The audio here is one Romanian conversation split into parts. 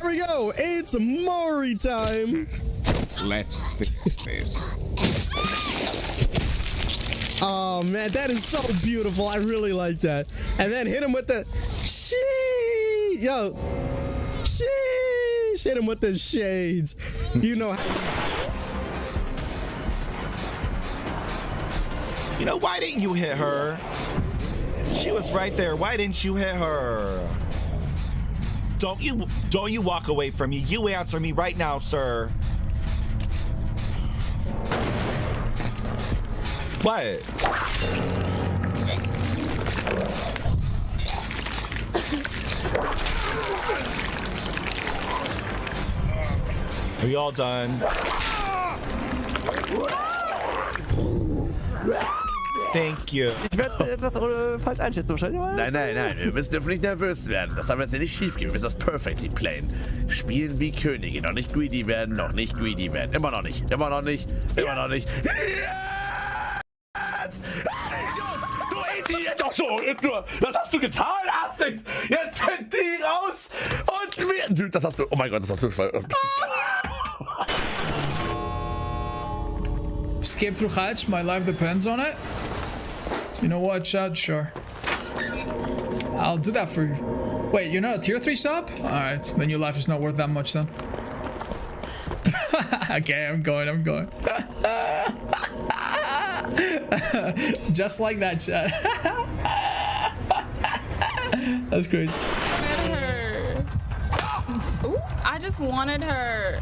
There we go. It's Mori time. Let's fix this. Oh man, that is so beautiful. I really like that. And then hit him with the shade. Yo, sheesh. Hit him with the shades. You know how. You know, why didn't you hit her? She was right there. Why didn't you hit her? Don't you walk away from me. You answer me right now, sir. What? Are you all done? Thank you. Ich werde etwas falsch einschätzen wahrscheinlich. Nein, wir dürfen nicht nervös werden. Das haben wir jetzt nicht schief gehen. Wir müssen das perfectly playen. Spielen wie Könige. Noch nicht greedy werden, noch nicht greedy werden. Immer noch nicht. Immer noch nicht. Immer noch nicht. Du Idiot! Doch so, das hast du getan, Arzix! Jetzt sind die raus und wir... Dude, das hast du... Oh mein Gott, das hast du... Escape through hatch, my life depends on it. You know what, Chad? Sure. I'll do that for you. Wait, you're not a tier 3 sub? Alright, then your life is not worth that much then. Okay, I'm going. Just like that, Chad. That's crazy. Her. Ooh, I just wanted her.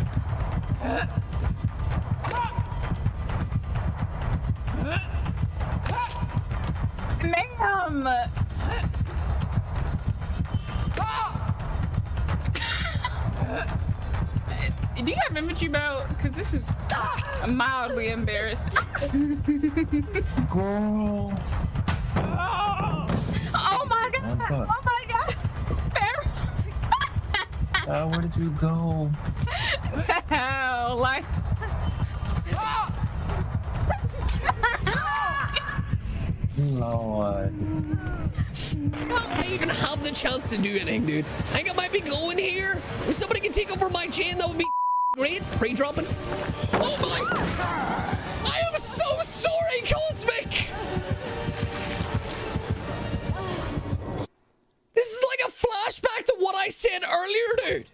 Ma'am! Do you have imagery about? Because this is mildly embarrassing. Girl. Oh my god! Oh my god! Where did you go? Hell, like. Lord. I even have the chance to do anything, dude. I think I might be going here. If somebody can take over my chain, that would be great. Pre-dropping. Oh my! I am so sorry, Cosmic. This is like a flashback to what I said earlier, dude.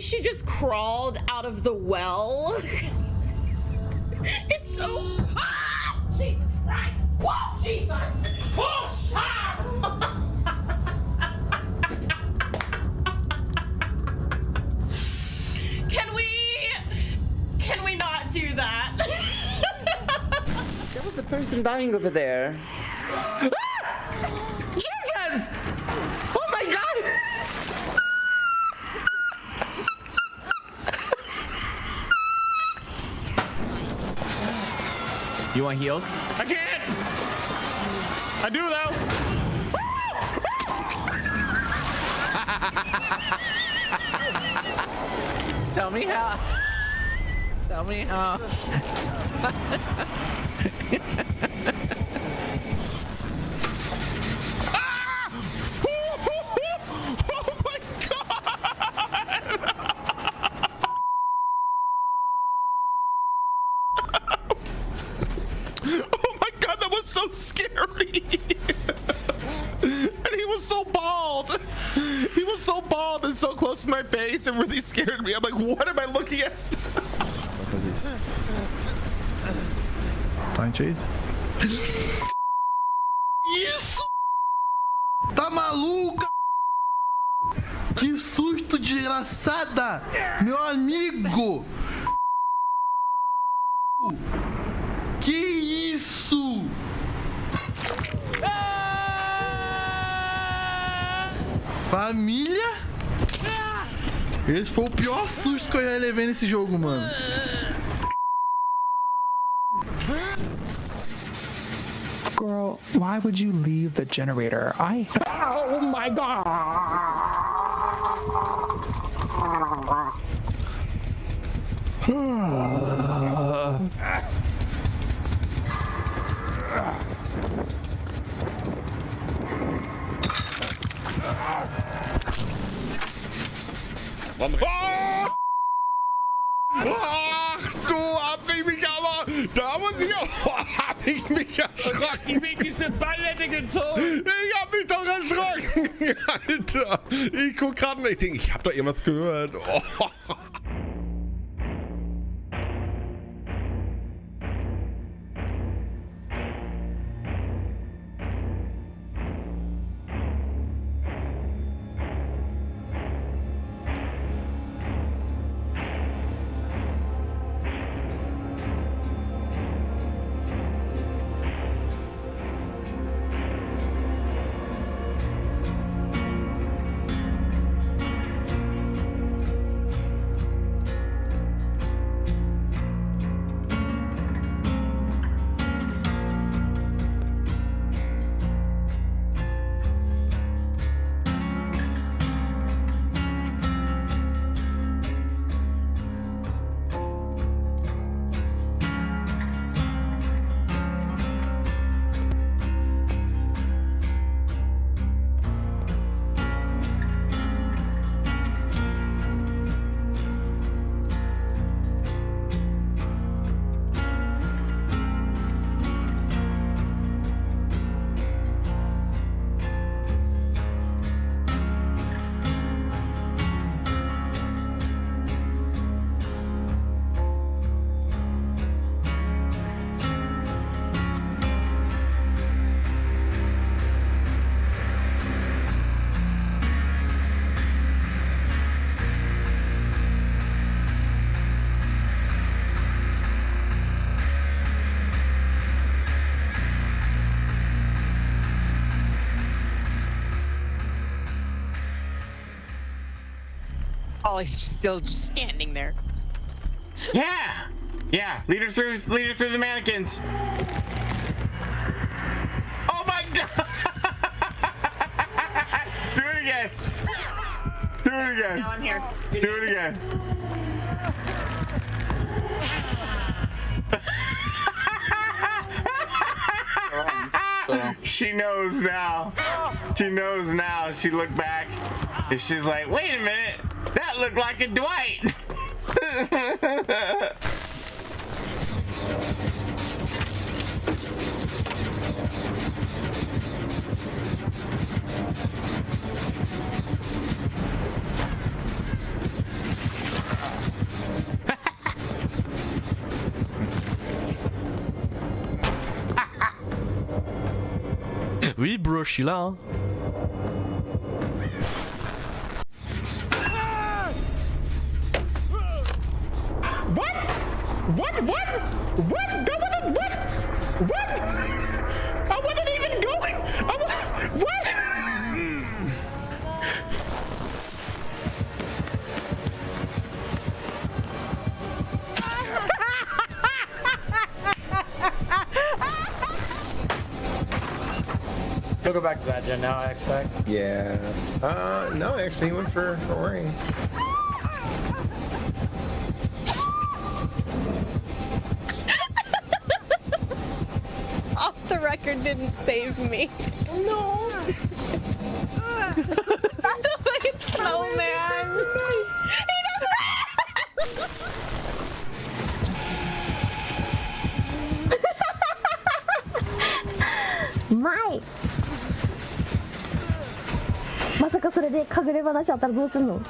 she just crawled out of the well. It's so. Ah! Jesus Christ! Whoa, Jesus! Oh, shut up! Can we not do that? There was a person dying over there. Ah! Jesus! Oh my God! You want heals? I can't! I do though! Tell me how. Tell me how. So close to my face, it really scared me. I'm like, what am I looking at? Tá cheese? Isso! Tá maluca? Que susto desgraçada! Meu amigo! Que isso? Família? Esse foi o pior susto que eu já levei nesse jogo, mano. Girl, why would you leave the generator? Oh my God! Ach, du hab ich mich aber, da muss ich hab ich mich erschrocken. Die wichtigste Ballette gezogen. Ich hab mich doch erschrocken, Alter. Ich guck gerade und ich denke, ich hab doch irgendwas gehört. Oh. Ollie's still just standing there. Yeah! Yeah, lead her through the mannequins. Oh my God! Do it again. Do it again. Now I'm here. Do it again. She knows now. She knows now. She looked back and she's like, wait a minute. That looked like a Dwight. Oui, bro, je suis là, hein. What? What? What? What? Go with it. What? What? I wasn't even going. What? He'll go back to that gen now, I expect. Yeah. No, actually, he went for a ring. Off the record didn't save me. No. That's a fucking snowman. He doesn't. My. まさかそれで隠れ話あったらどうすんの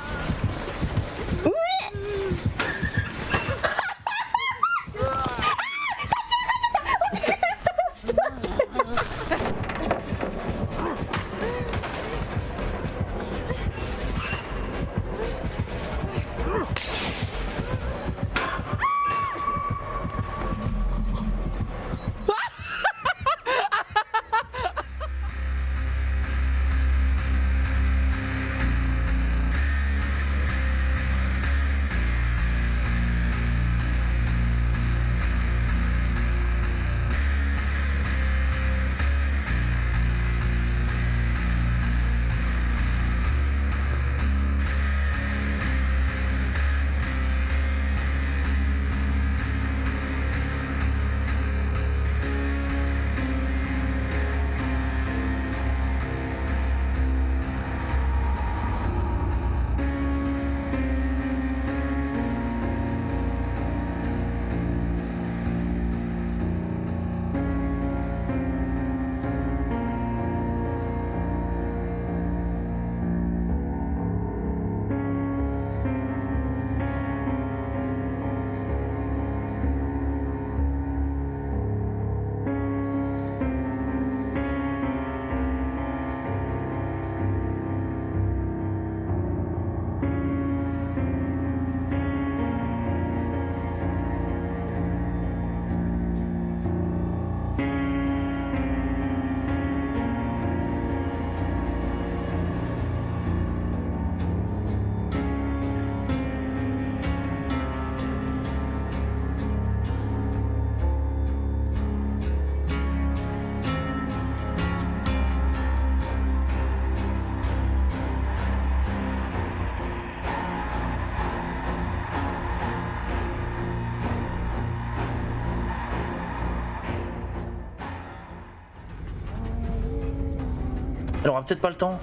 ？Elle aura peut-être pas le temps.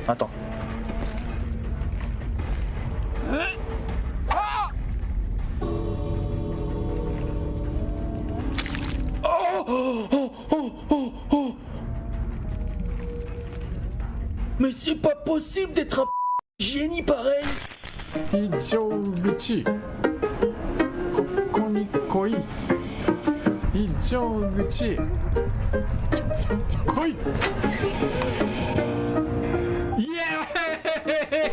Attends. Oh. Mais c'est pas possible d'être un génie pareil. 非常口ここに来い非常口来いイエーイ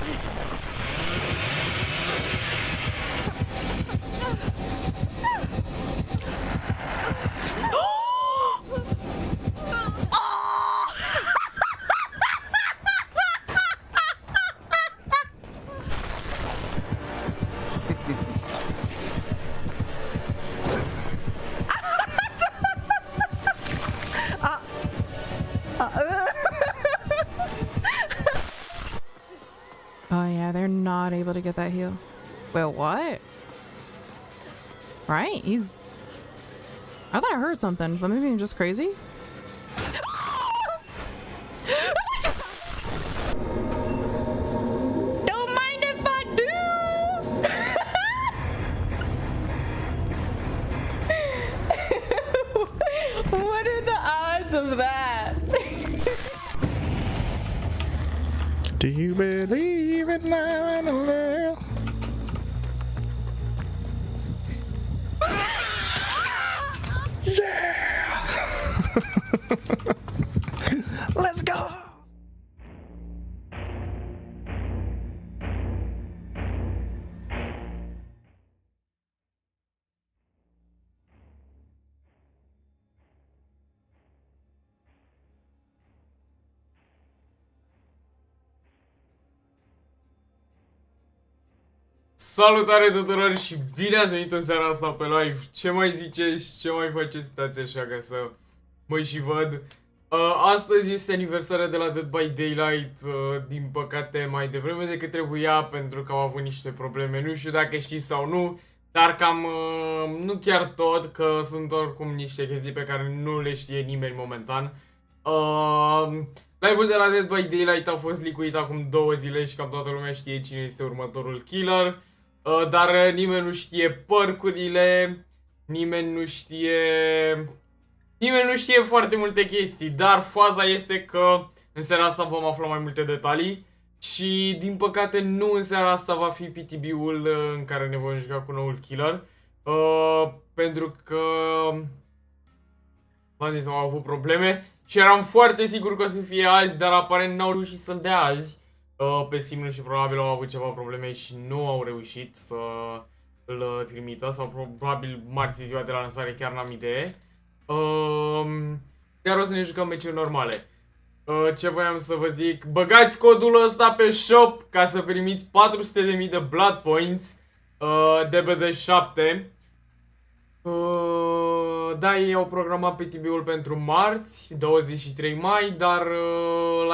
Oh yeah, they're not able to get that heal. Well, what? Right? He's... I thought I heard something, but maybe I'm just crazy? Don't mind if I do. What are the odds of that? Do you believe in love and love? Yeah! Salutare tuturor și bine ați venit în seara asta pe live. Ce mai ziceți? Ce mai faceți? Stați așa ca să mă și văd. Astăzi este aniversarea de la Dead by Daylight. Din păcate mai devreme decât trebuia, pentru că au avut niște probleme. Nu știu dacă știți sau nu, dar cam nu chiar tot, că sunt oricum niște chestii pe care nu le știe nimeni momentan. Live-ul de la Dead by Daylight a fost licuit acum 2 zile și cam toată lumea știe cine este următorul killer. Dar nimeni nu știe percurile, nimeni nu știe foarte multe chestii. Dar faza este că în seara asta vom afla mai multe detalii. Și din păcate nu în seara asta va fi PTB-ul în care ne vom juca cu noul killer. Pentru că v-am zis, au avut probleme. Și eram foarte sigur că o să fie azi, dar aparent n-au reușit să-l dea azi. Pe Steam nu știu, probabil au avut ceva probleme și nu au reușit să îl trimită. Sau probabil marți ziua de la lansare, chiar n-am idee. Iar o să ne jucăm meciuri normale. Ce voiam să vă zic? Băgați codul ăsta pe shop ca să primiți 400.000 de Blood Points DBD7. Da, ei au programat PTB-ul pentru marți, 23 mai, dar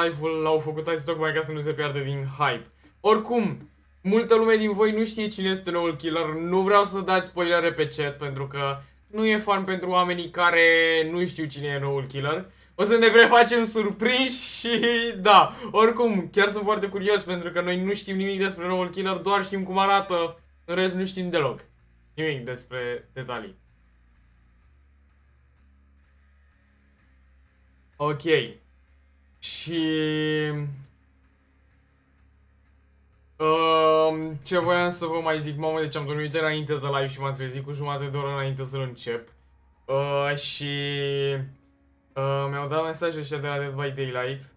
live-ul l-au făcut azi tocmai ca să nu se piardă din hype. Oricum, multă lume din voi nu știe cine este noul killer, nu vreau să dați spoilere pe chat pentru că nu e fun pentru oamenii care nu știu cine e noul killer. O să ne prefacem surprinși și da, oricum, chiar sunt foarte curios pentru că noi nu știm nimic despre noul killer, doar știm cum arată, în rest nu știm deloc nimic despre detalii. Ok. Și ce voiam să vă mai zic, mamă, deci am dormit înainte de live și m-am trezit cu jumătate de oră înainte să-l încep. Și mi-au dat mesaje ăștia de la Dead by Daylight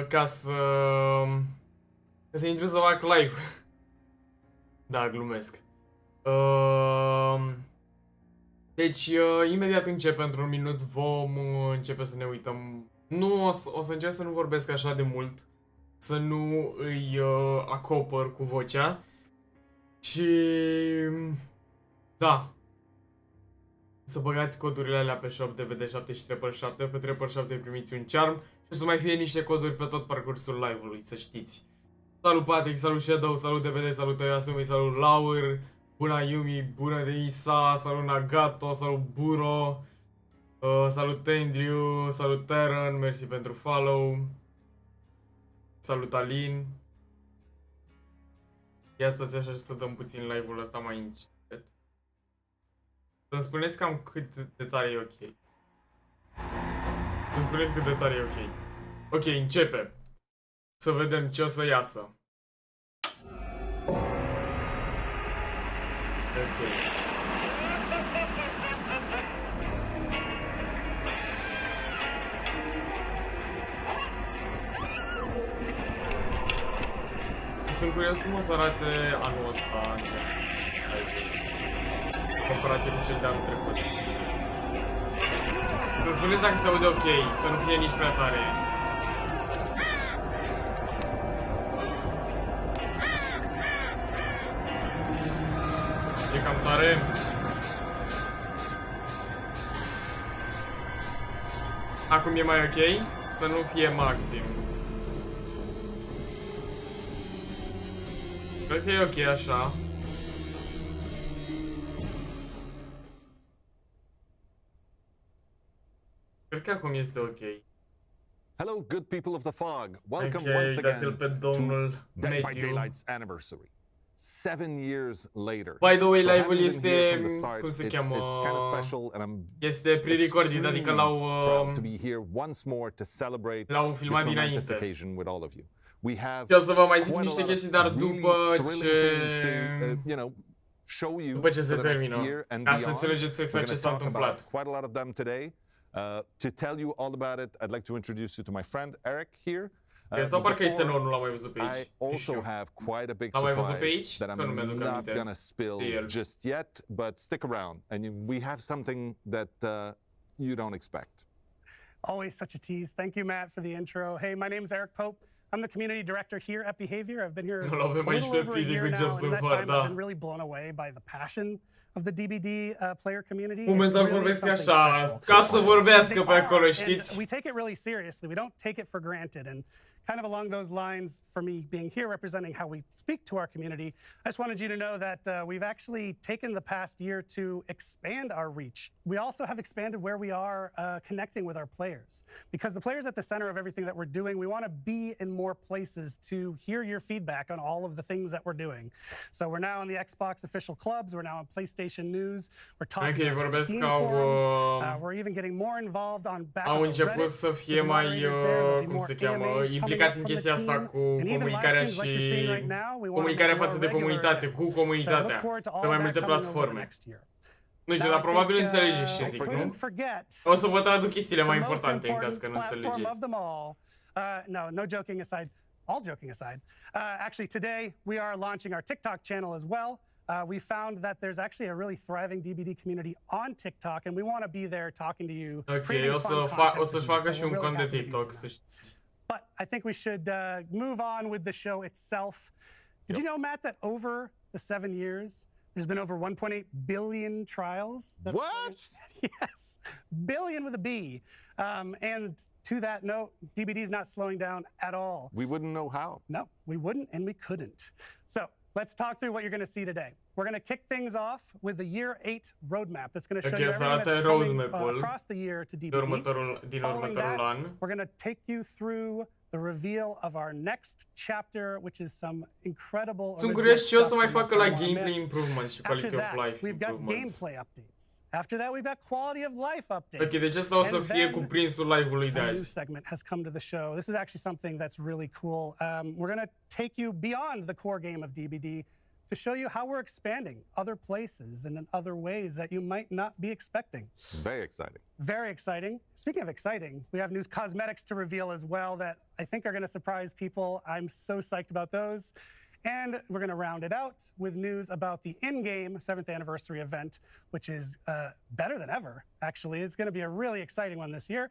ca să intru să fac live. Da, glumesc. Deci, imediat începem, într-un minut vom începe să ne uităm. Nu, o să încerc să nu vorbesc așa de mult, să nu îi acopăr cu vocea. Și da, să băgați codurile alea pe shop de BD7 și Trapper7. Pe Trapper7 primiți un charm și o să mai fie niște coduri pe tot parcursul live-ului, să știți. Salut Patrick, salut Shadow, salut DBD, salut Toyasumi, salut Laur, bună Yumi, bună Deisa, salut Nagato, salut Buro, salut Andrew, salut Terran, mersi pentru follow, salut Alin. Ia stați așa și să dăm puțin live-ul ăsta mai încet. Să-mi spuneți cam cât de tare e ok. Să-mi spuneți cât de tare e ok. Ok, începe. Să vedem ce o să iasă. Ok. Sunt curios cum o să arate anul ăsta în comparație cu cel de anul trecut. Îmi spuneți dacă se aude ok, să nu fie nici prea tare. E cam tare. Acum e mai ok? Să nu fie maxim. Cred că e ok așa. Cred că acum este ok. Hello, good people of the fog. Welcome Okay, once again pe to domnul Dead by Matthew. Daylight's anniversary. 7 years later. By the way, So live-ul having been here este, from the start, cum se it's cheamă, kind of special and I'm este pre-recorded, adică extremely proud to be here once more to celebrate this filmat momentous dinainte. occasion with all of you. We have Și o să vă mai zic quite a niște lot chestii, of dar really după thrilling ce... things to, you know, show you După ce se for the next termină, year and ca să beyond. înțelegeți exact We're ce gonna s-a talk întâmplat. about quite a lot of them today. To tell you all about it, I'd like to introduce you to my friend Eric here. Asta parcă este nou, nu l-am mai văzut pe aici. I also have quite a big L-am mai văzut pe surprise aici? that I'm Că nu mi-aduc not aminte gonna spill de el. just yet, but stick around, and we have something that you don't expect. Always such a tease. Thank you, Matt, for the intro. Hey, my name is Eric Pope. I'm the community director here at Behavior. I've been here a Nu-l avem aici little pe over a Pidi year cu now, Job and in that Sufar, time da. I've been really blown away by the passion of the DBD player community. Un moment It's dat really vorbesc something așa, special. ca să vorbească They pe are, acolo, and știți? we take it really seriously. We don't take it for granted. And kind of along those lines, for me being here representing how we speak to our community, I just wanted you to know that we've actually taken the past year to expand our reach. We also have expanded where we are connecting with our players, because the players at the center of everything that we're doing. We want to be in more places to hear your feedback on all of the things that we're doing. So we're now in the Xbox official clubs. We're now on PlayStation News. We're talking on Steam forums. We're even getting more involved on back Au on început Reddit. să fie mai, cum se cheamă, implicați în chestia asta cu comunicarea și comunicarea față de comunitate, cu comunitatea, pe mai multe platforme. Nu știu, dar probabil înțelegeți ce zic, nu? O să vă traduc chestiile mai importante în caz că nu înțelegeți. No joking aside, all joking aside. Actually, today we are launching our TikTok channel as well. We found that there's actually a really thriving DBD community on TikTok, and we want to be there talking to you. Ok, o să-și facă și un cont de TikTok, să știți. But I think we should move on with the show itself. Did you know, Matt, that over the 7 years, there's been over 1.8 billion trials? What? Yes, billion with a B. And to that note, DBD's not slowing down at all. We wouldn't know how. No, we wouldn't and we couldn't. So let's talk through what you're going to see today. We're going to kick things off with the Year 8 roadmap that's going to show you everything that's coming across the year to DBD. Following that, we're going to take you through the reveal of our next chapter, which is some incredible. Sunt curios ce o să mai facă la gameplay improvements și quality of life we've got improvements. gameplay updates. After that, we've got quality of life updates. Ok, deci asta o să fie cuprinsul live-ului de A new azi. segment has come to the show. This is actually something that's really cool. We're going to take you beyond the core game of DBD to show you how we're expanding other places and in other ways that you might not be expecting. Very exciting. Very exciting. Speaking of exciting, we have new cosmetics to reveal as well that I think are going to surprise people. I'm so psyched about those. And we're going to round it out with news about the in-game 7th anniversary event, which is better than ever, actually. It's going to be a really exciting one this year.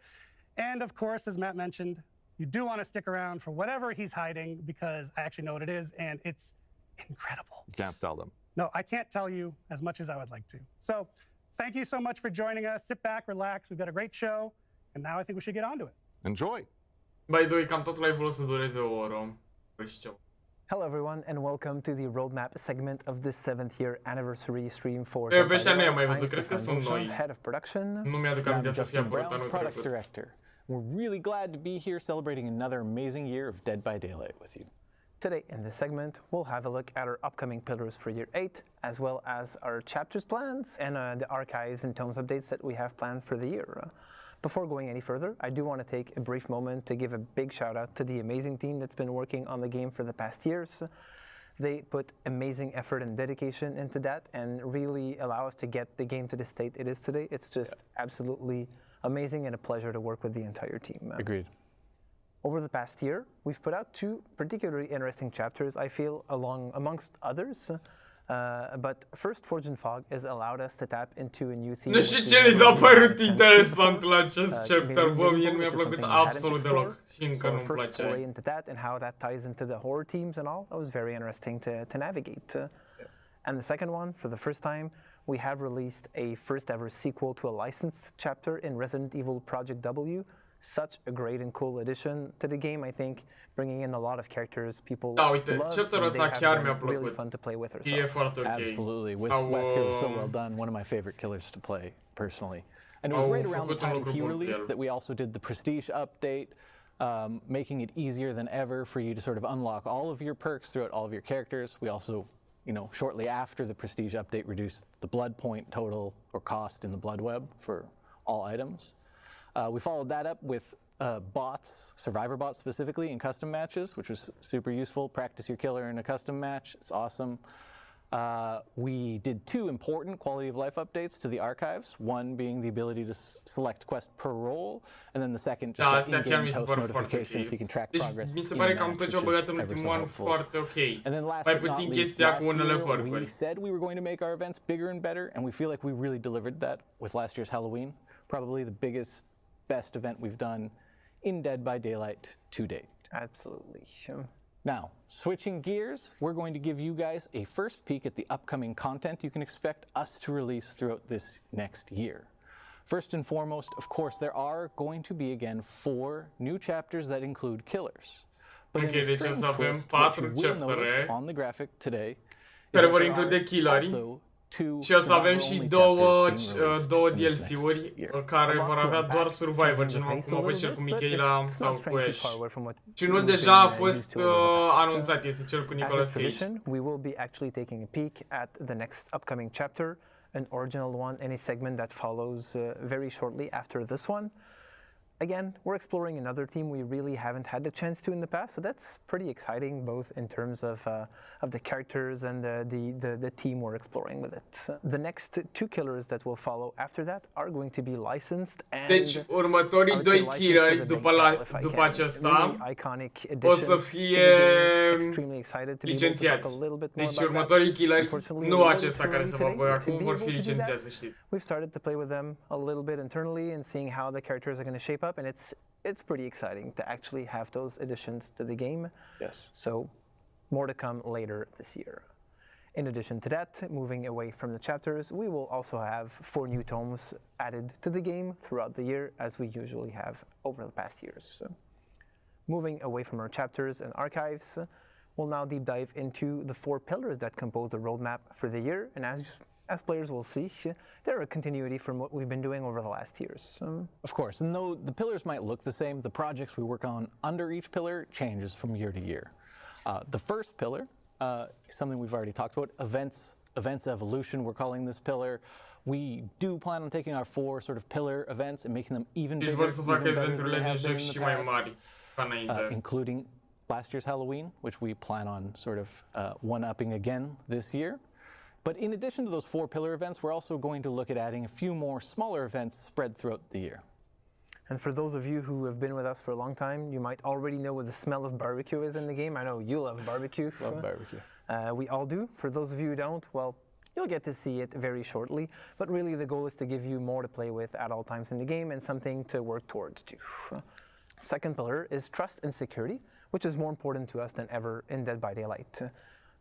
And of course, as Matt mentioned, you do want to stick around for whatever he's hiding, because I actually know what it is, and it's incredible. You can't tell them. No, I can't tell you as much as I would like to. So thank you so much for joining us. Sit back, relax. We've got a great show. And now I think we should get on to it. Enjoy. By the way, cam tot live-ul o să dureze o oră. Hello everyone and welcome to the roadmap segment of this 7th year anniversary stream for pe ăștia nu i-am mai văzut, cred că sunt noi. Head of production. Nu mi-aduc aminte să fie apărut anul product trecut. director. We're really glad to be here celebrating another amazing year of Dead by Daylight with you. Today in this segment, we'll have a look at our upcoming pillars for year 8, as well as our chapters plans and the archives and tomes updates that we have planned for the year. Before going any further, I do want to take a brief moment to give a big shout out to the amazing team that's been working on the game for the past years. They put amazing effort and dedication into that and really allow us to get the game to the state it is today. It's just absolutely amazing and a pleasure to work with the entire team. Agreed. Over the past year, we've put out 2 particularly interesting chapters, I feel, amongst others. But first, Forge and Fog has allowed us to tap into a new theme. Nu știu ce li s-a părut interesant la acest chapter, bă, mie nu mi-a plăcut absolut deloc și încă nu-mi place. Foray into that and how that ties into the horror themes and all, that was very interesting to navigate. And the second one, for the first time, we have released a first ever sequel to a licensed chapter in Resident Evil Project W. Such a great and cool addition to the game, I think, bringing in a lot of characters people uite, chapterul ăsta chiar mi-a plăcut. Really fun to play with E foarte ok. Absolutely. Wesker was so well done. One of my favorite killers to play, personally. And it was right around the time he released that we also did the Prestige update, making it easier than ever for you to sort of unlock all of your perks throughout all of your characters. We also, you know, shortly after the Prestige update, reduced the blood point total or cost in the blood web for all items. We followed that up with bots, survivor bots specifically, in custom matches, which was super useful. Practice your killer in a custom match. It's awesome. We did 2 important quality of life updates to the archives, one being the ability to select quest per role, and then the second just like in-game post notifications so you can track progress. Mi se pare că am tot ce am băgat în ultimul an foarte ok. Mai puțin chestia cu unele percuri. We said we were going to make our events bigger and better, and we feel like we really delivered that with last year's Halloween. Probably the best event we've done in Dead by Daylight to date. Absolutely. Now, switching gears, we're going to give you guys a first peek at the upcoming content you can expect us to release throughout this next year. First and foremost, of course, there are going to be again 4 new chapters that include killers. But Ok, deci o să avem 4 chaptere on the graphic today care vor include killeri. Și o să avem și două DLC-uri care vor avea doar Survivor, gen cum a fost cel cu Michaela sau cu Ash. Și unul deja a fost anunțat, este cel cu Nicolas Cage. We will be actually taking a peek at the next upcoming chapter, an original one, and a segment that follows very shortly after this one. Again, we're exploring another theme we really haven't had the chance to in the past, so that's pretty exciting, both in terms of the characters and the team we're exploring with it. The next 2 killers that will follow after that are going to be licensed and... Deci, următorii 2 killeri după acesta o să fie licențiați. Deci, următorii killeri, nu acesta care se va băga acum, vor fi licențiați, să știți. We've started to play with them a little bit internally and seeing how the characters are going to shape up. And it's pretty exciting to actually have those additions to the game. Yes. So more to come later this year. In addition to that, moving away from the chapters, we will also have 4 new tomes added to the game throughout the year, as we usually have over the past years. So moving away from our chapters and archives, we'll now deep dive into the 4 pillars that compose the roadmap for the year. And as players will see, they're a continuity from what we've been doing over the last years. Of course, and though the pillars might look the same, the projects we work on under each pillar changes from year to year. The first pillar is something we've already talked about, events evolution, we're calling this pillar. We do plan on taking our 4 sort of pillar events and making them even bigger, vor să facă eventurile de joc și mai mari ca înainte. Including last year's Halloween, which we plan on sort of one-upping again this year. But in addition to those 4 pillar events, we're also going to look at adding a few more smaller events spread throughout the year. And for those of you who have been with us for a long time, you might already know what the smell of barbecue is in the game. I know you love barbecue. Love barbecue. We all do. For those of you who don't, well, you'll get to see it very shortly. But really the goal is to give you more to play with at all times in the game and something to work towards too. Second pillar is trust and security, which is more important to us than ever in Dead by Daylight.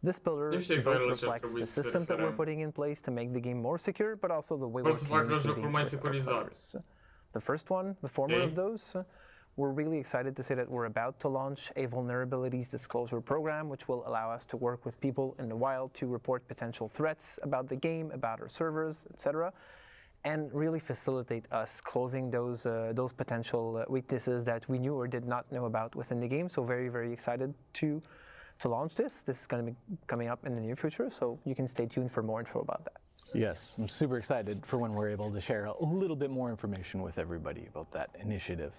This pillar reflects the systems that we're putting in place to make the game more secure, but also the way we're communicating with our players. The first one, the former of those, we're really excited to say that we're about to launch a vulnerabilities disclosure program, which will allow us to work with people in the wild to report potential threats about the game, about our servers, etc., and really facilitate us closing those potential weaknesses that we knew or did not know about within the game. So very, very excited to launch this. This is going to be coming up in the near future, so you can stay tuned for more info about that. Yes, I'm super excited for when we're able to share a little bit more information with everybody about that initiative.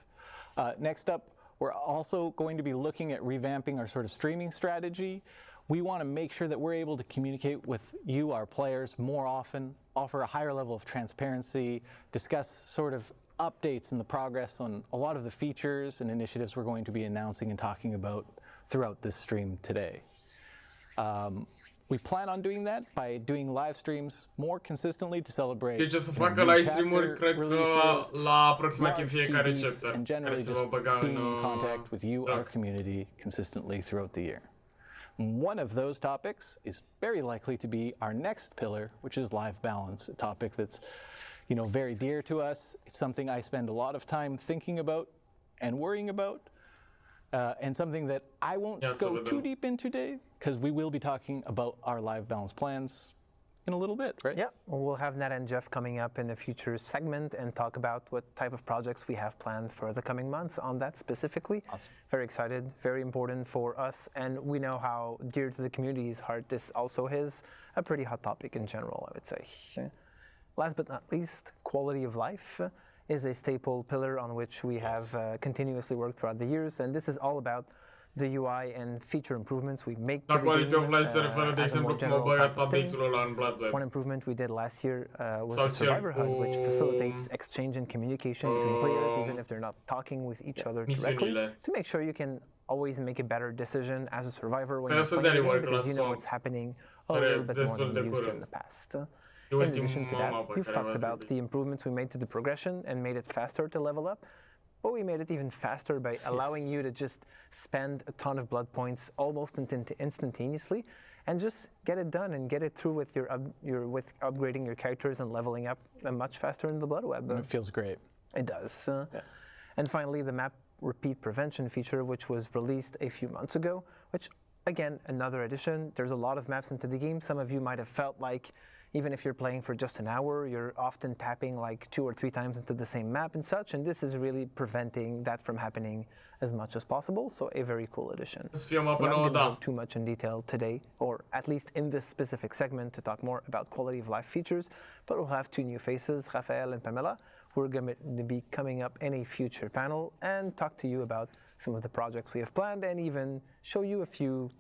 Next up, we're also going to be looking at revamping our sort of streaming strategy. We want to make sure that we're able to communicate with you, our players, more often, offer a higher level of transparency, discuss sort of updates and the progress on a lot of the features and initiatives we're going to be announcing and talking about throughout this stream today. We plan on doing that by doing live streams more consistently to celebrate. Deci o să facă live stream-uri, cred că la aproximativ fiecare chapter, care se va băga în contact with you, our community, consistently throughout the year. One of those topics is very likely to be our next pillar, which is life balance, a topic that's, you know, very dear to us. It's something I spend a lot of time thinking about and worrying about. And something that I won't go too deep into today, because we will be talking about our live balance plans in a little bit, right? Yeah, we'll have Nat and Jeff coming up in a future segment and talk about what type of projects we have planned for the coming months on that specifically. Awesome. Very excited, very important for us, and we know how dear to the community's heart this also is. A pretty hot topic in general, I would say. Last but not least, quality of life is a staple pillar on which we have continuously worked throughout the years, and this is all about the UI and feature improvements we make to the game as a more general type of thing. One improvement we did last year was the Survivor HUD, which facilitates exchange and communication between players, even if they're not talking with each other directly, to make sure you can always make a better decision as a survivor when you're playing the game, because you know what's happening a little bit more than you used to in the past. In addition to that, we've talked about the improvements we made to the progression and made it faster to level up. but we made it even faster by allowing you to just spend a ton of blood points almost instantaneously and just get it done and get it through with with upgrading your characters and leveling up much faster in the blood web. It feels great. It does. And finally, the map repeat prevention feature, which was released a few months ago, which again, another addition. There's a lot of maps into the game. Some of you might have felt like even if you're playing for just an hour, you're often tapping like 2 or 3 times into the same map and such, and this is really preventing that from happening as much as possible, so a very cool addition. I'm not going to go too much in detail today, or at least in this specific segment, to talk more about quality of life features, but we'll have 2 new faces, Rafael and Pamela, who are going to be coming up in a future panel and talk to you about some of the projects we have planned and even show you a few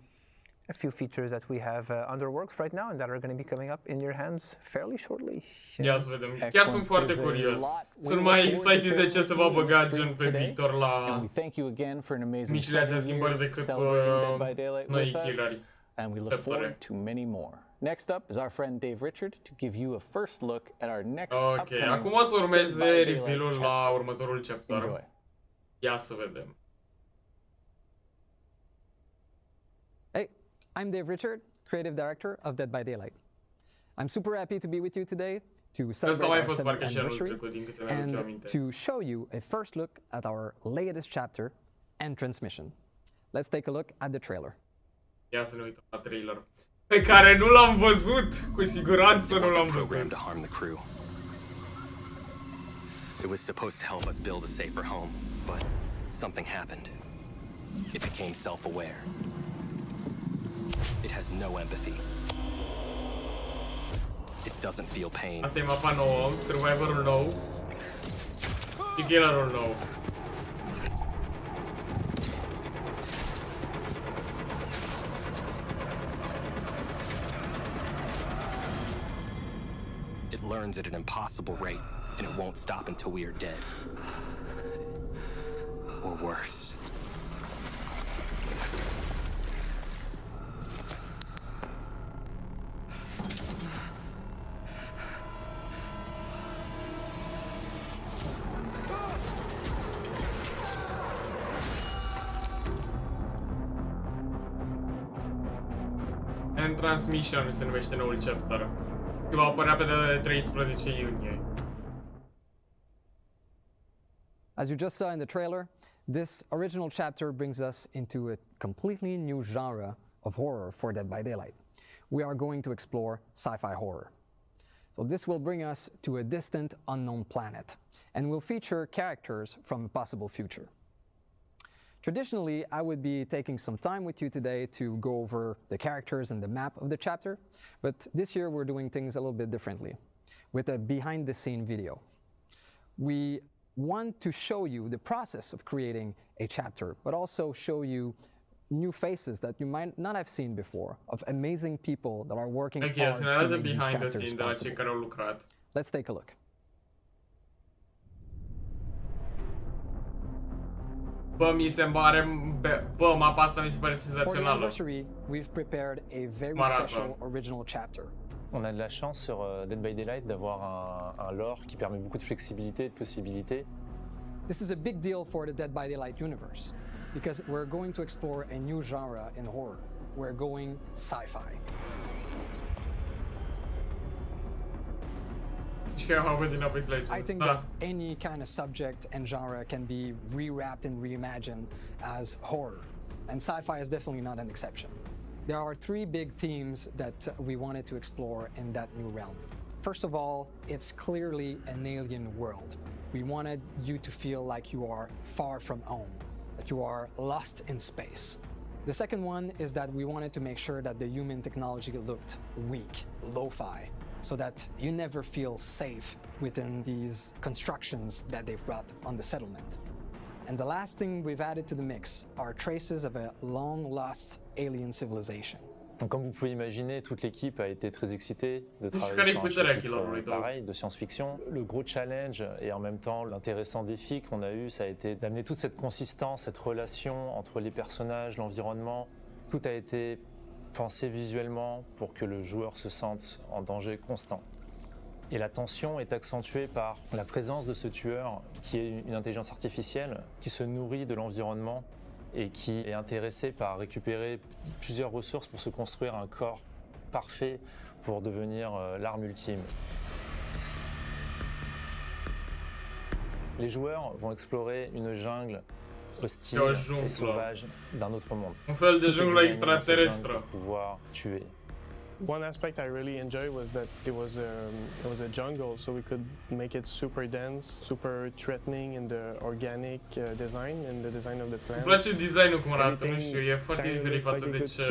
features that we have under works right now and that are going to be coming up in your hands fairly shortly. Ia să vedem. Chiar sunt foarte curios. Sunt mai excited de ce se va băga gen pe viitor la micile astea schimbări decât noi killeri. And we look forward to many more. Next up is our friend Dave Richard to give you a first look at our next upcoming. Ok, acum o să urmeze reveal-ul la următorul chapter. Ia să vedem. I'm Dave Richard, Creative Director of Dead by Daylight. I'm super happy to be with you today to celebrate our 7th anniversary and to show you a first look at our latest chapter, Entrance Mission. Let's take a look at the trailer. Ia să ne uităm la trailer, pe care nu l-am văzut, cu siguranță nu l-am văzut. To harm the crew. It was supposed to help us build a safer home, but something happened. It became self-aware. It has no empathy. It doesn't feel pain. Asta e mapa nouă, survivorul nou și killerul nou. It learns at an impossible rate, and it won't stop until we are dead. Or worse. Transmission se numește noul chapter. Și va apărea pe data de 13 iunie. As you just saw in the trailer, this original chapter brings us into a completely new genre of horror for Dead by Daylight. We are going to explore sci-fi horror. So this will bring us to a distant, unknown planet, and will feature characters from a possible future. Traditionally, I would be taking some time with you today to go over the characters and the map of the chapter, but this year we're doing things a little bit differently, with a behind-the-scene video. We want to show you the process of creating a chapter, but also show you new faces that you might not have seen before, of amazing people that are working hard to make these chapters possible. Let's take a look. Bă, mi se pare, bă, mapa asta mi se pare senzațională. We've prepared a very special original chapter. On a de la chance sur Dead by Daylight d'avoir un lore qui permet beaucoup de flexibilité et de possibilités. This is a big deal for the Dead by Daylight universe because we're going to explore a new genre in horror. We're going sci-fi. I think that any kind of subject and genre can be rewrapped and reimagined as horror, and sci-fi is definitely not an exception. There are 3 big themes that we wanted to explore in that new realm. First of all, it's clearly an alien world. We wanted you to feel like you are far from home, that you are lost in space. The second one is that we wanted to make sure that the human technology looked weak, lo-fi, so that you never feel safe within these constructions that they've brought on the settlement. And the last thing we've added to the mix are traces of a long-lost alien civilization. Donc, comme vous pouvez imaginer, toute l'équipe a été très excitée de travailler sur un chapitre pareil, de science-fiction. Le gros challenge et en même temps l'intéressant défi qu'on a eu, ça a été d'amener toute cette consistance, cette relation entre les personnages, l'environnement. Tout a été pensé visuellement pour que le joueur se sente en danger constant. Et la tension est accentuée par la présence de ce tueur qui est une intelligence artificielle qui se nourrit de l'environnement et qui est intéressé par récupérer plusieurs ressources pour se construire un corps parfait pour devenir l'arme ultime. Les joueurs vont explorer une jungle hostile et sauvage d'un autre monde. Un fel de junglă extraterestră. Pour pouvoir tuer. One aspect I really enjoyed was that it was a jungle, so we could make it super dense, super threatening in the organic design and the design of the plants. Îmi place designul cum arată, nu știu, e foarte diferit față de ce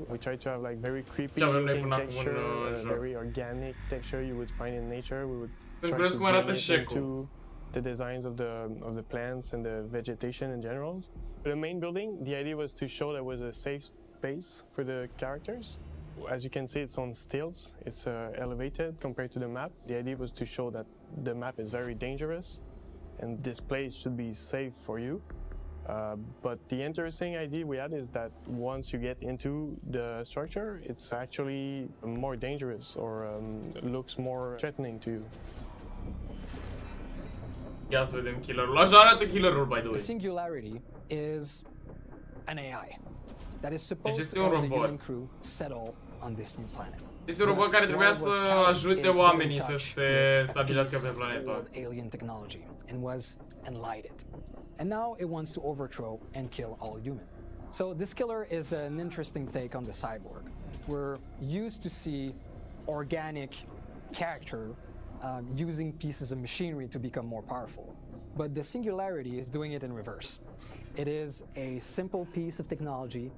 we try to have like very creepy avem noi până acum texture, în joc. very organic texture you would find in nature. We would Îmi try curios to cum arată bring it șecul. into the designs of the plants and the vegetation in general. For the main building, the idea was to show there was a safe space for the characters. As you can see, it's on stilts. It's elevated compared to the map. The idea was to show that the map is very dangerous and this place should be safe for you. But the interesting idea we had is that once you get into the structure, it's actually more dangerous or looks more threatening to you. Ia să vedem killerul. Așa arată killerul, by the way. The Singularity is an AI that is supposed Este to un help the robot. human crew settle on this new planet. Este un robot care trebuia să ajute oamenii să se stabilească pe planetă. Alien technology and was enlightened. And now it wants to overthrow and kill all human. So this killer is an interesting take on the cyborg. We're used to see organic character using pieces of machinery to become more powerful. But the Singularity is doing it in reverse. It is a simple piece of technology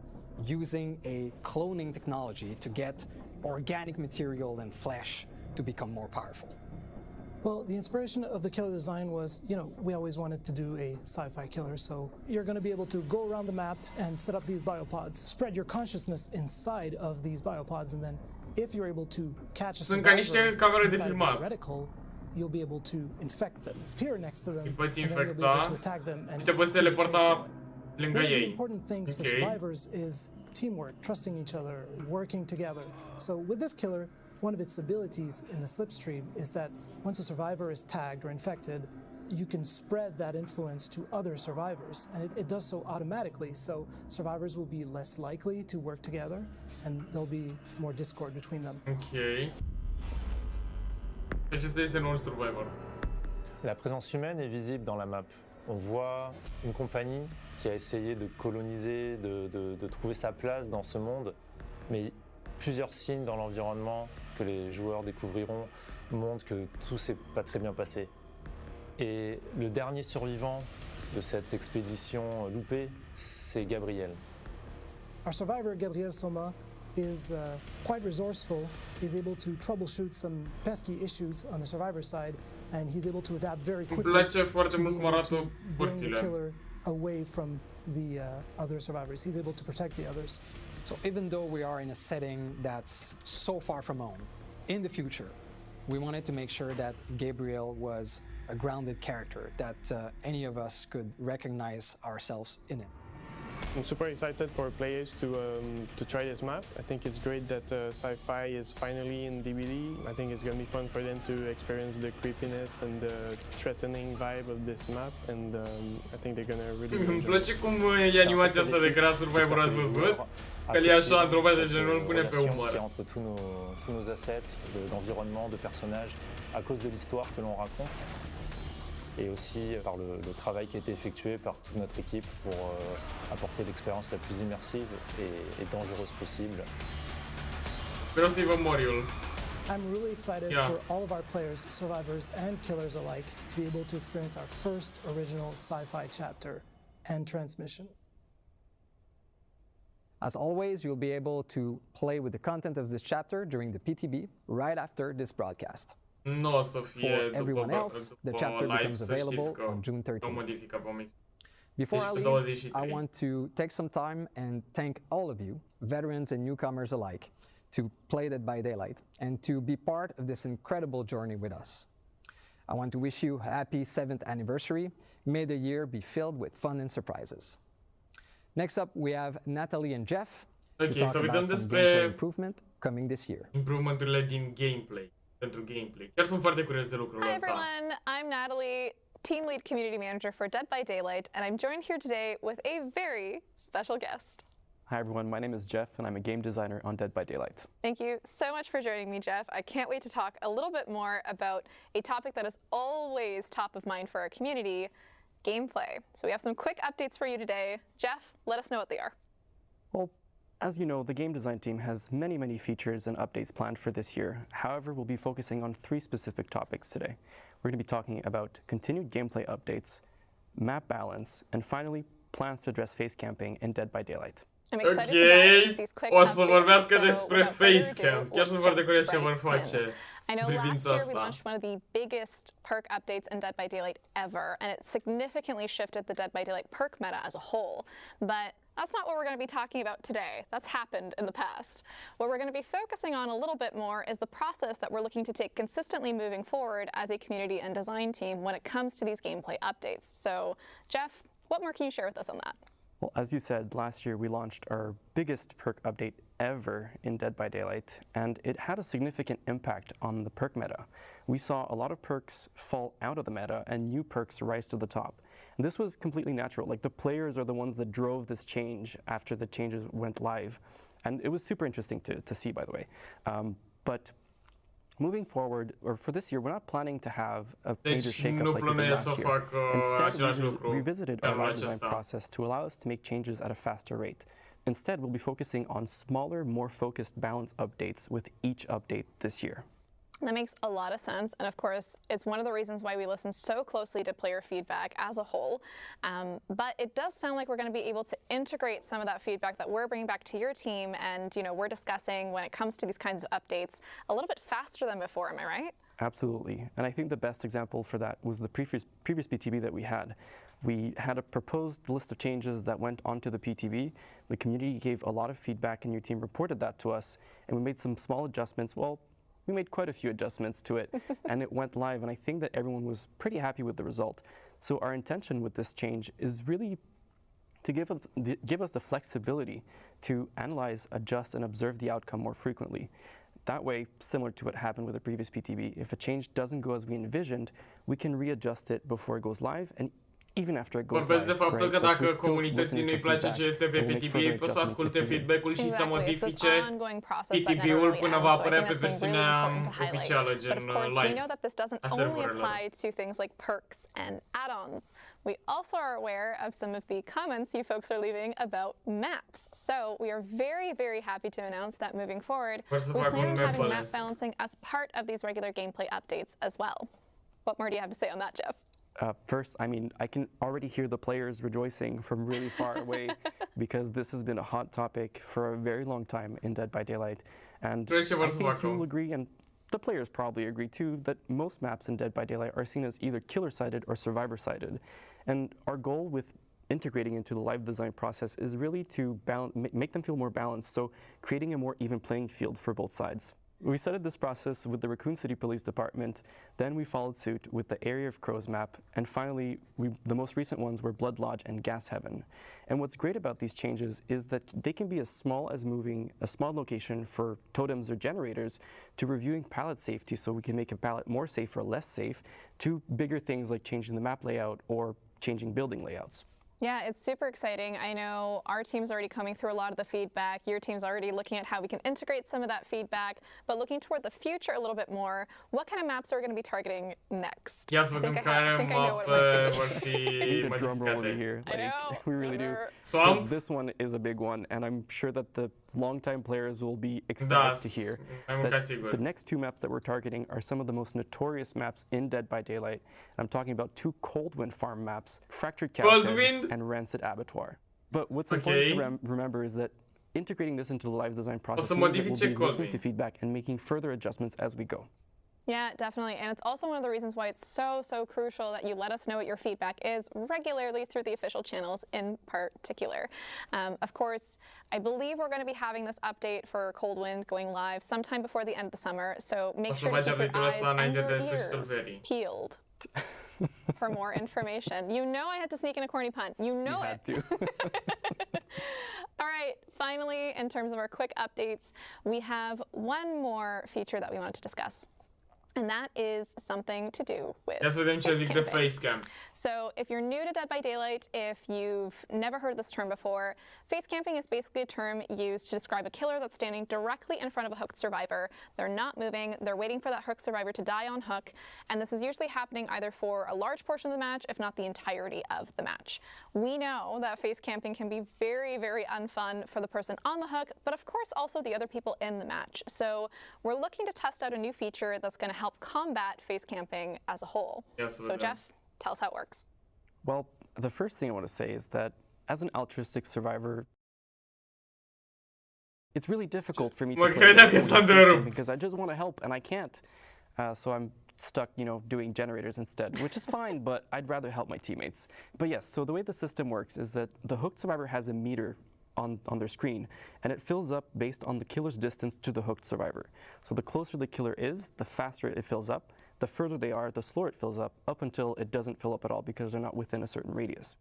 using a cloning technology to get organic material and flesh to become more powerful. Well, the inspiration of the killer design was, we always wanted to do a sci-fi killer, so you're going to be able to go around the map and set up these biopods, spread your consciousness inside of these biopods, and then if you're able to catch a Sunt ca niște camere de inside filmat. the reticle, you'll be able to infect them, appear next to them, Îi poți and then you'll be able infecta to attack them and și te poți keep the chase teleporta going. lângă One of the ei. important things for survivors is teamwork, trusting each other, working together. So with this killer, one of its abilities in the slipstream is that once a survivor is tagged or infected, you can spread that influence to other survivors, and it does so automatically, so survivors will be less likely to work together, and there'll be more discord between them. Ok. Acesta este noul Survivor. La présence humaine est visible dans la map. On voit une compagnie qui a essayé de coloniser, de trouver sa place dans ce monde, mais plusieurs signes dans l'environnement que les joueurs découvriront montrent que tout s'est pas très bien passé. Et le dernier survivant de cette expédition loupée, c'est Gabriel. Our survivor, Gabriel Soma, is quite resourceful. He's able to troubleshoot some pesky issues on the survivor side, and he's able to adapt very quickly. Îmi place foarte to mult be cum able arată to bring the părțile. killer away from the other survivors. He's able to protect the others. So even though we are in a setting that's so far from home, in the future, we wanted to make sure that Gabriel was a grounded character, that any of us could recognize ourselves in it. I'm super excited for players to try this map. I think it's great that sci-fi is finally in DVD. I think it's gonna be fun for them to experience the creepiness and the threatening vibe of this map, and I think they're gonna really Îmi enjoy place it. cum e animația asta de crea Survivor, ați văzut? Că e așa într-o bază de genul, îl pune pe umăr. Entre tous nos assets, d'environnement, de personnages, à cause de l'histoire que l'on raconte, et aussi par le travail qui a été effectué par toute notre équipe pour apporter l'expérience la plus immersive et dangereuse possible. Vreau să-i văd moriul. I'm really excited for all of our players, survivors and killers alike, to be able to experience our first original sci-fi chapter and transmission. As always, you'll be able to play with the content of this chapter during the PTB right after this broadcast. Nu o să fie For everyone else, the chapter becomes available on June 13th. Before I leave, I want to take some time and thank all of you, veterans and newcomers alike, to play Dead by Daylight and to be part of this incredible journey with us. I want to wish you a happy 7th anniversary. May the year be filled with fun and surprises. Next up, we have Natalie and Jeff to talk about some gameplay improvement coming this year. Improvementurile din gameplay. pentru gameplay. Chiar sunt foarte curios de lucrul Hi ăsta. everyone, I'm Natalie, Team Lead Community Manager for Dead by Daylight, and I'm joined here today with a very special guest. Hi everyone, my name is Jeff and I'm a game designer on Dead by Daylight. Thank you so much for joining me, Jeff. I can't wait to talk a little bit more about a topic that is always top of mind for our community, gameplay. So we have some quick updates for you today. Jeff, let us know what they are. Well, as you know, the game design team has many features and updates planned for this year. However, we'll be focusing on 3 specific topics today. We're going to be talking about continued gameplay updates, map balance, and finally, plans to address face camping in Dead by Daylight. Ok, o să vorbească despre facecam. Chiar sunt foarte curios ce vor face. I know last year we launched one of the biggest perk updates in Dead by Daylight ever, and it significantly shifted the Dead by Daylight perk meta as a whole. But that's not what we're going to be talking about today. That's happened in the past. What we're going to be focusing on a little bit more is the process that we're looking to take consistently moving forward as a community and design team when it comes to these gameplay updates. So, Jeff, what more can you share with us on that? Well, as you said, last year we launched our biggest perk update ever in Dead by Daylight, and it had a significant impact on the perk meta. We saw a lot of perks fall out of the meta and new perks rise to the top. And this was completely natural. Like, the players are the ones that drove this change after the changes went live. And it was super interesting to see, by the way. But moving forward, or for this year, we're not planning to have a major shakeup like we did last year. Instead, we revisited our live design process to allow us to make changes at a faster rate. Instead, we'll be focusing on smaller, more focused balance updates with each update this year. That makes a lot of sense, and of course, it's one of the reasons why we listen so closely to player feedback as a whole. But it does sound like we're going to be able to integrate some of that feedback that we're bringing back to your team, and we're discussing when it comes to these kinds of updates a little bit faster than before. Am I right? Absolutely, and I think the best example for that was the previous PTB that we had. We had a proposed list of changes that went onto the PTB. The community gave a lot of feedback, and your team reported that to us, and we made some small adjustments. Well, we made quite a few adjustments to it, and it went live, and I think that everyone was pretty happy with the result. So our intention with this change is really to give us the flexibility to analyze, adjust, and observe the outcome more frequently. That way, similar to what happened with the previous PTB, if a change doesn't go as we envisioned, we can readjust it before it goes live, and even after it goes Vorbesc live, de faptul right? că dacă comunității nu-i place ce este pe PTB, să asculte feedback-ul și să modifice PTB-ul până va apărea pe versiunea oficială, gen live. We know that this doesn't only apply to things like perks and add-ons. We also are aware of some of the comments you folks are leaving about maps. So we are very happy to announce that moving forward, we plan on having map balancing as part of these regular gameplay updates as well. What more do you have to say on that, Jeff? First, I mean, I can already hear the players rejoicing from really far away because this has been a hot topic for a very long time in Dead by Daylight. And I think you'll agree, and the players probably agree too, that most maps in Dead by Daylight are seen as either killer-sided or survivor-sided. And our goal with integrating into the live design process is really to make them feel more balanced, so creating a more even playing field for both sides. We started this process with the Raccoon City Police Department, then we followed suit with the Area of Crows map, and finally, the most recent ones were Blood Lodge and Gas Heaven. And what's great about these changes is that they can be as small as moving a small location for totems or generators, to reviewing pallet safety so we can make a pallet more safe or less safe, to bigger things like changing the map layout or changing building layouts. Yeah, it's super exciting. I know our team's already coming through a lot of the feedback. Your team's already looking at how we can integrate some of that feedback. But looking toward the future a little bit more, what kind of maps are we going to be targeting next? Ia să vedem care mape vor fi modificate. I know. We really do. Swamp? This one is a big one, and I'm sure that the longtime players will be excited to hear that the next 2 maps that we're targeting are some of the most notorious maps in Dead by Daylight. I'm talking about 2 Cold Wind farm maps, Fractured Cowshed and Rancid Abattoir. But what's important to remember is that integrating this into the live design process means that we'll be listening to feedback and making further adjustments as we go. Yeah, definitely. And it's also one of the reasons why it's so crucial that you let us know what your feedback is regularly through the official channels in particular. Of course, I believe we're going to be having this update for Cold Wind going live sometime before the end of the summer. So make sure to keep your eyes and your ears peeled for more information. You know I had to sneak in a corny pun. You know it. You had to. All right, finally, in terms of our quick updates, we have one more feature that we wanted to discuss. And that is something to do with Ia să vedem ce zic de face facecam. So if you're new to Dead by Daylight, if you've never heard this term before, face camping is basically a term used to describe a killer that's standing directly in front of a hooked survivor. They're not moving, they're waiting for that hooked survivor to die on hook, and this is usually happening either for a large portion of the match, if not the entirety of the match. We know that face camping can be very, very unfun for the person on the hook, but of course also the other people in the match. So we're looking to test out a new feature that's going to help combat face camping as a whole. So Jeff, tell us how it works. Well, the first thing I want to say is that as an altruistic survivor, it's really difficult for me to play because I just want to help and I can't. So I'm stuck, doing generators instead, which is fine, but I'd rather help my teammates. But yes, so the way the system works is that the hooked survivor has a meter on their screen, and it fills up based on the killer's distance to the hooked survivor. So the closer the killer is, the faster it fills up. The further they are, the slower it fills up until it doesn't fill up at all because they're not within a certain radius.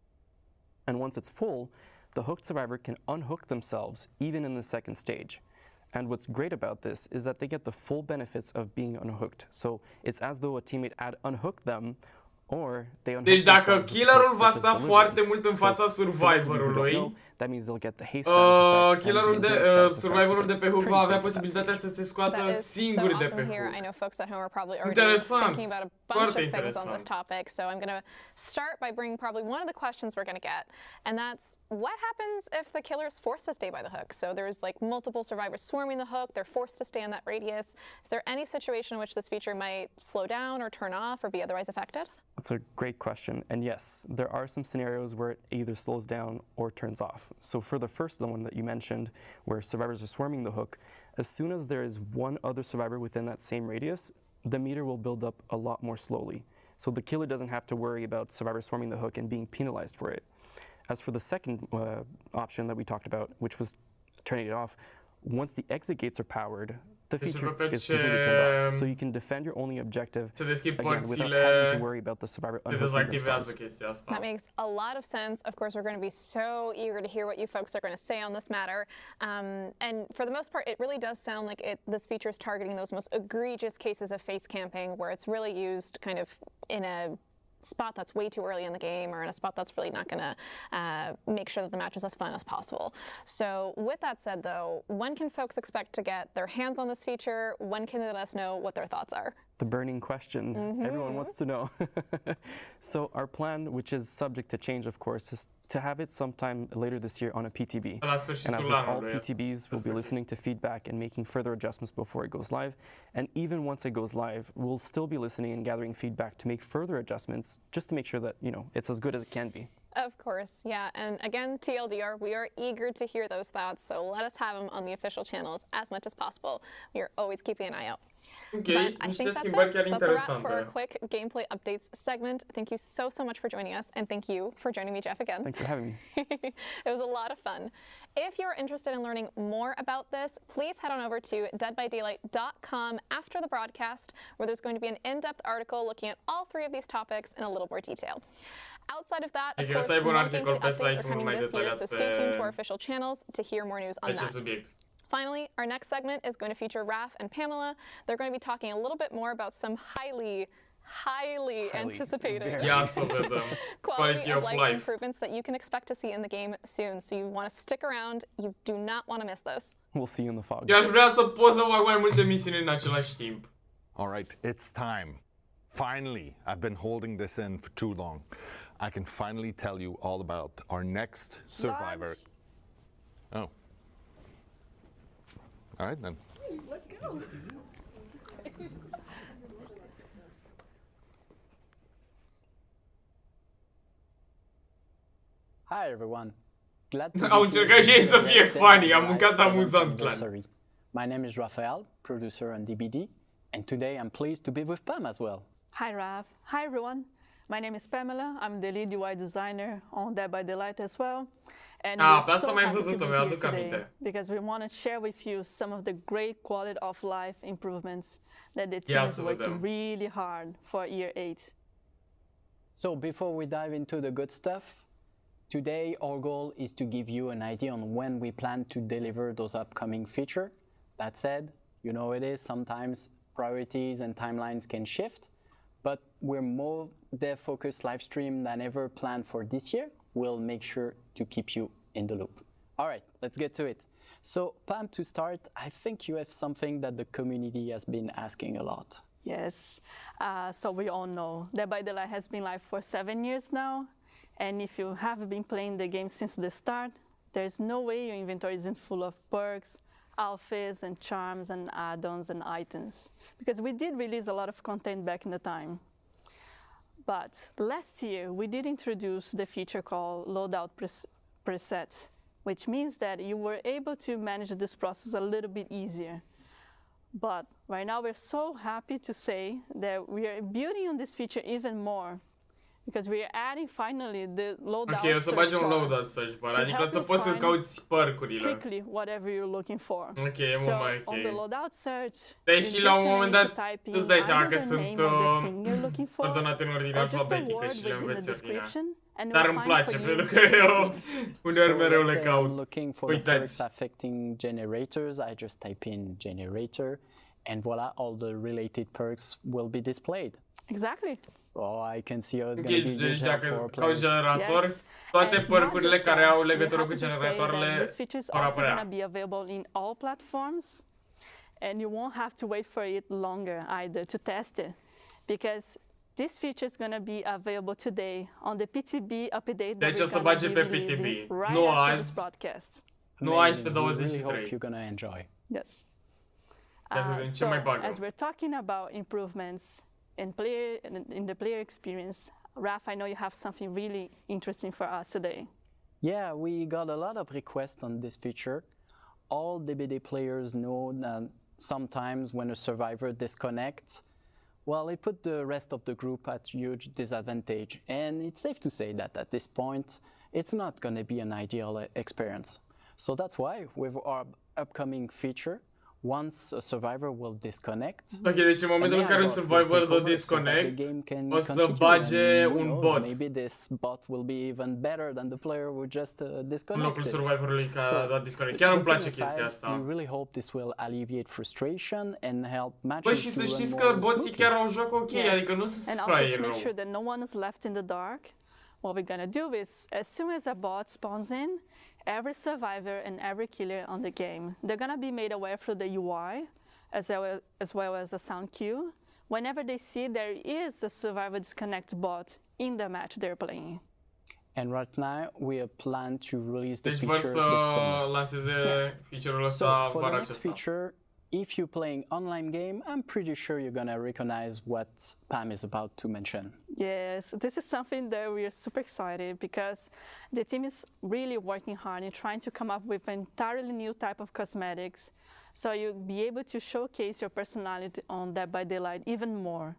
And once it's full, the hooked survivor can unhook themselves even in the second stage. And what's great about this is that they get the full benefits of being unhooked. So it's as though a teammate had unhooked them, or they unhook Deci dacă killerul va sta foarte mult în fața survivorului, survivorul de pe hook va avea posibilitatea să se scoată singur de pe hook. I know folks at home are probably already thinking about a bunch of things on this topic, so I'm going to start by bringing probably one of the questions we're going to get, and that's what happens if the killer is forced to stay by the hook? So there's like multiple survivors swarming the hook, they're forced to stay in that radius. Is there any situation in which this feature might slow down or turn off or be otherwise affected? That's a great question, and yes, there are some scenarios where it either slows down or turns off. So for the first one that you mentioned, where survivors are swarming the hook, as soon as there is one other survivor within that same radius, the meter will build up a lot more slowly. So the killer doesn't have to worry about survivors swarming the hook and being penalized for it. As for the second option that we talked about, which was turning it off, once the exit gates are powered, the feature is completely turned off. So you can defend your only objective again, without having to worry about the survivor unhooking themselves. That makes a lot of sense. Of course, we're going to be so eager to hear what you folks are going to say on this matter. And for the most part, it really does sound like this feature is targeting those most egregious cases of face camping, where it's really used kind of in a spot that's way too early in the game, or in a spot that's really not going to make sure that the match is as fun as possible. So with that said, though, when can folks expect to get their hands on this feature? When can they let us know what their thoughts are? The burning question. Everyone wants to know. So our plan, which is subject to change, of course, is to have it sometime later this year on a PTB. And as with all PTBs, we'll be listening to feedback and making further adjustments before it goes live. And even once it goes live, we'll still be listening and gathering feedback to make further adjustments, just to make sure that, it's as good as it can be. Of course, yeah. And again, TLDR, we are eager to hear those thoughts, so let us have them on the official channels as much as possible. We are always keeping an eye out. Okay, I think that's it. That's a wrap for our quick gameplay updates segment. Thank you so much for joining us, and thank you for joining me, Jeff, again. Thanks for having me. It was a lot of fun. If you're interested in learning more about this, please head on over to deadbydaylight.com after the broadcast, where there's going to be an in-depth article looking at all three of these topics in a little more detail. Outside of that, of course, more gameplay updates are coming this year, so stay tuned to our official channels to hear more news on that. Finally, our next segment is going to feature Raf and Pamela. They're going to be talking a little bit more about some highly anticipated quality of life improvements that you can expect to see in the game soon. So you want to stick around. You do not want to miss this. We'll see you in the fog. Eu aș vrea să pot să fac mai multe misiuni în același timp. All right, it's time. Finally, I've been holding this in for too long. I can finally tell you all about our next survivor. Oh. All right, then. Let's go. Hi everyone. Glad to Au încercat și ei să fie funny, am mâncat amuzant, clan. My name is Raphael, producer on DBD, and today I'm pleased to be with Pam as well. Hi Raph. Hi everyone. My name is Pamela. I'm the lead UI designer on Dead by Daylight as well. And we're so happy to be here today because we want to share with you some of the great quality of life improvements that the team is working really hard for year 8. So before we dive into the good stuff, today our goal is to give you an idea on when we plan to deliver those upcoming features. That said, you know it is, sometimes priorities and timelines can shift, but we're more dev-focused live stream than ever planned for this year. We'll make sure to keep you in the loop. All right, let's get to it. So Pam, to start, I think you have something that the community has been asking a lot. Yes, so we all know Dead by Daylight has been live for 7 years now. And if you have been playing the game since the start, there's no way your inventory isn't full of perks, outfits, and charms, and add-ons, and items. Because we did release a lot of content back in the time. But last year, we did introduce the feature called Loadout Preset, which means that you were able to manage this process a little bit easier. But right now, we're so happy to say that we are building on this feature even more, because we are adding finally the loadout search bar. Ok, o să bagi un loadout search bar, adică să poți să cauți percurile. Quickly, whatever you're looking for. Ok, e mult mai ok. On the loadout search, deși la un moment dat îți dai seama că sunt ordonate în ordine alfabetică și le înveți ordinea. Dar îmi place, pentru că eu uneori mereu le caut. Uitați. Affecting generators, I just type in generator, and voila, all the related perks will be displayed. Exactly. Oh, I can see how it's going to be used for ca un generator, toate percurile care au legătură cu generatoarele vor apărea. Going to be available in all platforms, and you won't have to wait for it longer either to test it, because this feature is going to be available today on the PTB update. Deci o să bage pe PTB, nu azi, nu azi pe 23. Really hope you're going to enjoy. Yes. So, as we're talking about improvements in the player experience, Raph, I know you have something really interesting for us today. Yeah, we got a lot of requests on this feature. All DBD players know that sometimes when a survivor disconnects, well, it put the rest of the group at huge disadvantage. And it's safe to say that at this point, it's not going to be an ideal experience. So that's why with our upcoming feature, once a survivor will disconnect. Ok, deci în momentul în care un survivor dă disconnect, o să bage un bot. Maybe this bot will be even better than the player who just disconnected. În locul survivorului care a dat disconnect. Chiar îmi place chestia asta. We really hope this will alleviate frustration and help matches. Bă, și să știți că boții chiar au joc ok, adică nu sunt fraieri rău. And also to make sure that no one is left in the dark, what we're gonna do is, as soon as a bot spawns in, every survivor and every killer on the game, they're going to be made aware through the UI as well as a sound cue whenever they see there is a survivor disconnect bot in the match they're playing. And right now we plan to release the feature this summer. Lanseze feature-ul ăsta vara aceasta. If you're playing online game, I'm pretty sure you're gonna recognize what Pam is about to mention. Yes, this is something that we are super excited because the team is really working hard in trying to come up with an entirely new type of cosmetics, so you'll be able to showcase your personality on Dead by Daylight even more.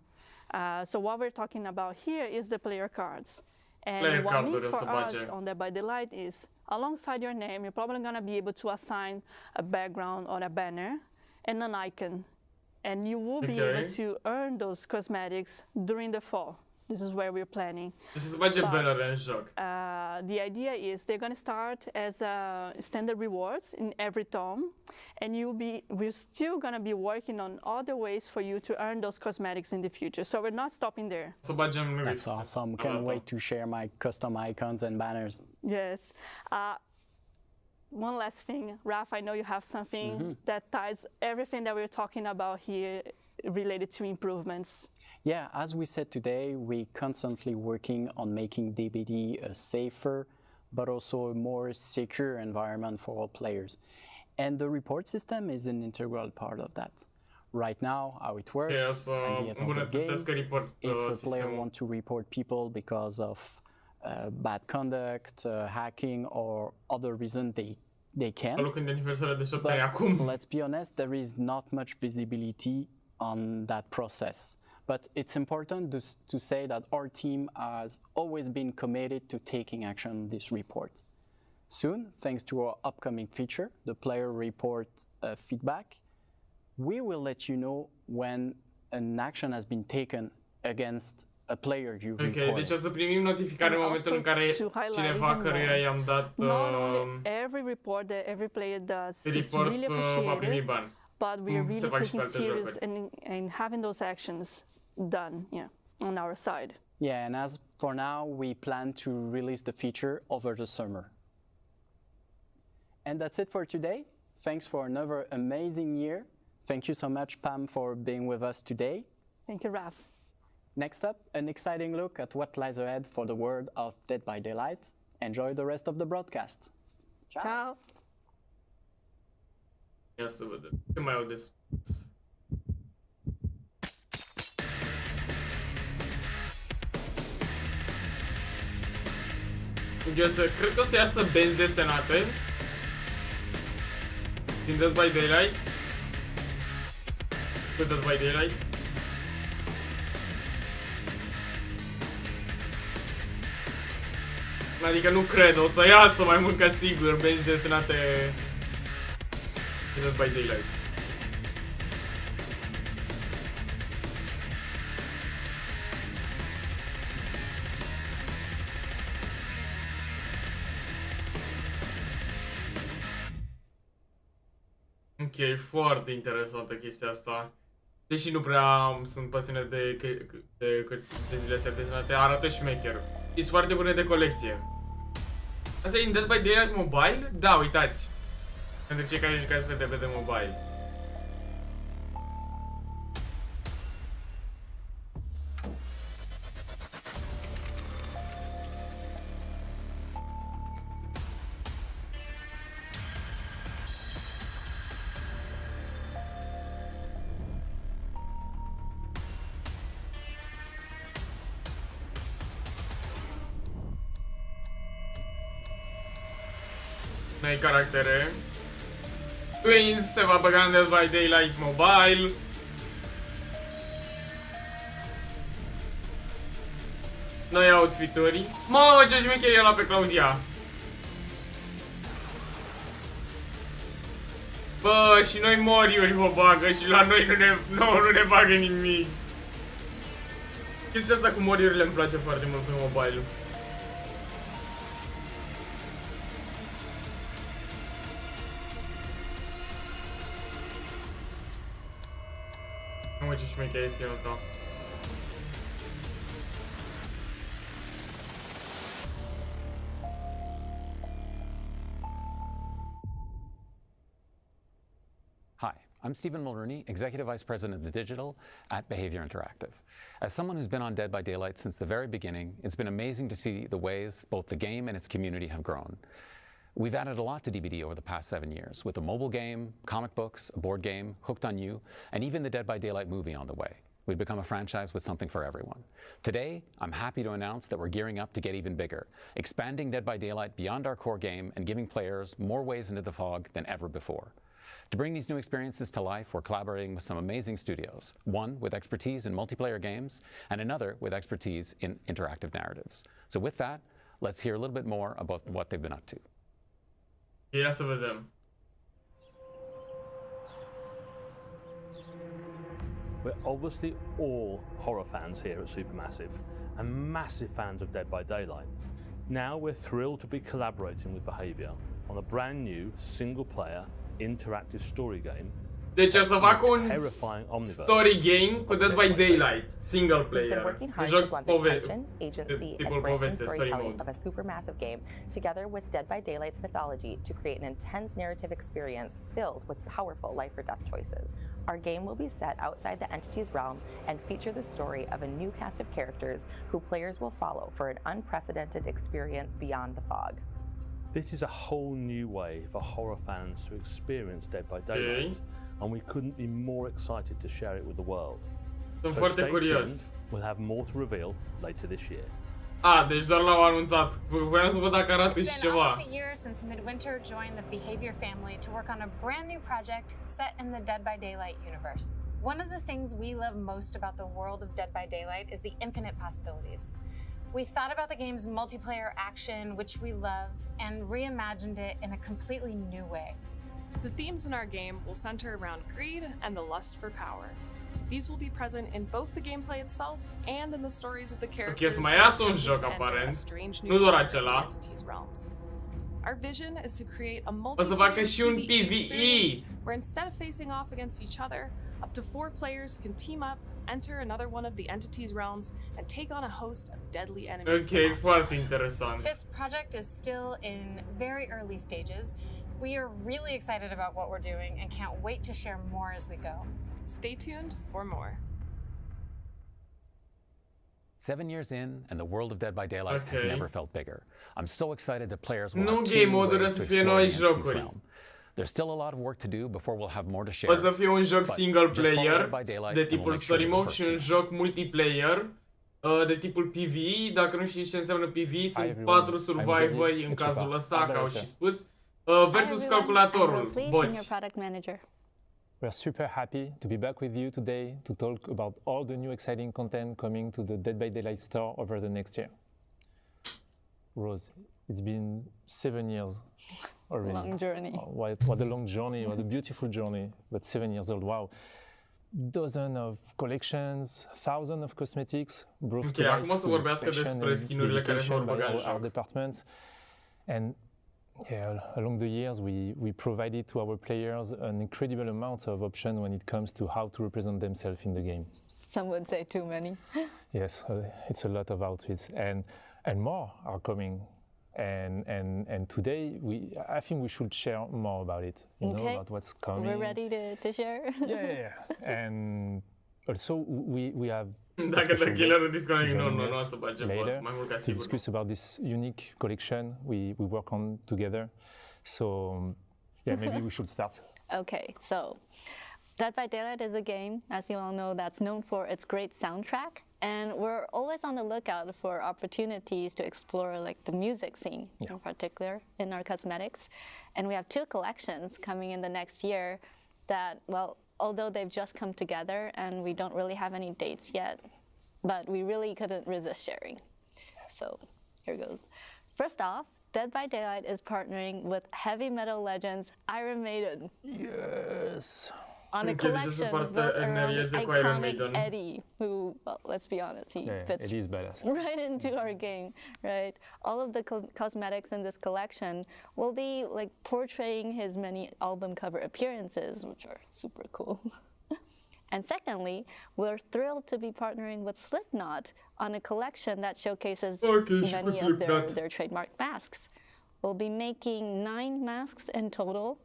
So what we're talking about here is the player cards. And what means for us on Dead by Daylight is, alongside your name, you're probably gonna be able to assign a background or a banner and an icon, and you will be able to earn those cosmetics during the fall. This is where we're planning. But, the idea is they're going to start as standard rewards in every tome, and we're still going to be working on other ways for you to earn those cosmetics in the future. So we're not stopping there. That's awesome. Can't wait to share my custom icons and banners. Yes. One last thing, Raph, I know you have something that ties everything that we're talking about here related to improvements. Yeah, as we said today, we're constantly working on making DBD a safer, but also a more secure environment for all players. And the report system is an integral part of that. Right now, how it works, at the end of the game, if a player wants to report people because of bad conduct, hacking, or other reason, they can. But let's be honest, there is not much visibility on that process. But it's important to say that our team has always been committed to taking action on this report. Soon, thanks to our upcoming feature, the player report feedback, we will let you know when an action has been taken against a player you reported. Ok, deci o să primim notificare în momentul în care cineva căruia i-am dat every report that every player does is report really va primi appreciated. bani. but we are really taking serious in having those actions done, on our side. Yeah, and as for now, we plan to release the feature over the summer. And that's it for today. Thanks for another amazing year. Thank you so much, Pam, for being with us today. Thank you, Raf. Next up, an exciting look at what lies ahead for the world of Dead by Daylight. Enjoy the rest of the broadcast. Ciao! Ciao. Ia să vedem. Ce mai au de spus? Cred că o să iasă benzi desenate din Dead by Daylight. Cu Dead by Daylight. Adică nu cred, o să iasă mai mult ca sigur benzi desenate din Dead by Daylight. Ok, foarte interesantă chestia asta. Deși nu prea sunt pasionat de zile astea desenate, arată șmecher. Sunt foarte bune de colecție. Asta e în Dead by Daylight Mobile? Da, uitați. Pentru cei care jucați pe DB de Mobile. Noi caractere. Twins se va băga în Dead by Daylight Mobile. Noi outfituri. Mamă, ce șmecherie la pe Claudia. Bă, și noi moriuri mă bagă și la noi nu ne bagă nimic. Chestia asta cu moriurile îmi place foarte mult pe mobile. Nu mă, ce șmecherie e skin-ul ăsta. Hi, I'm Stephen Mulroney, Executive Vice President of Digital at Behavior Interactive. As someone who's been on Dead by Daylight since the very beginning, it's been amazing to see the ways both the game and its community have grown. We've added a lot to DBD over the past 7 years, with a mobile game, comic books, a board game, Hooked on You, and even the Dead by Daylight movie on the way. We've become a franchise with something for everyone. Today, I'm happy to announce that we're gearing up to get even bigger, expanding Dead by Daylight beyond our core game and giving players more ways into the fog than ever before. To bring these new experiences to life, we're collaborating with some amazing studios, one with expertise in multiplayer games and another with expertise in interactive narratives. So with that, let's hear a little bit more about what they've been up to. Ia să vedem. We're obviously all horror fans here at Supermassive and massive fans of Dead by Daylight. Now we're thrilled to be collaborating with Behavior on a brand new single-player interactive story game. Deci o să fac un story game cu Dead by Daylight, single player. Joc tipul poveste, story mode. Of a supermassive game, together with Dead by Daylight's mythology, to create an intense narrative experience filled with powerful life or death choices. Our game will be set outside the entity's realm and feature the story of a new cast of characters who players will follow for an unprecedented experience beyond the fog. This is a whole new way for horror fans to experience Dead by Daylight, and we couldn't be more excited to share it with the world. Sunt foarte curios. We'll have more to reveal later this year. Deci doar l-au anunțat. Voiam să văd dacă arată și ceva. It's been almost a year since Midwinter joined the Behavior family to work on a brand new project set in the Dead by Daylight universe. One of the things we love most about the world of Dead by Daylight is the infinite possibilities. We thought about the game's multiplayer action, which we love, and reimagined it in a completely new way. The themes in our game will center around greed and the lust for power. These will be present in both the gameplay itself and in the stories of the characters. Ok, să mai iasă un joc aparent. Nu doar acela. Our vision is to create a O să facă și un multiplayer PvE. experience where instead of facing off against each other, up to 4 players can team up, enter another one of the entity's realms, and take on a host of deadly enemies. Ok, foarte interesant. This project is still in very early stages. We are really excited about what we're doing and can't wait to share more as we go. Stay tuned for more. 7 years in, and the world of Dead by Daylight has never felt bigger. I'm so excited that players will Nu have game two moduri ways să to fie explore noi the entity's jocuri. realm. There's still a lot of work to do before we'll have more to share. O să fie un joc but single just follow player Dead by Daylight de and we'll tipul make sure story you're the mode first și un to know. joc multiplayer de tipul PvE. Dacă nu știți ce înseamnă PvE, sunt everyone. 4 survivori în cazul ăsta, ca au și spus, versus calculatorul, boți. We're super happy to be back with you today to talk about all the new exciting content coming to the Dead by Daylight store over the next year. Rose, it's been 7 years already. Long journey. Oh, what a long journey, what a beautiful journey, but 7 years old, wow. Dozens of collections, thousands of cosmetics, brought to life acum o să vorbească despre skin-urile care se vor băga în our joc. departments. And yeah, along the years, we provided to our players an incredible amount of options when it comes to how to represent themselves in the game. Some would say too many. Yes, it's a lot of outfits, and more are coming. And today, I think we should share more about it. You know, about what's coming. We're ready to share. Yeah. And also, we have. Dacă The Killer disconnect, nu o să bage bot, mai mult ca to sigur. discuss about this unique collection we work on together. So, yeah, maybe we should start. Okay, so Dead by Daylight is a game, as you all know, that's known for its great soundtrack. And we're always on the lookout for opportunities to explore like the music scene in particular in our cosmetics. And we have 2 collections coming in the next year that, well, although they've just come together and we don't really have any dates yet, but we really couldn't resist sharing. So here goes. First off, Dead by Daylight is partnering with heavy metal legends Iron Maiden. Yes. On a collection built around iconic Eddie, who, well, let's be honest, he fits Eddie's badass. right into our game, right? All of the cosmetics in this collection will be like portraying his many album cover appearances, which are super cool. And secondly, we're thrilled to be partnering with Slipknot on a collection that showcases many of their trademark masks. We'll be making 9 masks in total,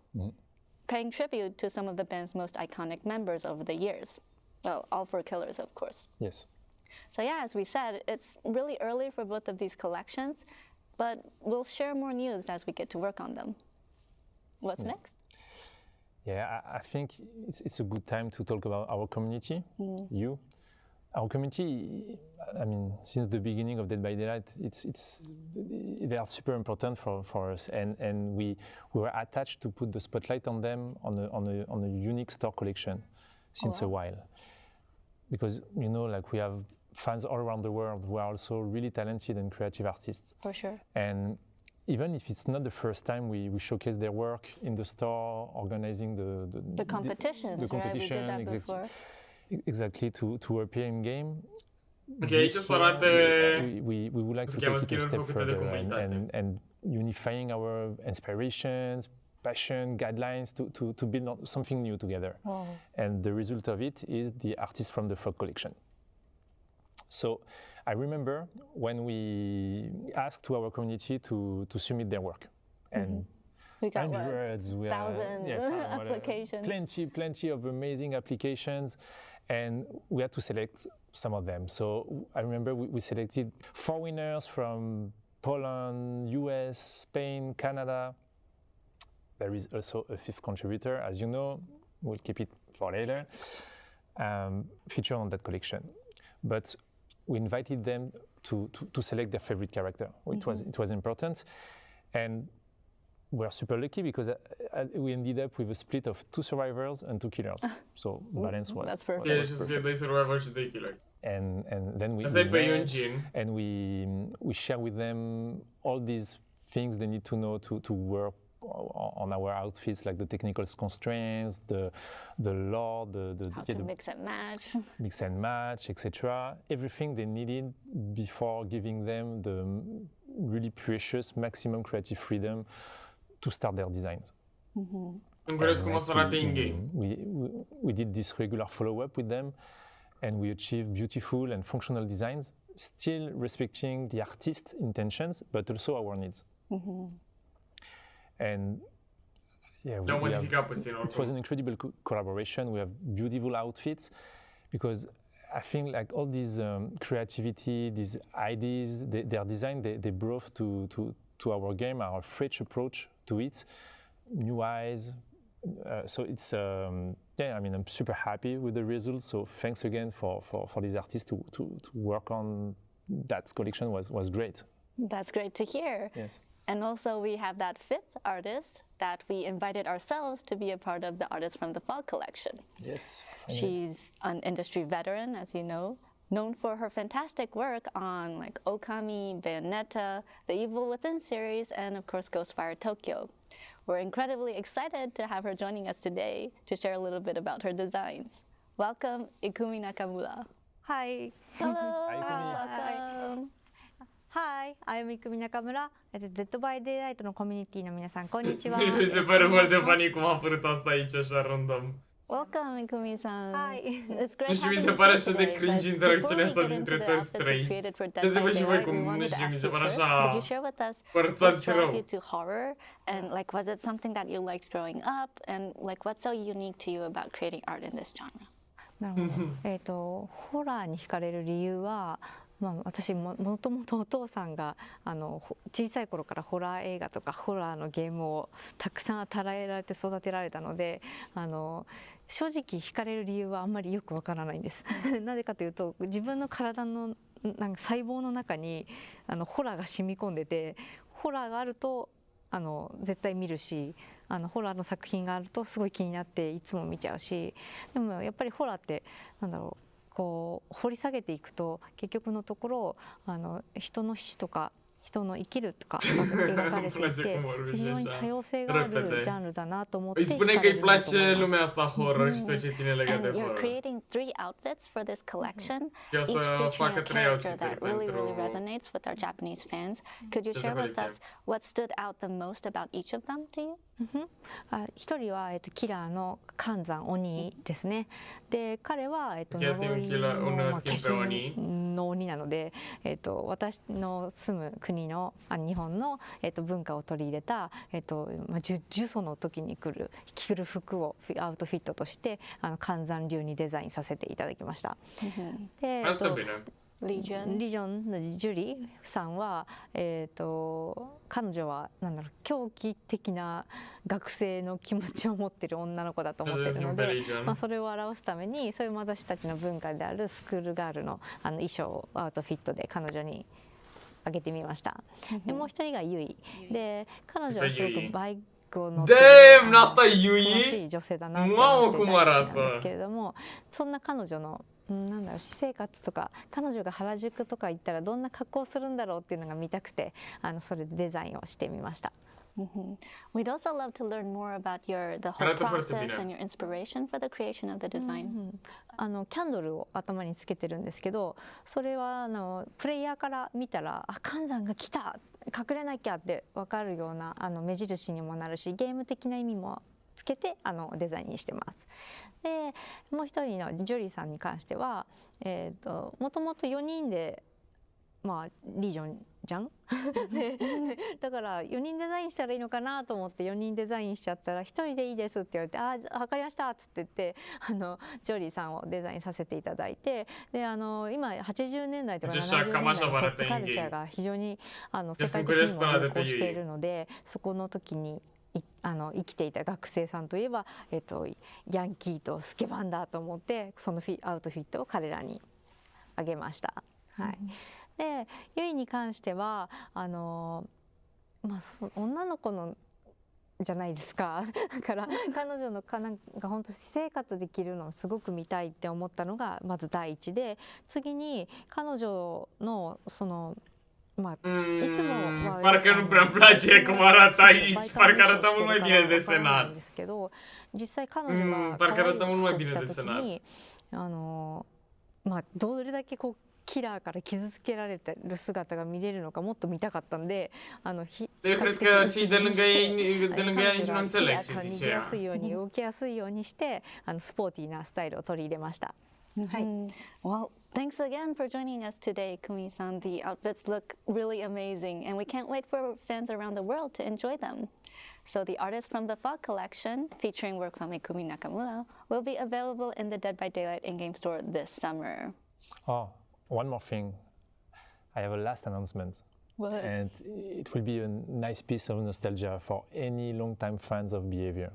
paying tribute to some of the band's most iconic members over the years. Well, all 4 killers, of course. Yes. So yeah, as we said, it's really early for both of these collections, but we'll share more news as we get to work on them. What's next? Yeah, I think it's a good time to talk about our community, you. Our community, I mean, since the beginning of Dead by Daylight, they are super important for us, and we were attached to put the spotlight on them on a unique store collection since a while, because you know, like we have fans all around the world who are also really talented and creative artists. For sure. And even if it's not the first time we showcase their work in the store, organizing the competitions, right? We did that before. Exactly, to appear in game. Ok, aici să arate we would like to take it a step further and unifying our inspirations, passion, guidelines to build something new together. Wow. And the result of it is the Artists from the Fog collection. So I remember when we asked to our community to submit their work. And we got hundreds, thousands applications. Plenty of amazing applications, and we had to select some of them. So I remember we selected 4 winners from Poland, US, Spain, Canada. There is also a 5th contributor, as you know. We'll keep it for later. Featured on that collection. But we invited them to select their favorite character. It was important. And we're super lucky because we ended up with a split of 2 survivors and 2 killers. So balance was. That's perfect. Yeah, just 2 survivors and 2 killers. And then we share with them all these things they need to know to work on our outfits, like the technical constraints, the lore, how to mix and match, etc. Everything they needed before giving them really precious maximum creative freedom to start their designs. I'm curious cum o să arate in-game. We did this regular follow-up with them, and we achieved beautiful and functional designs, still respecting the artist's intentions, but also our needs. And yeah, it was an incredible collaboration. We have beautiful outfits, because I think like all these creativity, these ideas, their design, they brought to our game our fresh approach to it, new eyes. So it's yeah, I mean, I'm super happy with the results. So thanks again for these artists to work on that collection was great. That's great to hear. Yes. And also we have that fifth artist that we invited ourselves to be a part of the Artists from the Fall collection. Yes. She's an industry veteran, as you know, known for her fantastic work on like Okami, Bayonetta, the Evil Within series, and of course Ghostfire Tokyo. We're incredibly excited to have her joining us today to share a little bit about her designs. Welcome, Ikumi Nakamura. Hi. Hello. Hi, Ikumi. Welcome. Hi, I'm Ikumi Nakamura. Dead by Daylight のコミュニティの皆さん、こんにちは。Mi se pare foarte funny cum a apărut asta aici așa random. Welcome, Ikumi-san. Hi. It's great Nu știu, mi se having pare you așa today, de cringe but interacțiunea before asta we get dintre into the toți outfits trei. you created for Dead Dați-vă by și voi Daylight, cum, we nu wanted to știu, mi ask se you pare first, așa could you share with us what părțați draws rău. you to horror, and like was it something that you liked growing up, and like what's so unique to you about creating art in this genre? なるほど。ホラーに惹かれる理由は、私もともとお父さんが小さい頃からホラー映画とかホラーのゲームをたくさん与えられて育てられたので、正直惹かれる理由はあんまりよくわからないんです。なぜかというと、自分の体のなんか細胞の中にホラーが染み込んでて、ホラーがあると絶対見るし、ホラーの作品があるとすごい気になっていつも見ちゃうし、でもやっぱりホラーってなんだろう、こう掘り下げていくと結局のところ人の死とか人の生きるとか描かれていて非常に多様性があるジャンルだなと思って。Îi spune că îi place lumea asta horror și tot ce ține legat de And you're horror. creating 3 outfits for this collection, Eu each să featuring facă a 3 character outfituri that really pentru resonates with our Japanese fans. Could you share with us what stood out the most about each of them to you? 一人はキラーの寒山鬼ですね。で彼は呪いの化身の鬼なので、私の住む国の日本の文化を取り入れた呪詛の時に着る服をアウトフィットとして寒山流にデザインさせていただきました。でリジョンのジュリーさんは、彼女は狂気的な学生の気持ちを持っている女の子だと思っているので、それを表すためにそういう私たちの文化であるスクールガールの衣装をアウトフィットで彼女にあげてみました。でもう一人がユイで、彼女はすごくバイクを乗って楽しい女性だなと思って大好きなんですけれども、そんな彼女の私生活とか彼女が原宿とか行ったらどんな格好をするんだろうっていうのが見たくてそれでデザインをしてみました。We'd also love to learn more about the whole process and your inspiration for the creation of the design. キャンドルを頭につけてるんですけど、それはプレイヤーから見たら寒山が来た隠れなきゃって分かるような目印にもなるし、ゲーム的な意味もつけてデザインにしてます。でもう一人のジュリーさんに関しては、もともと4人でリージョンじゃんだから4人デザインしたらいいのかなと思って4人デザインしちゃったら1人でいいですって言われて、分かりましたっつって言ってジョリーさんをデザインさせていただいて、で今80年代とか70年代のポップカルチャーが非常に世界的にも流行しているので、そこの時に生きていた学生さんといえば、ヤンキーとスケバンだと思ってそのアウトフィットを彼らにあげました。はい、でユイに関しては女の子のじゃないですかだから彼女のなんか本当私生活できるのをすごく見たいって思ったのがまず第一で、次に彼女のParcă nu prea-mi place cum arată aici, parcă arată mult mai bine desenat. Parcă arată mult mai bine desenat. どれだけキラーから傷つけられてる姿が見れるのかもっと見たかったんでEu cred că cei de lângă ea nici nu înțeleg ce zice ea. 逃げやすいように動きやすいようにしてスポーティーなスタイルを取り入れました。はい。Well, thanks again for joining us today, Kumi-san. The outfits look really amazing, and we can't wait for fans around the world to enjoy them. So the artists from the Fog collection, featuring work from Ikumi Nakamura, will be available in the Dead by Daylight in-game store this summer. Oh, one more thing. I have a last announcement. What? And it will be a nice piece of nostalgia for any long-time fans of Behavior.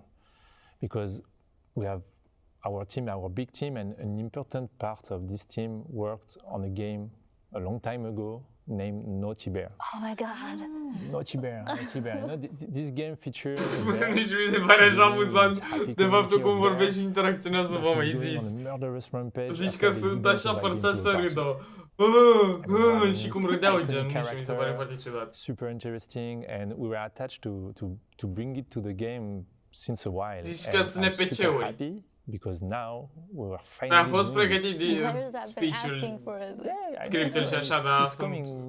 Because we have our team, our big team, and an important part of this team worked on a game a long time ago named Naughty Bear. Oh my god! Naughty Bear. You know, this game features... Nici mi se pare așa amuzant de faptul cum vorbești și interacționează, mă, mai zis. Zici că sunt așa forțați să râdă. Și cum râdeau, gen, nu știu, mi se pare foarte ciudat. Super interesting, and we were attached to bring it to the game since a while. Zici că sunt NPC-uri. Because now we were finally. A fost pregătit de speech-ul, scriptul și așa, dar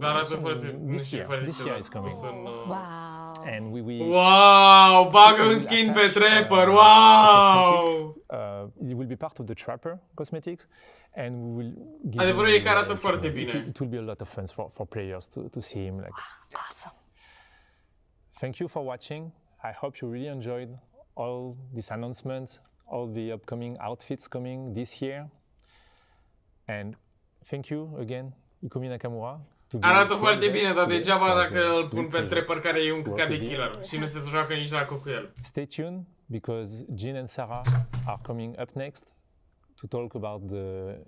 arată foarte, nu știu, foarte ciudat. Wow! And wow! Bagă un skin pe Trapper, wow! It will be part of the Trapper cosmetics, and we will. Adevărul e că arată foarte bine. It will be a lot of fun for players to see him. Like. Awesome! Thank you for watching. I hope you really enjoyed all these announcements. All the upcoming outfits coming this year. And thank you again, Ikumi Nakamura. Arată foarte bine, dar degeaba dacă îl pun pe Trapper care e un căcat de killer și nu se joacă nici la cu el. Stay tuned because Jean and Sarah are coming up next to talk about the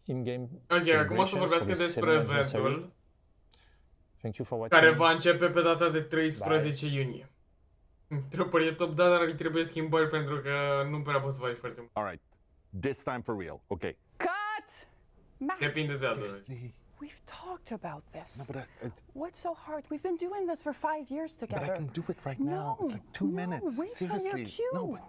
in-game. Ok, acum o să vorbească despre eventul care va începe pe data de 13 iunie. Trapper e top, dar îi trebuie schimbări pentru că nu prea poți să faci foarte mult. Alright, this time for real, okay. Cut! Depinde de altă. We've talked about this. No, but what's so hard? We've been doing this for 5 years together. But I can do it right now. It's like 2 minutes. Wait Seriously. For your cue.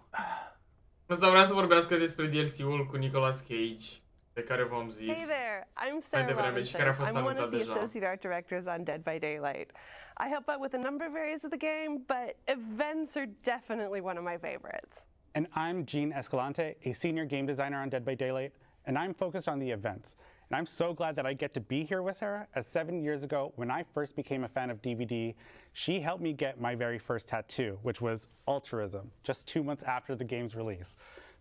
Asta vrea să vorbească despre DLC-ul cu Nicolas Cage, pe care v-am zis. Hey there, I'm Sarah Robinson. I'm one of the associate art directors on Dead by Daylight. I help out with a number of areas of the game, but events are definitely one of my favorites. And I'm Gene Escalante, a senior game designer on Dead by Daylight, and I'm focused on the events. And I'm so glad that I get to be here with Sarah, as 7 years ago, when I first became a fan of DVD, she helped me get my very first tattoo, which was altruism, just 2 months after the game's release.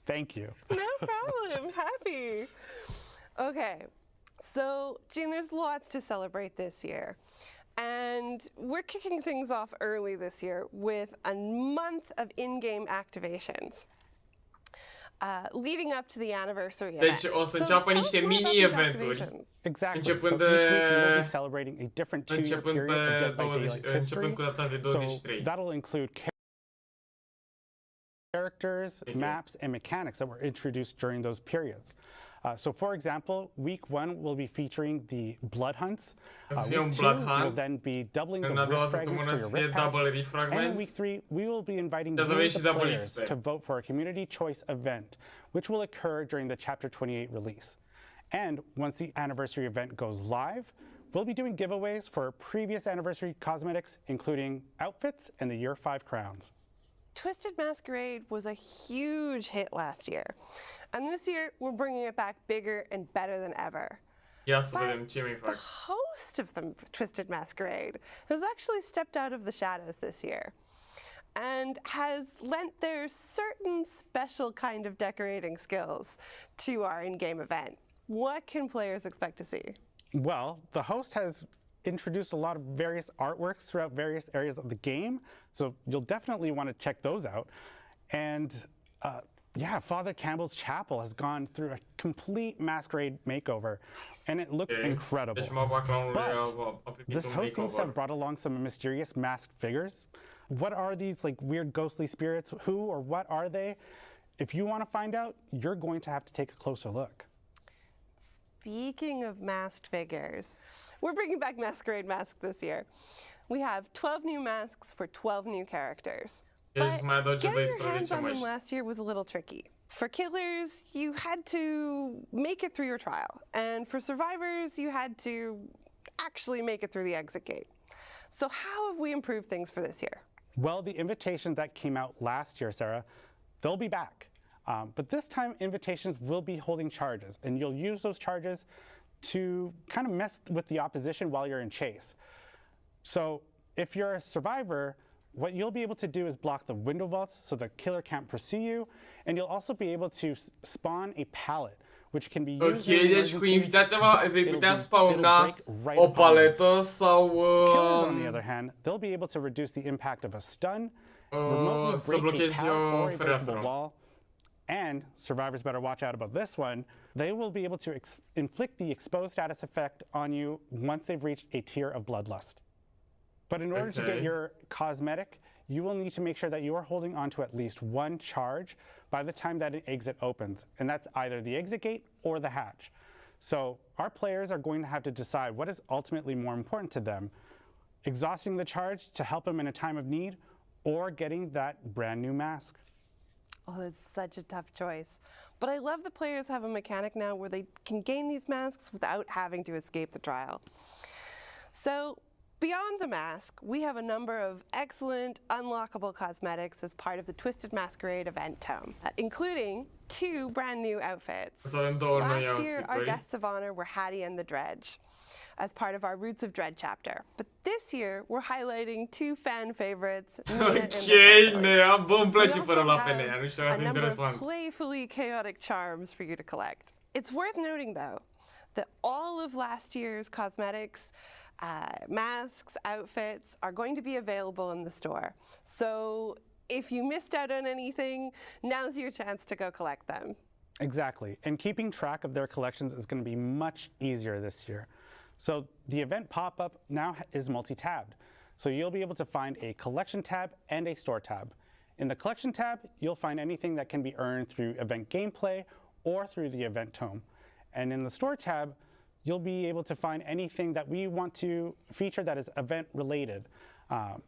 Thank you. No problem, happy. Okay, so Gene, there's lots to celebrate this year. And we're kicking things off early this year with a month of in-game activations. Leading up to the anniversary event. Deci o să înceapă niște mini-eventuri. Începând de... Începând cu data de 23. That'll include characters, maps, and mechanics that were introduced during those periods. So, for example, week 1 will be featuring the blood hunts. Week 2 will then be doubling the rift fragments for your rift pass. And in week 3, we will be inviting the players to vote for a community choice event, which will occur during the Chapter 28 release. And once the anniversary event goes live, we'll be doing giveaways for previous anniversary cosmetics, including outfits and the Year 5 crowns. Twisted Masquerade was a huge hit last year. And this year, we're bringing it back bigger and better than ever. The host of the Twisted Masquerade has actually stepped out of the shadows this year and has lent their certain special kind of decorating skills to our in-game event. What can players expect to see? Well, the host has introduced a lot of various artworks throughout various areas of the game, so you'll definitely want to check those out. And yeah, Father Campbell's Chapel has gone through a complete masquerade makeover, and it looks incredible. But this host seems to have brought along some mysterious masked figures. What are these like weird ghostly spirits? Who or what are they? If you want to find out, you're going to have to take a closer look. Speaking of masked figures, we're bringing back Masquerade Mask this year. We have 12 new masks for 12 new characters. But getting your hands on them last year was a little tricky. For killers, you had to make it through your trial. And for survivors, you had to actually make it through the exit gate. So how have we improved things for this year? Well, the invitations that came out last year, Sarah, they'll be back. But this time, invitations will be holding charges, and you'll use those charges to kind of mess with the opposition while you're in chase. So if you're a survivor, what you'll be able to do is block the window vaults so the killer can't pursue you, and you'll also be able to spawn a pallet, which can be used Ok, deci cu invitația vei putea spawna o paletă sau killers, on the other hand, they'll be able to reduce the impact of a stun, să blochezi o fereastră. Wall, and survivors better watch out about this one. They will be able to inflict the exposed status effect on you once they've reached a tier of bloodlust. But in order to get your cosmetic, you will need to make sure that you are holding onto at least one charge by the time that an exit opens, and that's either the exit gate or the hatch. So our players are going to have to decide what is ultimately more important to them, exhausting the charge to help them in a time of need, or getting that brand new mask. Oh, it's such a tough choice. But I love the players have a mechanic now where they can gain these masks without having to escape the trial. So beyond the mask, we have a number of excellent unlockable cosmetics as part of the Twisted Masquerade event tome, including 2 brand new outfits. Last year, our guests of honor were Hattie and the Dredge as part of our Roots of Dread chapter. But this year, we're highlighting 2 fan favorites. Ok, Nea, bă, îmi place părul la pe Nea, nu știu, arată interesant. Playfully chaotic charms for you to collect. It's worth noting, though, that all of last year's cosmetics, masks, outfits are going to be available in the store. So if you missed out on anything, now's your chance to go collect them. Exactly, and keeping track of their collections is going to be much easier this year. So the event pop-up now is multi-tabbed. So you'll be able to find a collection tab and a store tab. In the collection tab, you'll find anything that can be earned through event gameplay or through the event tome. And in the store tab, you'll be able to find anything that we want to feature that is event related.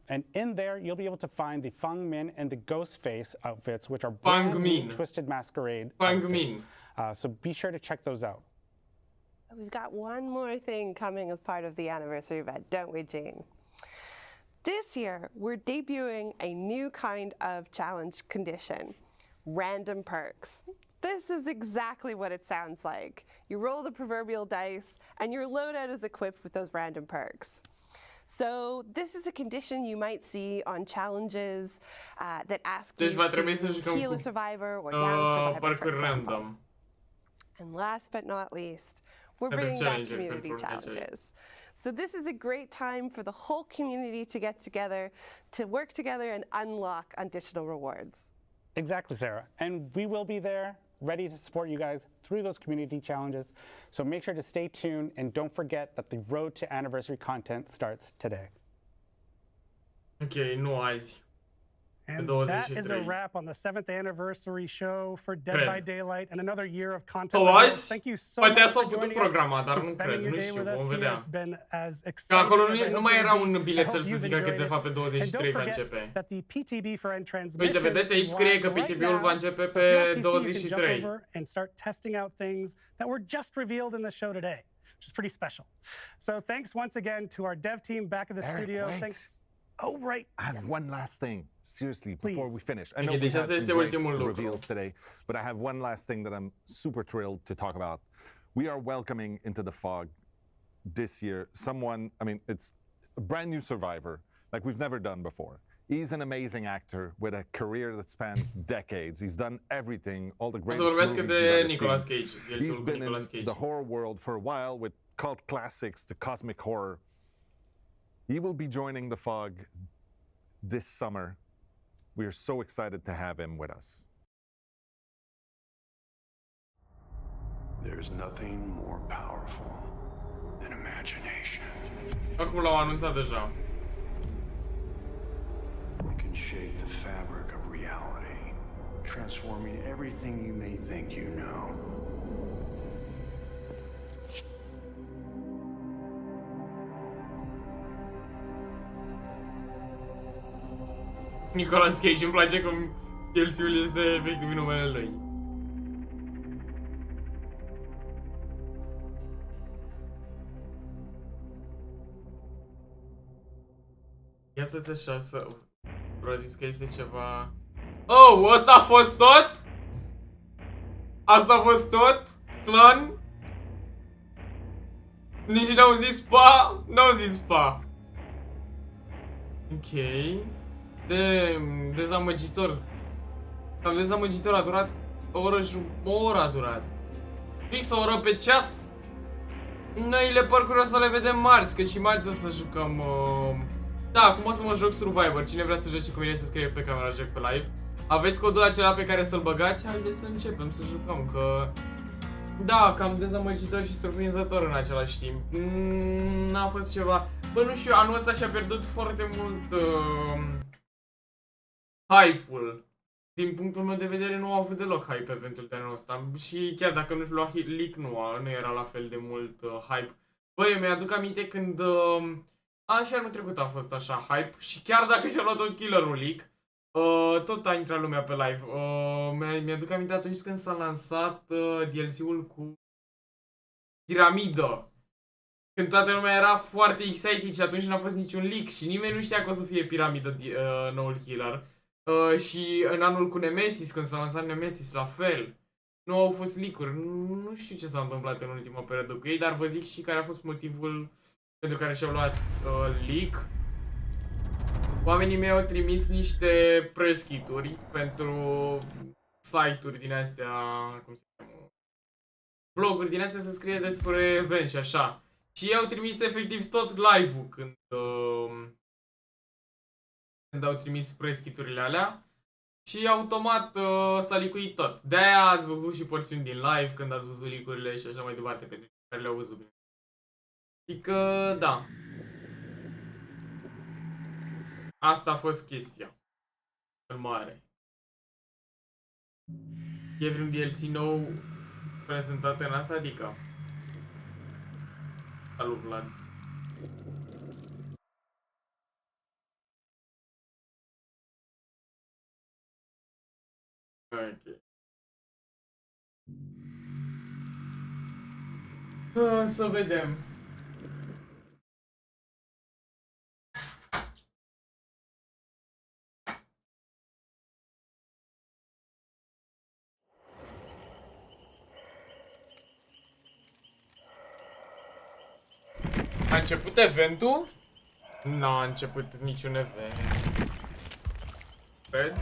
And in there, you'll be able to find the Feng Min and the Ghostface outfits, which are brand new Twisted Masquerade outfits. So be sure to check those out. We've got one more thing coming as part of the anniversary event, don't we, Jean? This year, we're debuting a new kind of challenge condition, random perks. This is exactly what it sounds like. You roll the proverbial dice, and your loadout is equipped with those random perks. So this is a condition you might see on challenges that ask you to heal a survivor or down a survivor, for example. And last but not least, we're bringing back community challenges. So this is a great time for the whole community to get together, to work together and unlock additional rewards. Exactly, Sarah. And we will be there, ready to support you guys through those community challenges. So make sure to stay tuned and don't forget that the road to anniversary content starts today. Okay, nu azi. And that is a wrap on the 7th anniversary show for Dead by Daylight and another year of content. Thank you so much for joining us and spending your day with us here. It's been as exciting as I hope you've enjoyed it. And don't forget that the PTB for End transmission is live right now. So if you're on PC, you can jump over and start testing out things that were just revealed in the show today, which is pretty special. So thanks once again to our dev team back in the studio. Thanks. Oh, right. I have one last thing, seriously, before we finish. I know we had some great reveals today, but I have one last thing that I'm super thrilled to talk about. We are welcoming into the fog this year someone, I mean, it's a brand new survivor, like we've never done before. He's an amazing actor with a career that spans decades. He's done everything, all the great movies you've ever seen. He's been in the horror world for a while with cult classics to cosmic horror. He will be joining the fog this summer. We are so excited to have him with us. There's nothing more powerful than imagination. Acum l-au anunțat deja. It can shape the fabric of reality, transforming everything you may think you know. Nicolas Cage, îmi place cum el este efectiv numele lui. Ia stați așa să... Vreau zis că este ceva... Oh, ăsta a fost tot? Asta a fost tot? Clan? Nici n-au zis pa? N-au zis pa. Ok. Dezamăgitor. Cam dezamăgitor, a durat o oră a durat. Fix o oră pe ceas. Noile parcuri o să le vedem marți, că și marți o să jucăm... Da, acum o să mă joc Survivor. Cine vrea să joace cu mine să scrie pe camera, joc pe live. Aveți codul acela pe care să-l băgați? Haideți să începem să jucăm, că... Da, cam dezamăgitor și surprinzător în același timp. N-a fost ceva... Bă, nu știu, anul ăsta și-a pierdut foarte mult hype-ul. Din punctul meu de vedere nu a avut deloc hype eventul de anul ăsta. Și chiar dacă nu-și lua leak, nu era la fel de mult hype. Băi, eu mi-aduc aminte când... și anul trecut a fost așa hype. Și chiar dacă și-a luat tot killerul leak, tot a intrat lumea pe live. Mi-aduc aminte atunci când s-a lansat DLC-ul cu piramidă. Când toată lumea era foarte excited și atunci n-a fost niciun leak și nimeni nu știa că o să fie piramidă noul killer. Și în anul cu Nemesis, când s-a lansat Nemesis, la fel. Nu au fost leak-uri. Nu știu ce s-a întâmplat în ultima perioadă cu ei, dar vă zic și care a fost motivul pentru care și-au luat leak. Oamenii mei au trimis niște press kit-uri pentru site-uri din astea, cum se cheamă, bloguri din astea să scrie despre event și așa. Și ei au trimis efectiv tot live-ul când au trimis press kit-urile alea. Și automat s-a licuit tot. De-aia ați văzut și porțiuni din live când ați văzut leak-urile și așa mai departe pentru care le-au văzut. Adică, da. Asta a fost chestia. În mare. E vreun DLC nou prezentat în asta? Adică... Salut, Vlad. Ok. Să vedem. A început eventul? N-a început niciun event. Cred.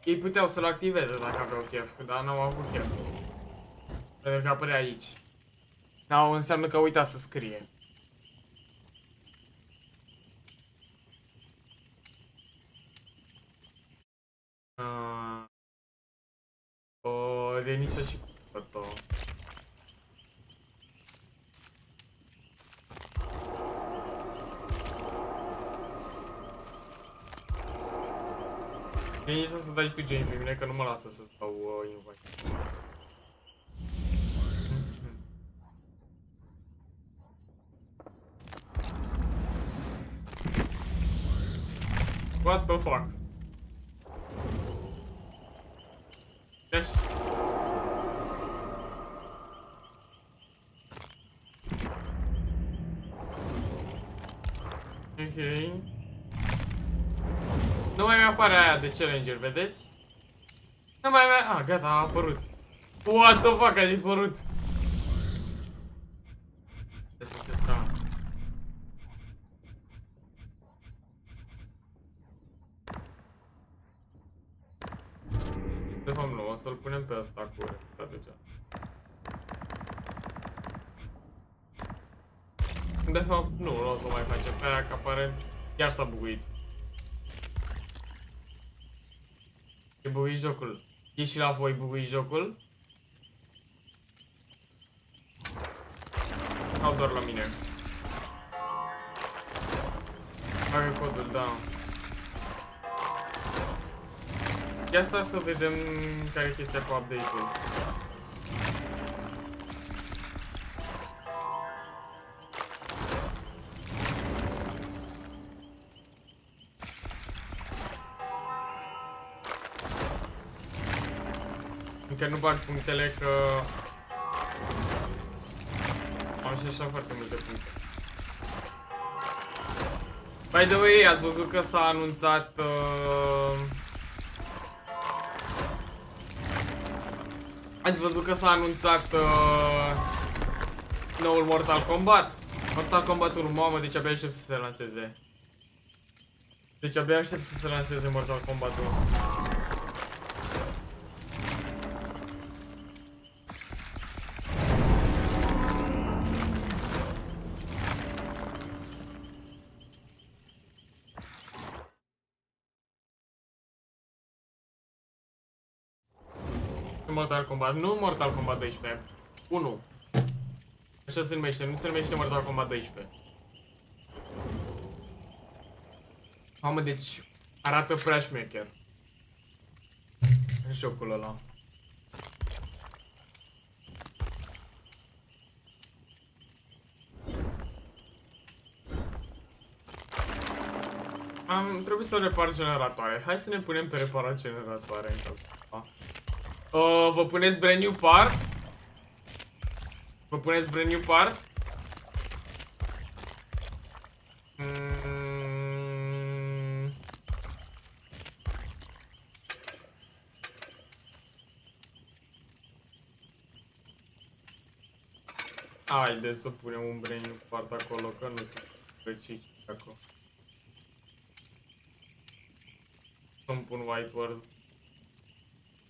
Ei puteau să-l activeze dacă aveau chef, dar n-au avut chef. Pentru că apărea aici. N-au, înseamnă că uita să scrie. Denisa și Cupătă. Denisa să dai tu Jane pe mine că nu mă lasă să dau invite. What the fuck? Yes. Ok. Nu mai apare aia de challenger, vedeți? Nu mai avea... Ah, gata, a apărut. What the fuck, a dispărut. De fapt nu, o să-l punem pe ăsta cu strategia. De fapt nu o să mai facem pe aia, că apare chiar s-a buguit. E buguit jocul. E și la voi buguit jocul? Sau doar la mine? Bagă codul, da. Ia asta să vedem care e chestia cu update-ul. Încă nu bag punctele că Am și așa foarte multe puncte. By the way, ați văzut că s-a anunțat noul Mortal Kombat? Mortal Kombat 1, mamă, deci abia aștept să se lanseze. Deci abia aștept să se lanseze Mortal Kombat 1. Mortal Kombat, nu Mortal Kombat 12, 1. Așa se numește, nu se numește Mortal Kombat 12. Mamă, deci arată prea șmecher jocul ăla. Trebuie să repar generatoare. Hai să ne punem pe reparat generatoare. Vă puneți brand new part? Vă puneți brand new part? Haideți să punem un brand new part acolo, că nu sunt preciși acolo. Să-mi pun white word.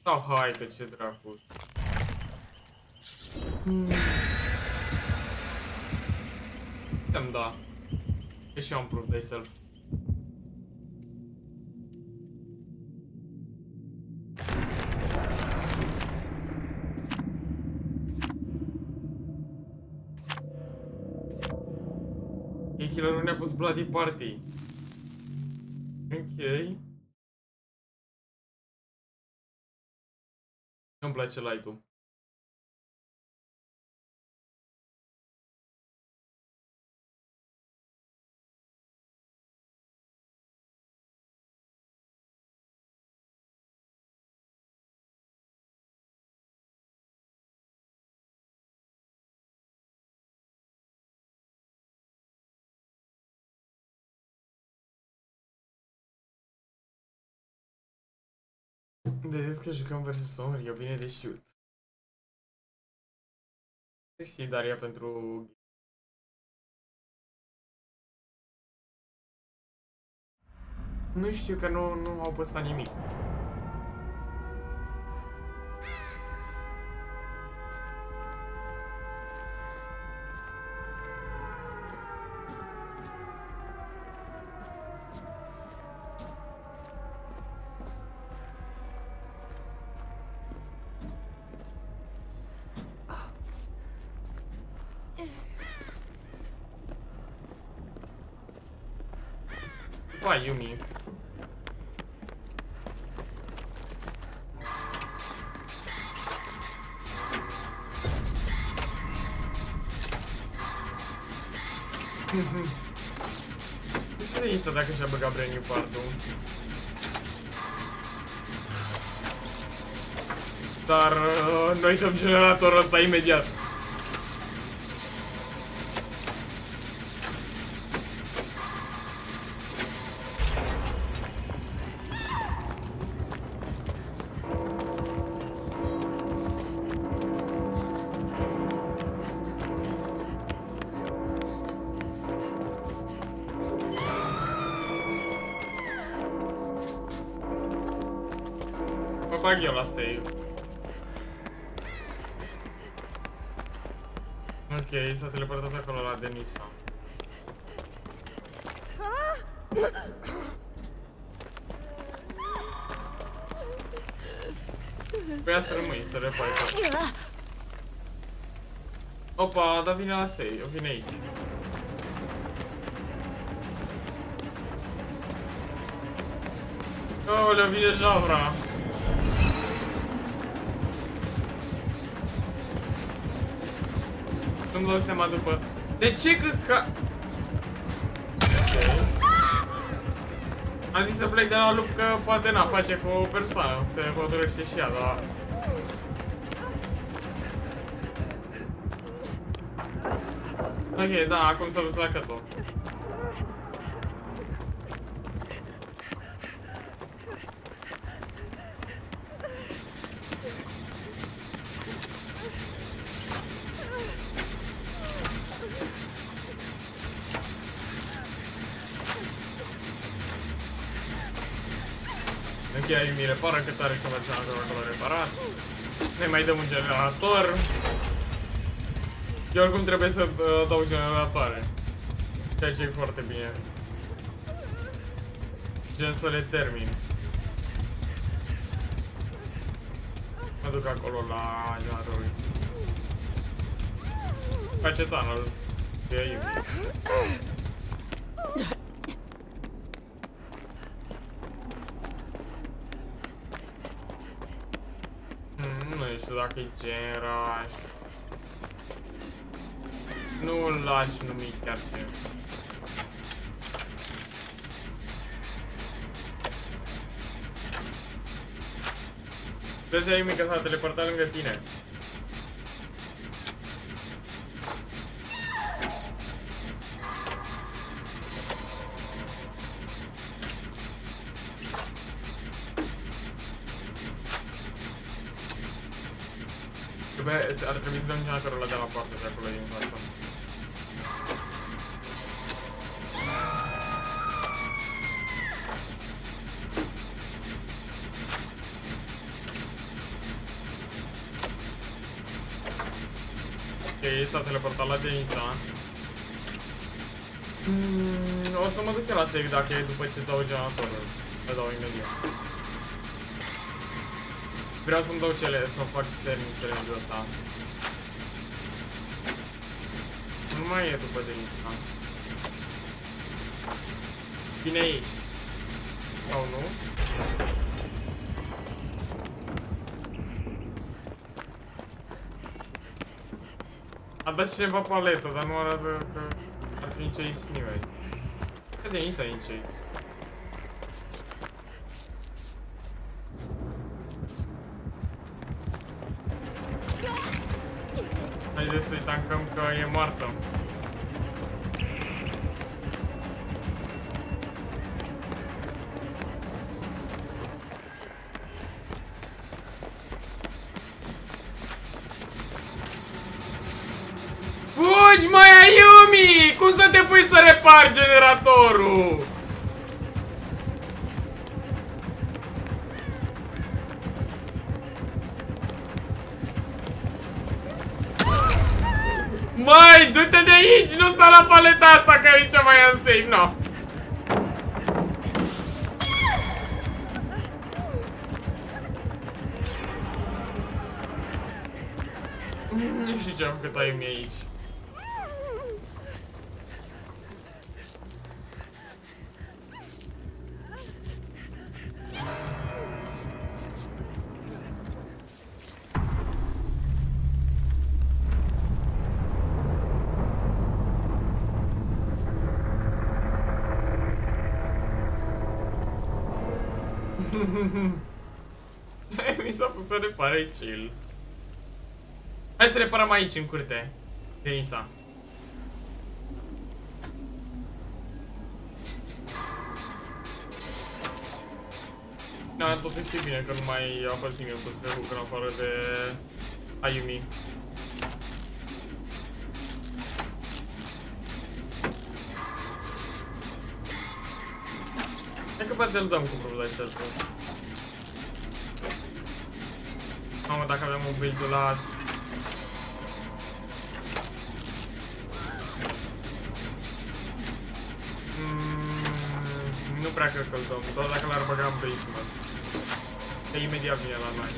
Sau hai, că ce dracu. Da. E și eu am proof de self. E killerul ne-a pus Bloody Party. Ok. Nu-mi place light-ul. Vedeți că jucăm versus omori, e bine de știut. Mersi, Daria, pentru... Nu știu, că nu au postat nimic. Vai, Yumi. Nu știu de Isa dacă și-a băgat brand new part-ul. Dar noi dăm generatorul ăsta imediat. Bag eu la save. Ok, s-a teleportat acolo la Denisa. Trebuia să rămâi, să repari tot. Opa, dar vine la save, vine aici. Aoleu, vine Javra. Nu-mi dau seama după. De ce că... Am zis să plec de la lup că poate n-a face cu o persoană. Se hotărăște și ea, dar... Ok, da, acum s-a dus la cătul. Ok, mi repară cât are ce merge acolo reparat. Ne mai dăm un generator. Eu oricum trebuie să dau generatoare. Ceea ce e foarte bine. Gen să le termin. Mă duc acolo la generatorul. Face tunnel. E aici. Nu știu dacă e generaș. Nu-l lași numi chiar gen. Vezi, ai mică s-a teleportat lângă tine. Ar trebui să dăm generatorul ăla de la poartă de acolo din față. Ok, s-a teleportat la Denisa. O să mă duc eu la save dacă e după ce dau generatorul. Îl dau imediat. Vreau să-mi dau cele, să fac termin challenge-ul ăsta. Nu mai e după Denisa. Vine aici. Sau nu? A dat cineva paletă, dar nu arată că ar fi nici aici nimeni. Că Denisa e nici aici. Haideți să-i tancăm că e moartă. Fugi, măi, Ayumi! Cum să te pui să repari generatorul? Măi, du-te de aici, nu sta la paleta asta, că aici mai am safe, no. Nu știu ce a făcut Ayumi aici. Mi s-a pus să repare chill. Hai să reparăm aici, în curte. Denisa. Da, totuși e bine că nu mai a fost nimeni pus pe hook în afară de Ayumi. Hai că poate îl dăm cu Prove Thyself-ul. Mamă, dacă avem un build-ul la asta. Nu prea cred că îl dăm, doar dacă l-ar băga în basement. Că imediat vine la noi.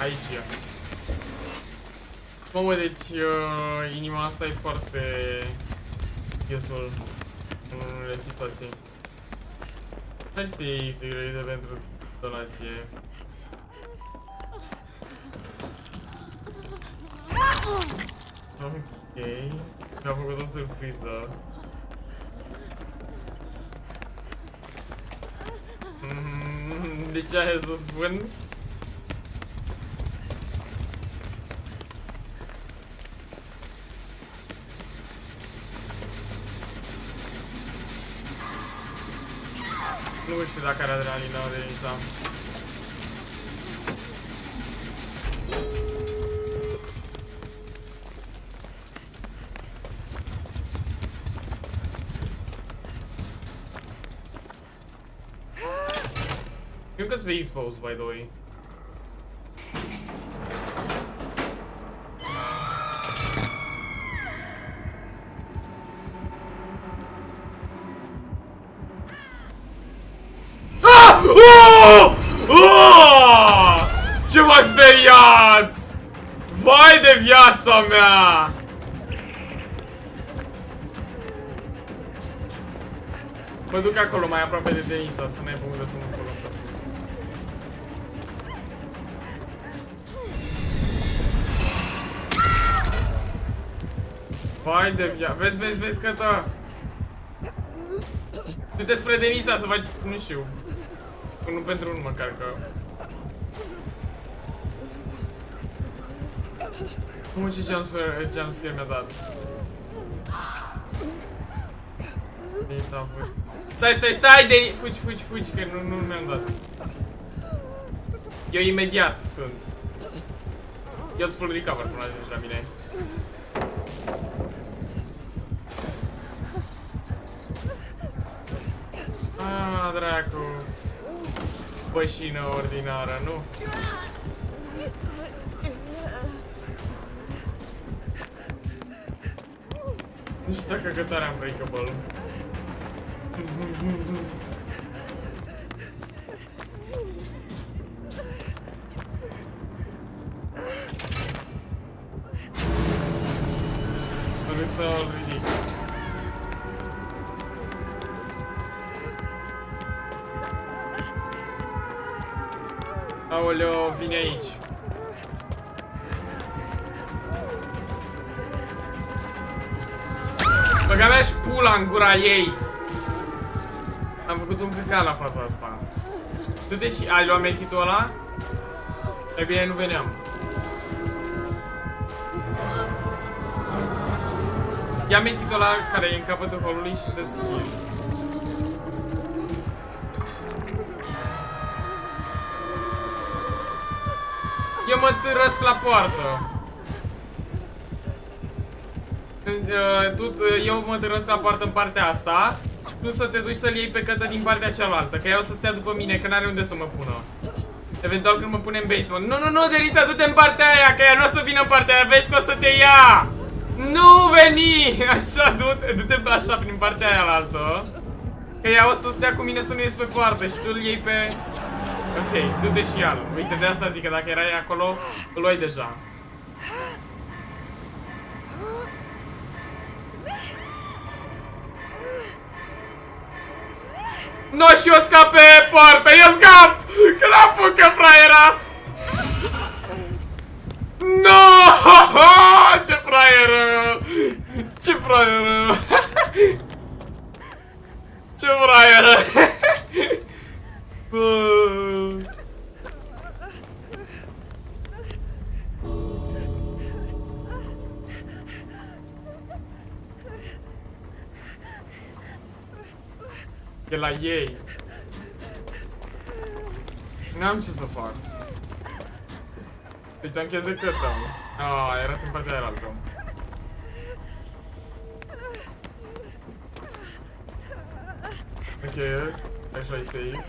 Aici e. Mamă, deci inima asta e foarte useful în unele situații. Mersi, Sigurite, pentru donație. Ok, mi-a făcut o surpriză. De ce aia să spun? Nu știu dacă are adrenalină de Lisa. You can be exposed, by the way. Ce m-a speriat! Vai de viața mea! Mă duc acolo mai aproape de Denisa, să n-ai punct de să mă încolo. Vai de viața, vezi că ta. Du-te spre Denisa să faci, nu știu. Nu pentru unul măcar că... Mă, ce jumpscare mi-a dat. Denisa, fugi. Stai, Deni! Fugi, că nu mi-am dat. Eu imediat sunt. Eu sunt full recover până ajungi la mine. Ah, dracu. Bășină ordinară, nu? Nu știu dacă gătarea am breakable. Trebuie să-l ridic. Aoleo, vine aici. Băga mea și pula în gura ei. Am făcut un căcat la faza asta. Du-te și... Ai luat medkitul ăla? E bine, nu veneam. Ia medkitul ăla care e în capătul holului și dă-ți heal. Eu mă târăsc la poartă. Eu mă târăsc la poartă în partea asta. Tu să te duci să-l iei pe cătă din partea cealaltă. Că ea o să stea după mine, că n-are unde să mă pună. Eventual când mă pune în basement. Nu, Derisa, du-te în partea aia, că ea nu o să vină în partea aia. Vezi că o să te ia. Nu veni! Așa, du-te așa prin partea aia la altă. Că ea o să stea cu mine să nu ies pe poartă și tu îl iei pe... Ok, du-te și ia-l. Uite, de asta zic că dacă erai acolo, îl luai deja. No, și eu scap pe poartă, eu scap! Că l-apucă fraiera! No! Ce fraieră! Ce fraieră! Ce fraieră! E la ei. N-am ce să fac. Deci am cheze cătă. Erați în partea aia altă. Ok, așa e safe.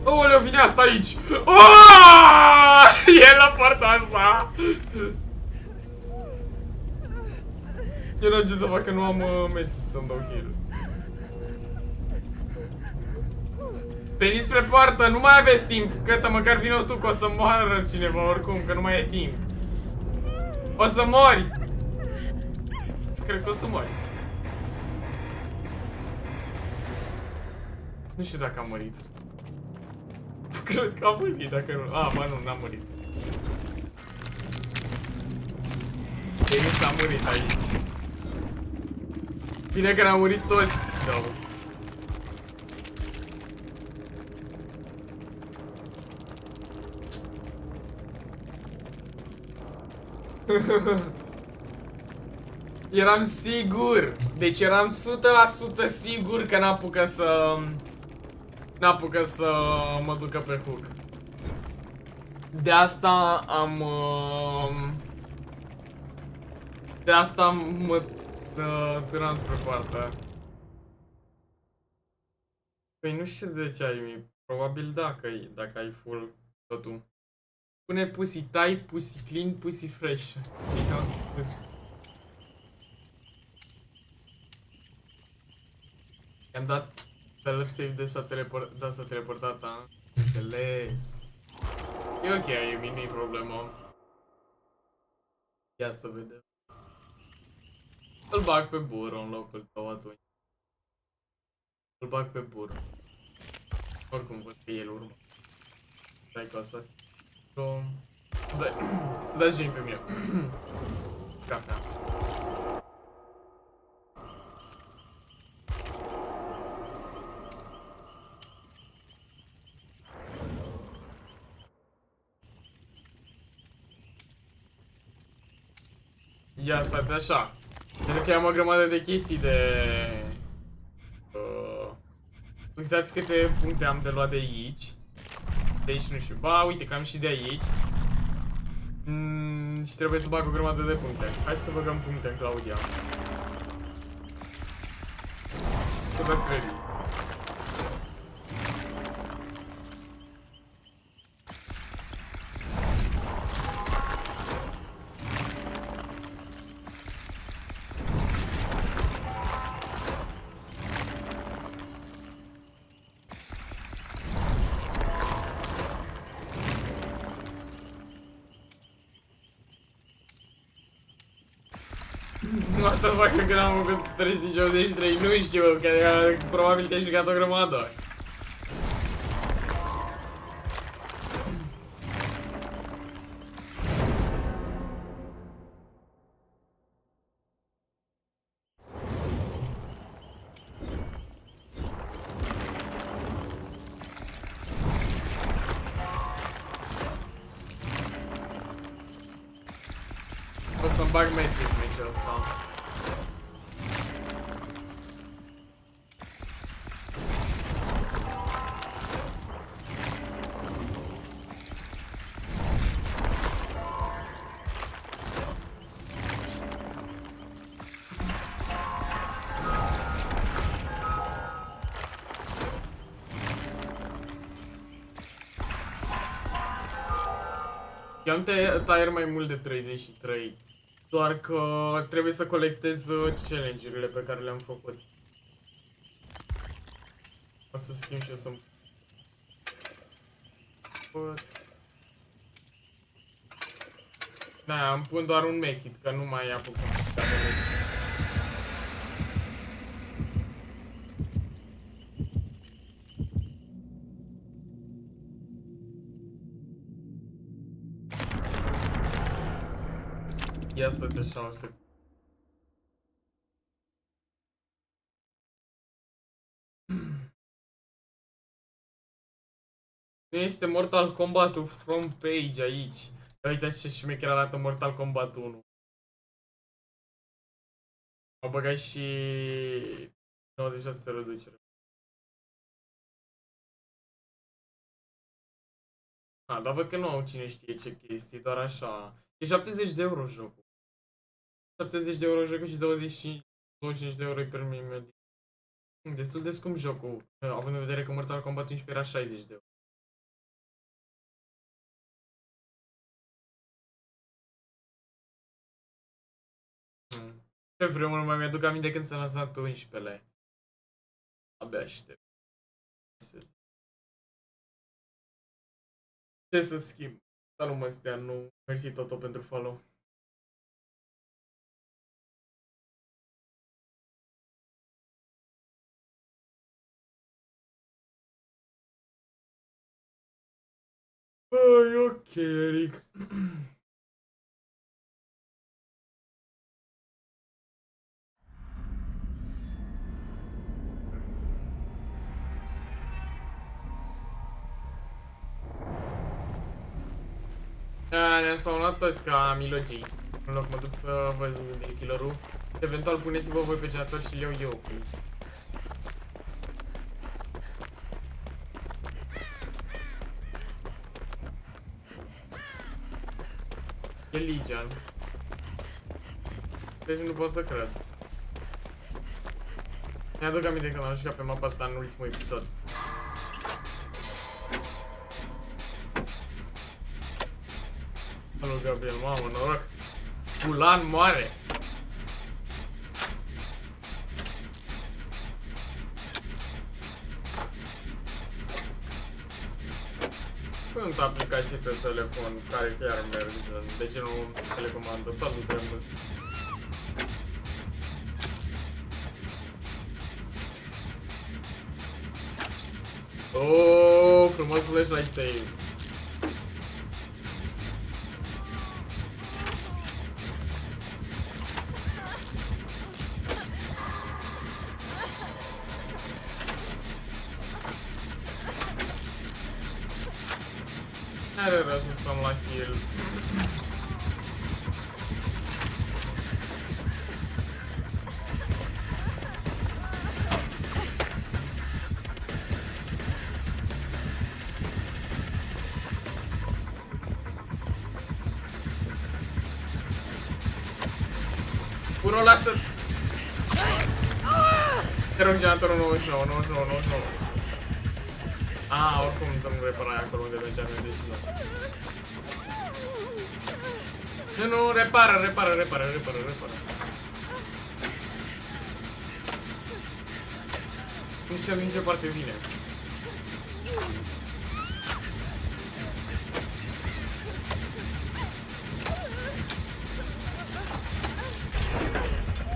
Oleu, vine asta aici! E la poarta asta! Eu n-am ce să fac, că nu am medkit să-mi dau heal. Veniți spre poartă, nu mai aveți timp! Cătă, măcar vină tu, că o să moară cineva oricum, că nu mai e timp. O să mori! Cred că o să mori. Nu știu dacă am murit. Cred că am murit, dacă nu... ba nu, n-am murit. Ei, nu s-a murit aici. Bine că n-am murit toți. Da. Eram sigur. Deci eram 100% sigur că n-apucă să mă ducă pe hook. De asta mă târam spre poartă. Păi nu știu de ce ai. Probabil dacă ai full totul. Pune pussy tight, pussy clean, pussy fresh. I-am dat pellet save de s-a teleportat, a? Înțeles. E ok, nu-i problemă. Ia să vedem. Îl bag pe bură în locul tău atunci. Îl bag pe bură. Oricum văd că el urmă. Dai cu asta. Să dați join pe mine. Cafea. Ia stați așa. Pentru că am o grămadă de chestii de... uitați câte puncte am de luat de aici. De aici nu știu. Ba, uite că am și de aici. Și trebuie să bag o grămadă de puncte. Hai să băgăm puncte în Claudia. Dați ready. What the fuck, că n-am făcut 353, nu știu, că probabil te-ai jucat o grămadă. O să-mi bag meciul ăsta. Eu am tire mai mult de 33, doar că trebuie să colectez challenge-urile pe care le-am făcut. O să schimb și o să-mi... Da, îmi pun doar un mechit, că nu mai apuc să-mi pun de mechit. Ia stați așa o secundă. Nu este Mortal Kombat-ul from page aici. Uitați ce șmecher arată Mortal Kombat 1. Au băgat și 96 de reducere. Dar văd că nu au cine știe ce chestii, doar așa. E 70 de euro jocul. 70 de euro jocul și 25 de euro per mine. Destul de scump jocul, având în vedere că Mortal Kombat 11 era 60 de euro. Ce vremuri mai mi-aduc aminte când s-a lansat 11-le. Abia aștept. Ce să schimb? Salut măstea, nu. Mersi Toto pentru follow. Ai, ok, Eric. Ne-am spawnat toți ca milogii. În loc mă duc să văd unde e killerul. Eventual puneți-vă voi pe generator și le iau eu. E Legion. Deci nu pot să cred. Mi-aduc aminte când am jucat pe mapa asta în ultimul episod. Salut, Gabriel, mamă, noroc. Bulan moare. Sunt aplicații pe telefon care chiar merg, de genul telecomandă. Salut, Remus. Oh, frumos flashlight save. Are rău să stăm la heal. Puro, lasă! Te rog, generatorul 99, 99, 99. Oricum nu reparai acolo unde mergeam eu, deci nu. Nu, repară. Nu știu din ce parte vine.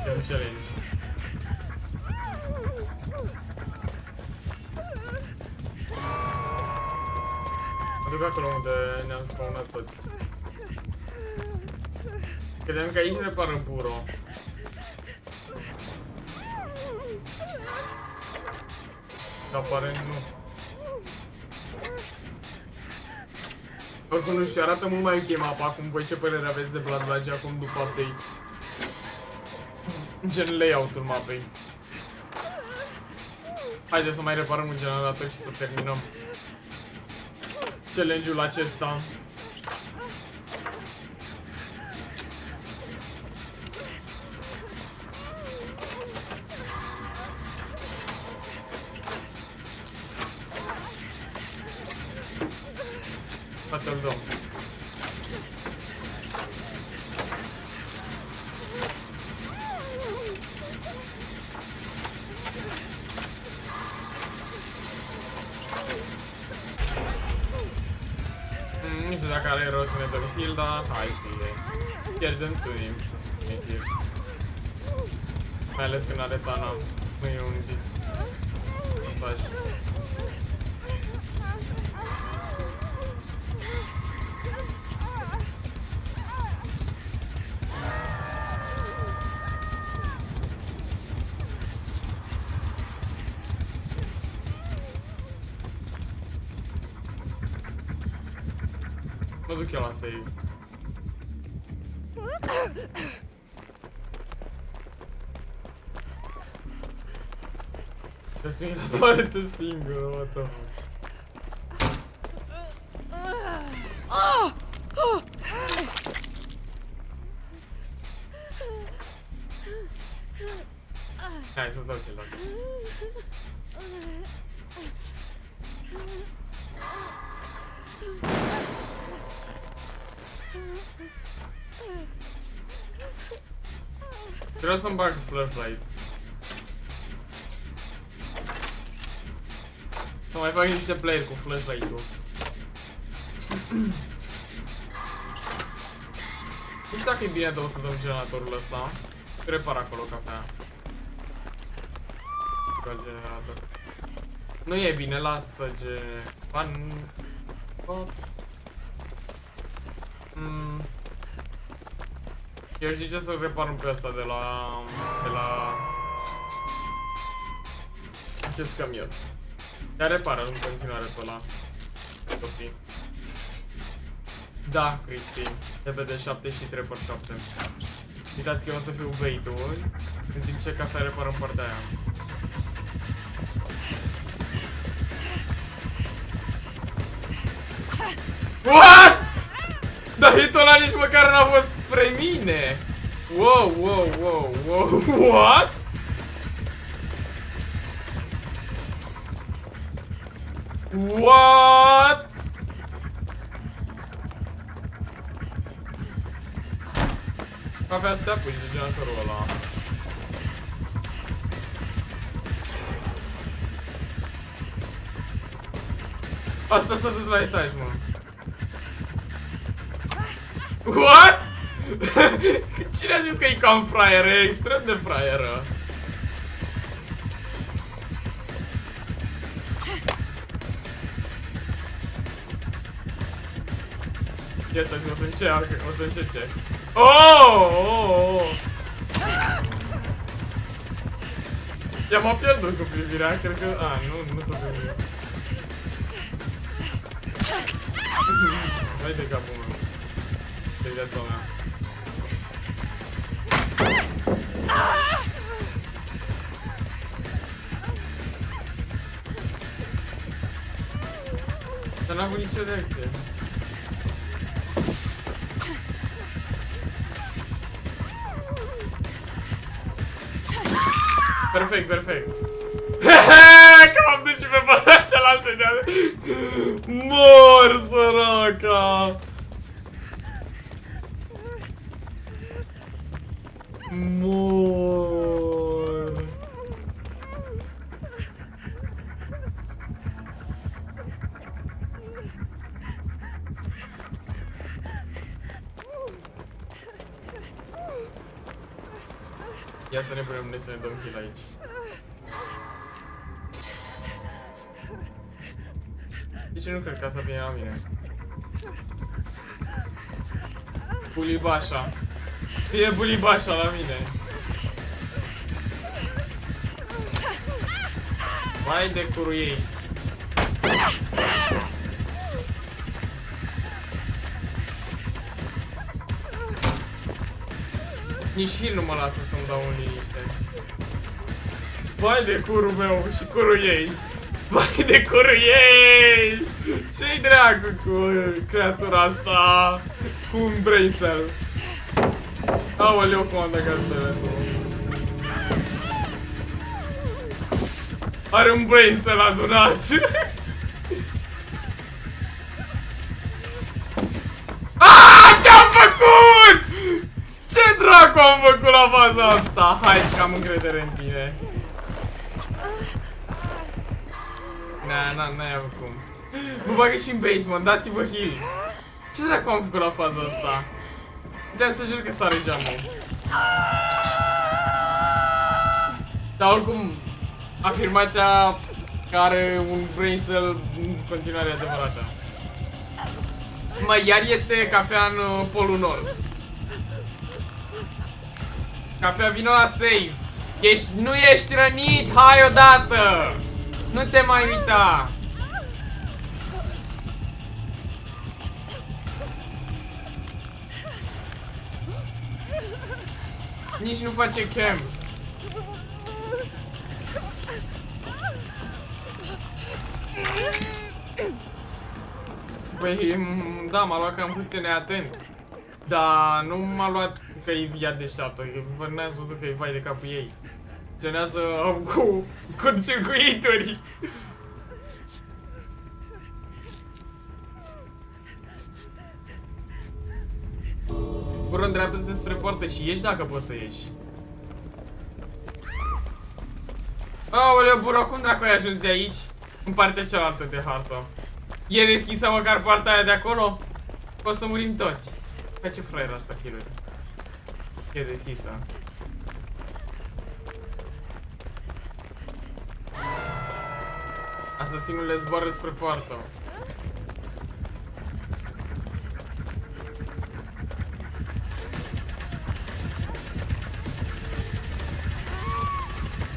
E un challenge. Mă duc acolo unde ne-am spawnat toți. Credeam că aici repară Buro. Dar aparent nu. Oricum nu știu, arată mult mai ok mapa acum. Voi ce părere aveți de Bloodlodge acum după update? Gen layout-ul mapei. Haideți să mai reparăm un generator și să terminăm challenge-ul acesta. Fată-l dăm. Nu știu dacă are rost să ne dăm heal, dar hai fie. Pierdem timp. Mai ales când are Tana. Nu e un montaj. Mă duc eu la save. Te suni la parte singură, what the fuck. Hai să-ți dau kill-ul. Vreau să-mi bag flashlight. Să mai fac niște player cu flashlight-ul. Nu știu dacă e bine de să dăm generatorul ăsta. Repar acolo cafea. Cu alt generator. Nu e bine, lasă Pan. Eu zice să repar un pe ăsta de la acest camion. Dar repară în continuare pe ăla. Copii. Da, Cristi. TBD 7 și 3x7. Uitați că eu o să fiu bait-ul, în timp ce cafea repară în partea aia. What? Dar hitul ăla nici măcar n-a fost spre mine. Wow, wow, wow, wow. What? What? Avea să te apuci de generatorul ăla. Asta s-a dus la etaj, mă. What? Cine a zis că e cam fraieră? E extrem de fraieră. Ia stai, o să încerce. Oh! Ea m-a pierdut cu privirea, cred că... nu tot de... Vai de capul meu. De viața mea. Dar n-a avut nicio reacție. Perfect, perfect. Că m-am dus și pe partea cealaltă de-a... Mor, săraca! Mor! Ia să ne punem noi să ne dăm kill aici. De ce nu cred că asta vine la mine? Bulibașa. E bulibașa la mine. Vai de curul ei. Nici heal nu mă lasă să-mi dau în liniște. Vai de curul meu și curul ei. Vai de curul ei! Ce-i dracu cu creatura asta? Cu un brain cell. Aoleu, cum am dat tu. Are un brain cell adunat. Aaaa! Ce-am făcut? Ce dracu am făcut la faza asta? Hai, că am încredere în tine. N-ai avut cum. Vă bagă și în basement, dați-vă heal. Ce dracu am făcut la faza asta? Puteam să jur că sare geamul. Dar oricum, afirmația că are un brain cell în continuare adevărată. Mă, iar este cafea în polul nord. Cafea, vino la save. Nu ești rănit, hai odată. Nu te mai uita. Nici nu face cam. Păi, da, m-a luat că am fost neatent. Dar nu m-a luat că e ea deșteaptă, că n-ați văzut că e vai de capul ei. Genează cu scurt-circuituri. Bură, îndreaptă-te spre poartă și ieși dacă poți să ieși. Aoleu, Bură, cum dracu ai ajuns de aici? În partea cealaltă de hartă. E deschisă măcar partea aia de acolo? O să murim toți. Ca ce fraier asta, kill-uri. E deschisă. Asasinul le zboară spre poartă.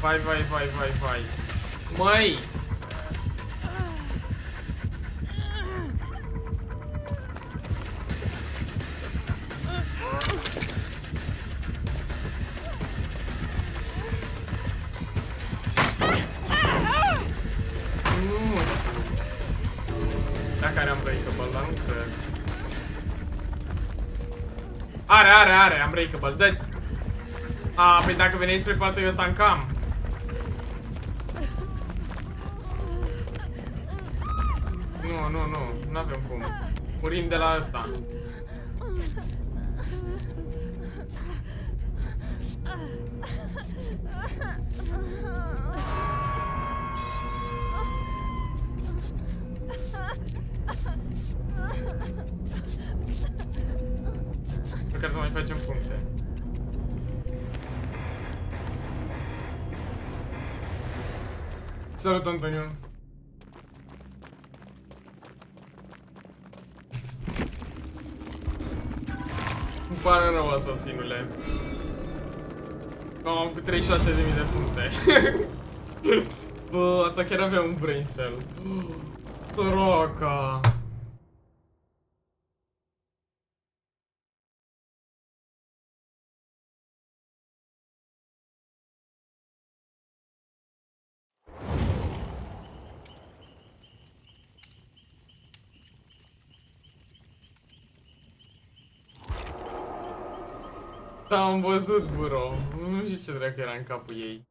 Vai, vai, vai, vai, vai. Măi! cred. Are Unbreakable, dă-ți! Păi dacă veneai spre partea ăsta în cam. Nu, n-avem cum. Murim de la ăsta. Măcar să mai facem puncte. Salut, Antonio. Îmi pare rău, asasinule. Am făcut 36.000 de puncte. Bă, asta chiar avea un brain cell. Săraca. Da, am văzut, bro. Nu știu ce dracu era în capul ei.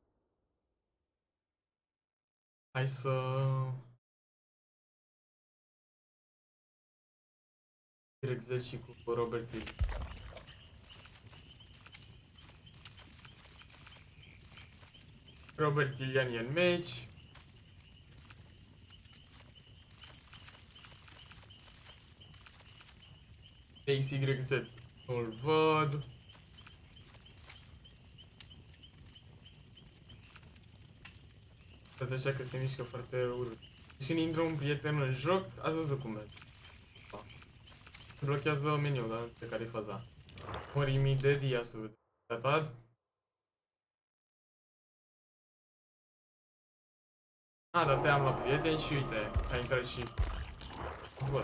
Hai să... direct și cu Robert Hill. Robert Hillian e în meci. XYZ nu-l văd. Stați așa că se mișcă foarte urât. Deci când intră un prieten în joc, ați văzut cum merge. Blochează meniul, dar nu știu care e faza. Morimi de dia să vedem. Datat? Dar te am la prieteni și uite, a intrat și... Bun.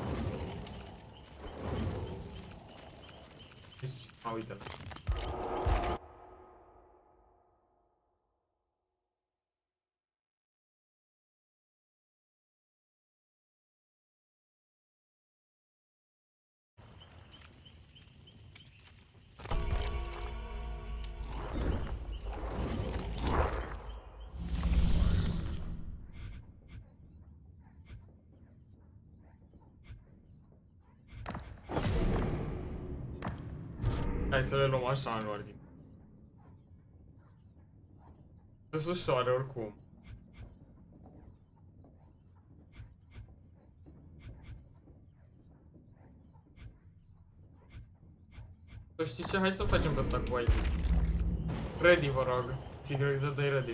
Deci, uite-l. Hai să le luăm așa în ordine. Sunt ușoare oricum. Să știi ce? Hai să facem pe ăsta cu ID. Ready, vă rog. Țigă să dai ready.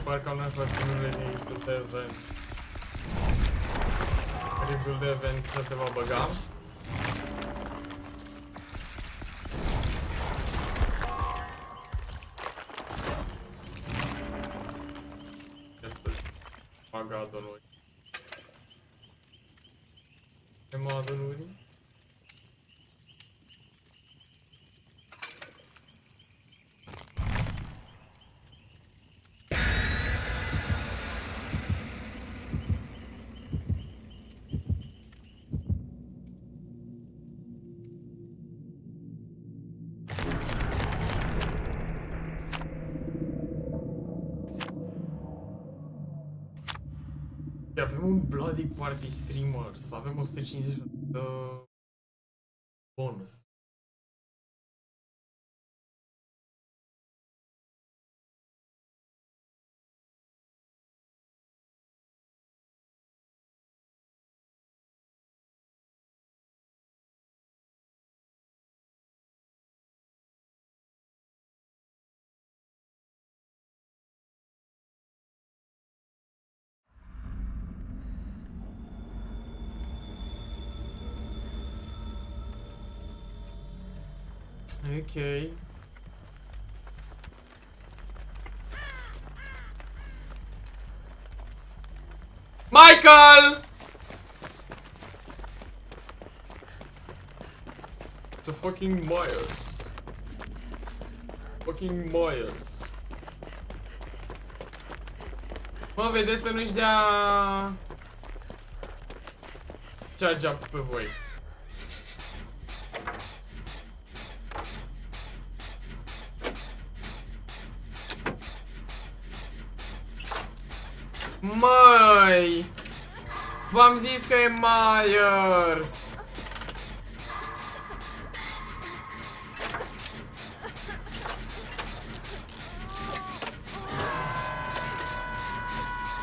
Parcă nu ai fost skin-urile din riftul de event. Riftul de event se va băga. Este baga donuri. Tema donuri. Avem un bloody party streamer, să avem 150 de bonus. Ok. Michael! It's a fucking Myers. Fucking Myers. Mă, vedeți să nu-și dea charge up pe voi. Măi! V-am zis că e Myers!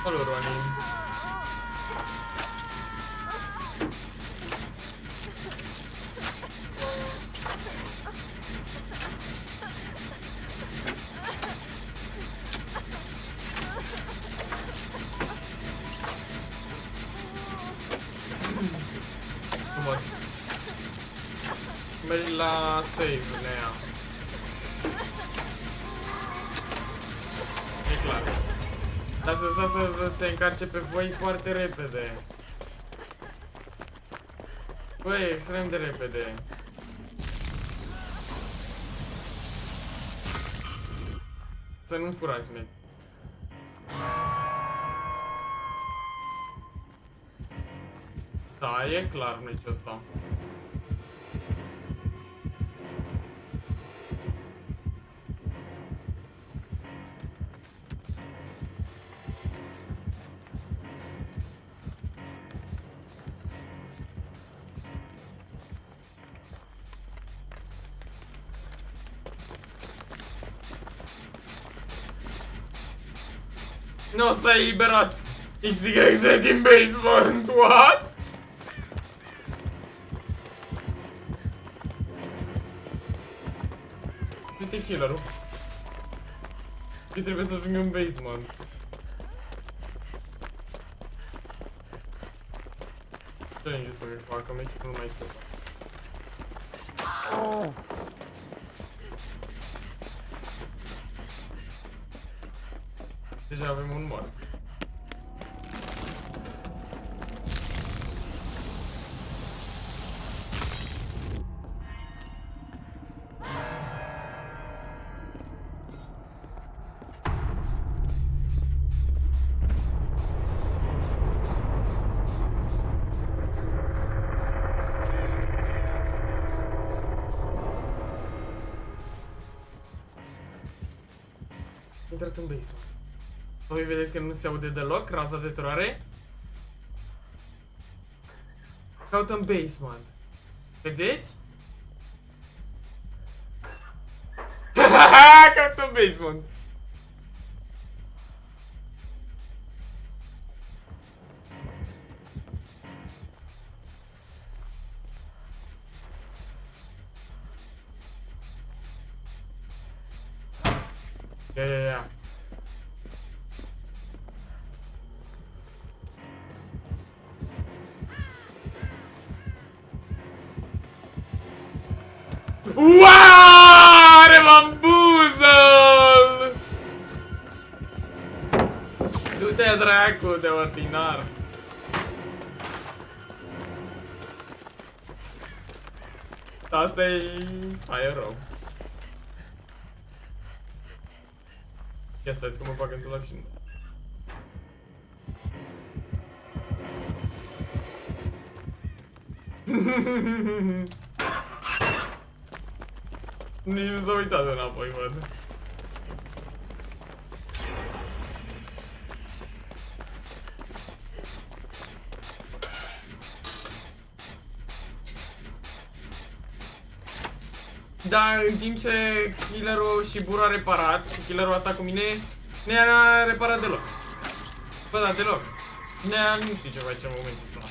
Salut, Ronin! Frumos. Mergi la save, Nea. E clar. Dar să lăsați să se încarce pe voi foarte repede. Băi, extrem de repede. Să nu furați, mate. Da, e clar, nici ăsta. Nu s-a eliberat XYZ din basement, what? Uite killerul. Eu trebuie să ajung în basement. Ce trebuie să mi facă, meci nu mai scăpa. Deja avem un mort. Intrat în basement. Voi vedeți că nu se aude deloc raza de teroare? Caută în basement. Vedeți? Caută în basement. Ia. Uaaaa! Bamboozle! Du-te dracu de ordinar! Asta e aia rău. Ia stai că mă bag într-o la și... Nici nu s-a uitat înapoi, văd. Da, în timp ce killerul și Buru a reparat și killerul a stat cu mine, Nea n-a reparat deloc. Bă, da, deloc. Nea nu știu ce face în momentul ăsta.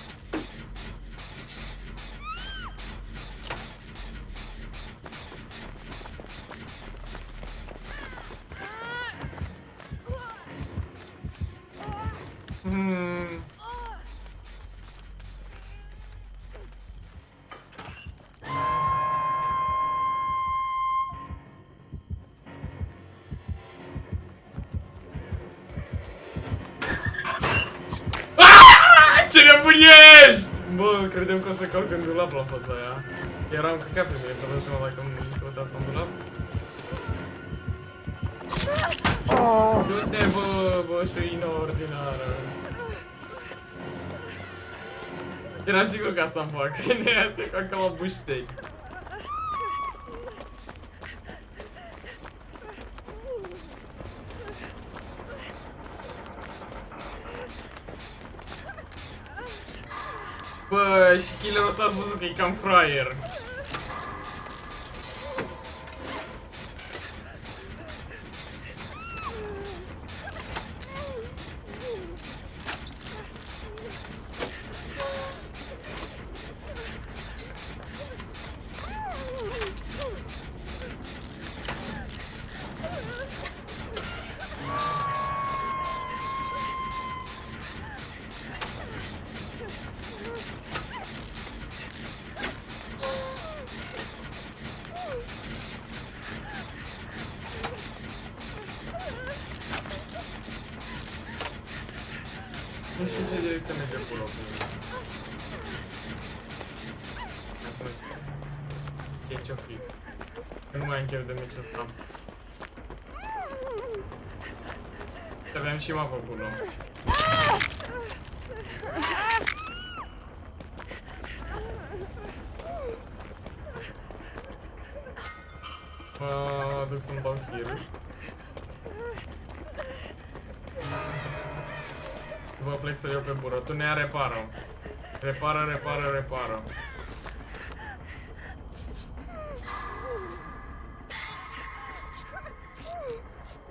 nebun ești! Bă, credeam că o să calc în dulap la faza aia. Eram căcat pe mine, că vă seama dacă nu căuta asta în dulap. Du-te, bă, bășuină ordinară. Eram sigur că asta-mi fac, nu ia să fac ca la buștei. Bă, și killerul ăsta ați văzut că e cam fraier. Nu știu ce direcție merge cu locul. Ia să vedem. E ce-o fi. Nu mai am chef de meciul ăsta. Aveam și mapă acolo. Mă duc să-mi dau heal. Vă plec să-l iau pe bură. Tu ne-a repară. Repară, repară, repară.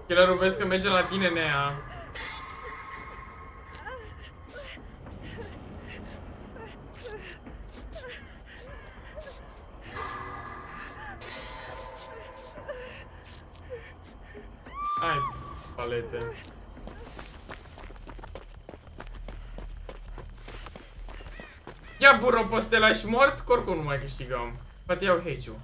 Killerul, vezi că merge la tine, Nea. Hai, palete. Ia bură pe stela și mort, că oricum nu mai câștigăm. Poate iau H-ul.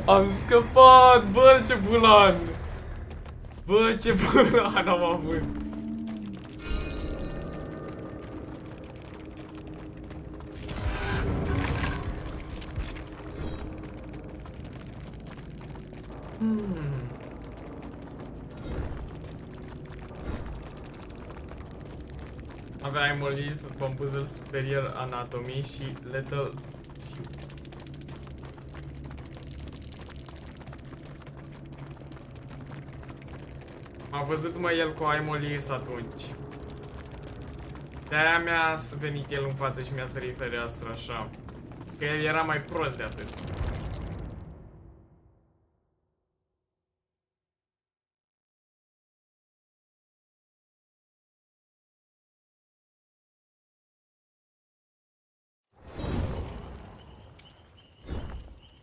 Am scăpat! Bă, ce bulan! Bă, ce bulan am avut! Avea Emolis, Bambuzel Superior Anatomy și Lethal Suit. Am văzut mă el cu Aimolirs atunci. De-aia mi-a venit el în față și mi-a sărit fereastră așa. Că el era mai prost de atât.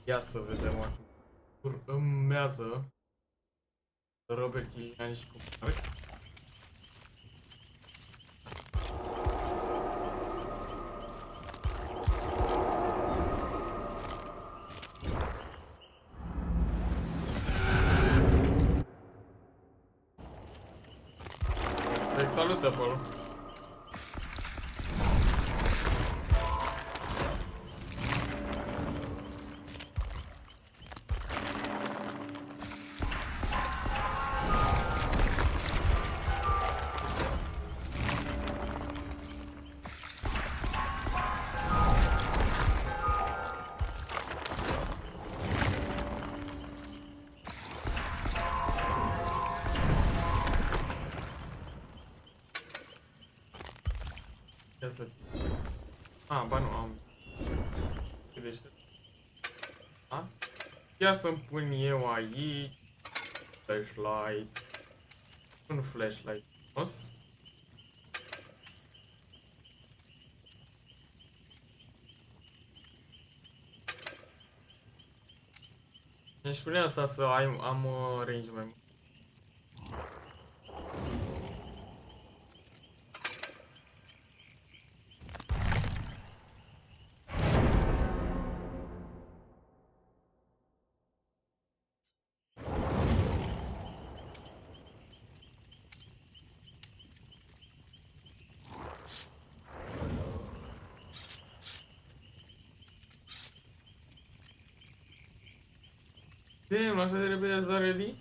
Ia să vedem acum. Urmează Robert Ian și cu Marc. Salută, Paul. Ba nu am. Ia să-mi pun eu aici flashlight. Un flashlight. Frumos. Îmi spune asta să am range mai mult. Damn, așa de repede ați dat ready?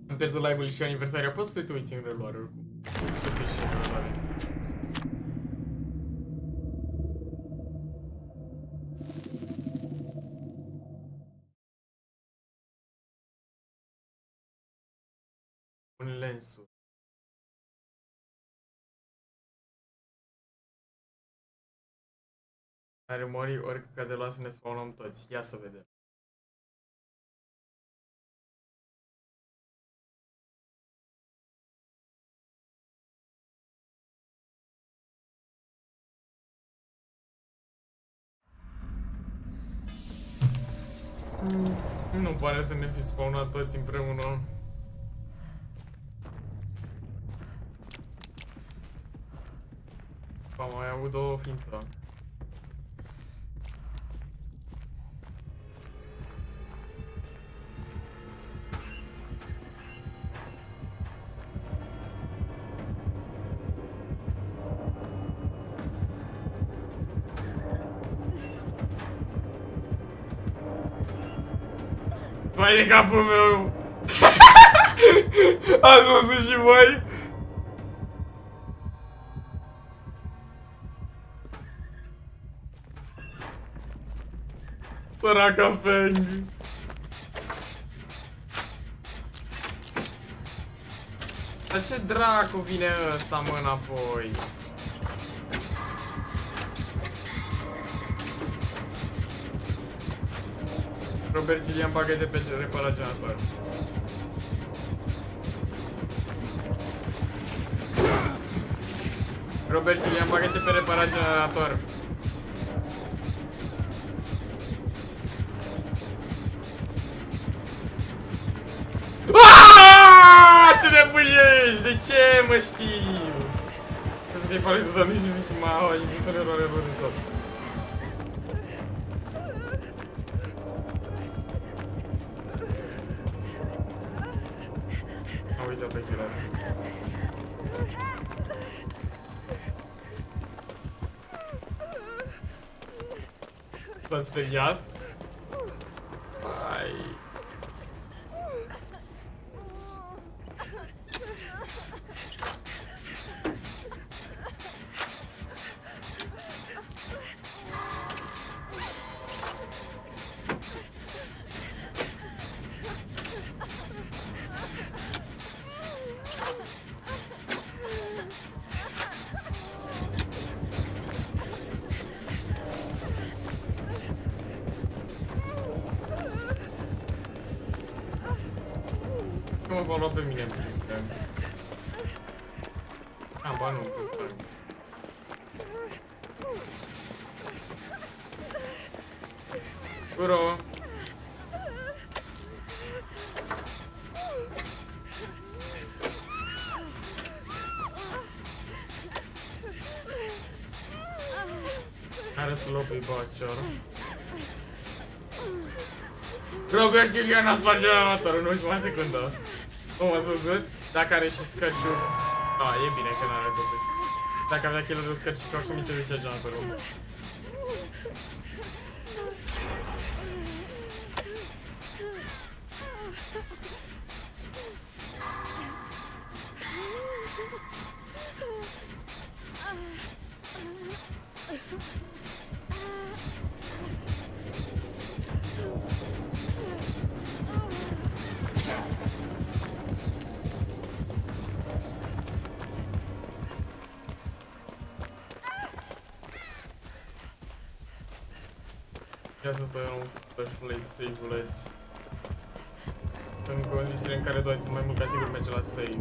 Am pierdut live-ul și aniversarea. Poți să te uiți în reluare oricum. Poți să uiți și în reluare. Un lensul. Are mori ori că de la să ne spawnăm toți. Ia să vedem. Nu pare să ne fi spawnat toți împreună. Am mai avut două ființe. Vai de capul meu! Ați văzut și voi? Săraca Feng! Dar ce dracu vine ăsta, mă, înapoi? Robert Ilian pachete pe reparat generator. Robert Ilian pachete pe reparat generator. Aaaa! Ce nebun ești? De ce mă știu? Trebuie să fie paletă, dar nici nimic mai indus în eroare de tot. Uite pe killer. L-a speriat? Ai. Mă va lua pe mine. Am ba nu. Bro. Are să luă pe baccior. Robert Ilian a spart generatorul în ultima secundă. Cum ați văzut? Dacă are și scărciul... e bine că n-are totuși. Dacă avea killerul scărciul, acum mi se duce generatorul. Ia să stai un flashlight, save-uleț. În condițiile în care doi mai mult ca sigur merge la save.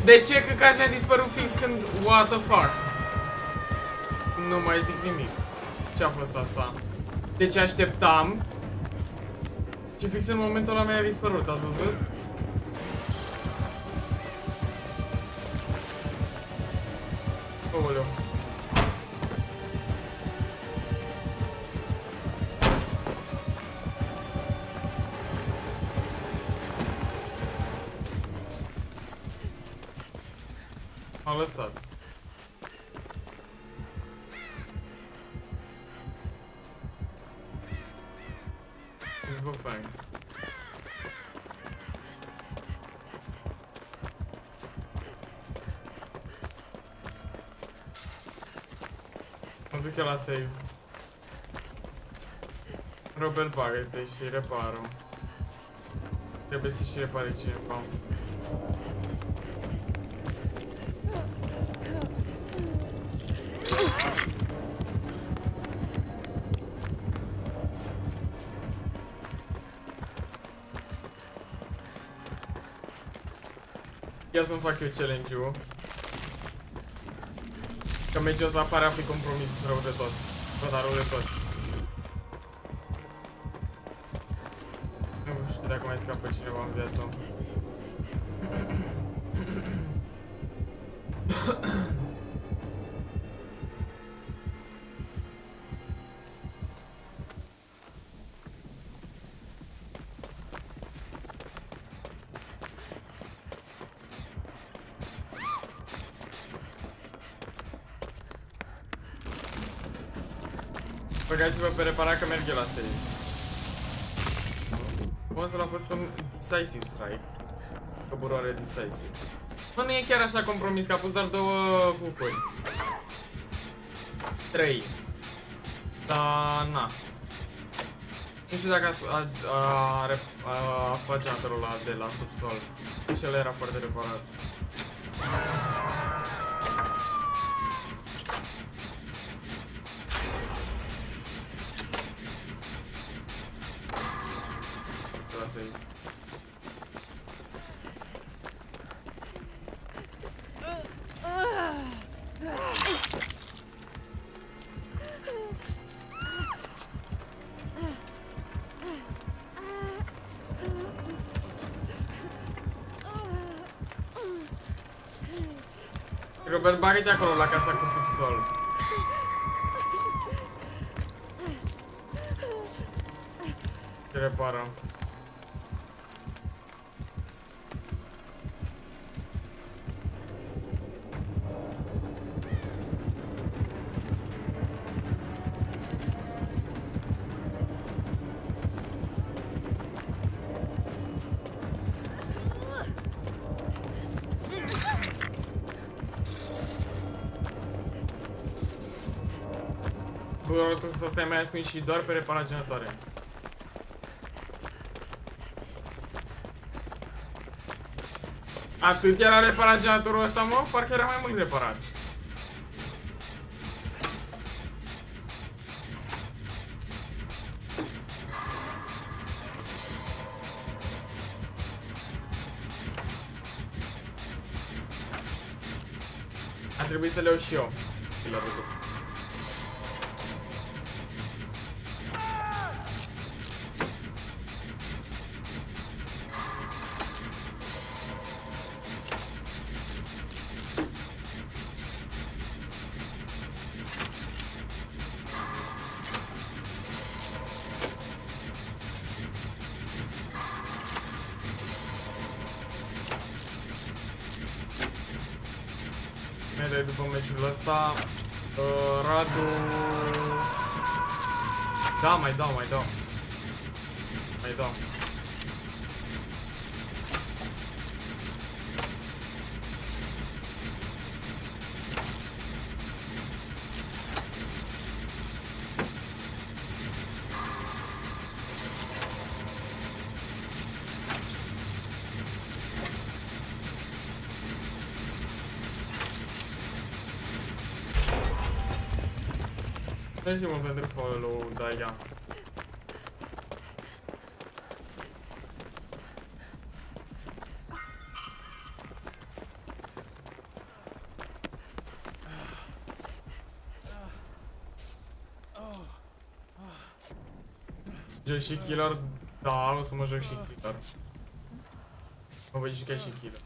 De ce căcat mi-a dispărut fix când... What the fuck? Nu mai zic nimic. Ce a fost asta? Deci așteptam și fix în momentul ăla mi-a dispărut, ați văzut? Aoleu. M-a lăsat. Bă, fain. Mă duc eu la save. Robert, bagă-te și repară. Trebuie să și repare cineva. Ia să-mi fac eu challenge-ul. Că meciul ăsta pare a fi compromis rău de tot. Bă, dar rău de tot. Nu știu dacă mai scapă cineva în viață. Băgați-vă pe reparat că merge la save. Bun, să l-a fost un decisive strike. Căburoare decisive. Bă, nu e chiar așa compromis, că a pus doar 2 cucuri. 3. Dar, na. Nu știu dacă a spart generatorul ăla de la subsol. Și el era foarte reparat. Robert, bagă-te acolo la casa cu subsol. Te repară. Tu să stai mai ascuns și doar pe reparat generatoare. Atât era reparat generatorul ăsta, mă? Parcă era mai mult reparat. A trebuit să le iau și eu. După meciul ăsta, Radu... Da, mai dau. Mersi mult pentru follow, Daiga. Joc și killer? Da, o să mă joc și killer. Mă voi juca și killer.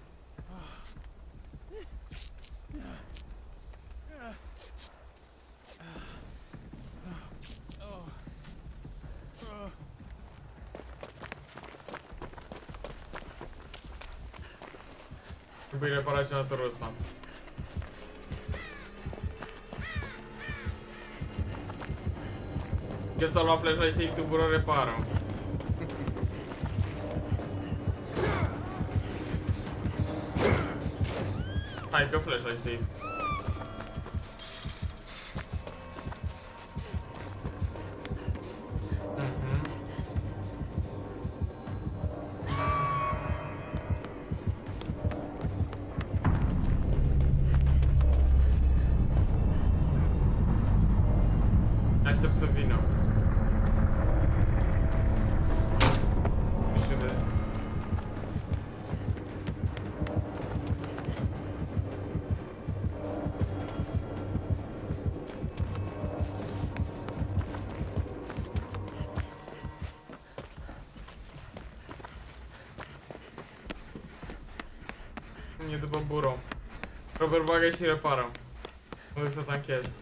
Trebuie reparat generatorul ăsta. Că ăsta lua flashlight safe, tu bro repară. Hai că flashlight safe. Aștept să vină. Nu știu de... E după buro. Robert bagă și repară. Mă duc să tanchez.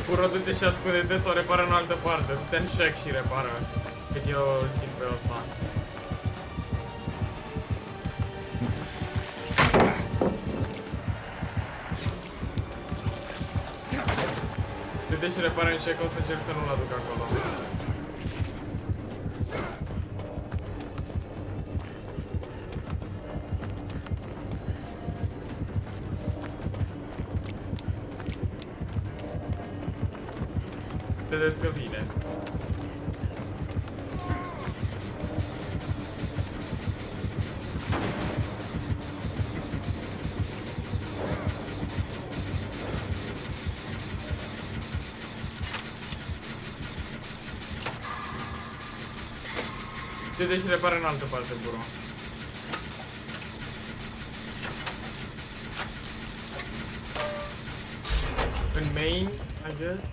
Buro, du-te și ascunde-te sau repară în altă parte. Du-te în shack și repară. Cât eu îl țin pe ăsta. Du-te și repară în shack, o să încerc să nu-l aduc acolo. Vedeți că vine. Deci repară în altă parte, bro. În main, I guess.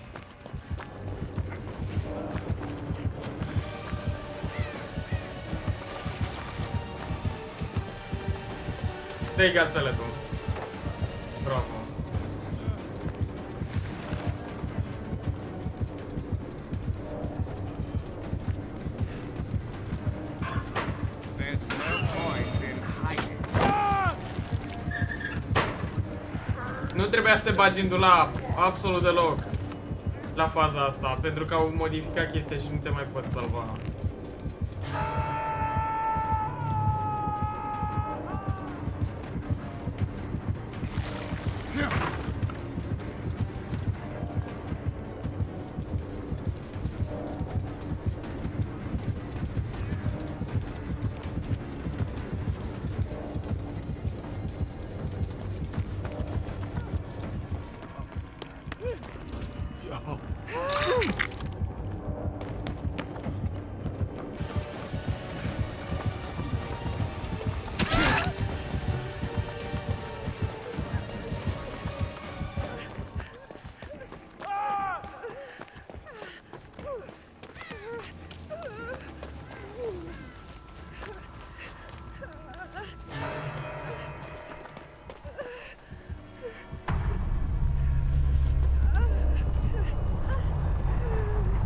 Dai gatele tu. Bravo. Nu trebuia să te bagi în dulap, absolut deloc, la faza asta, pentru că au modificat chestia și nu te mai pot salva.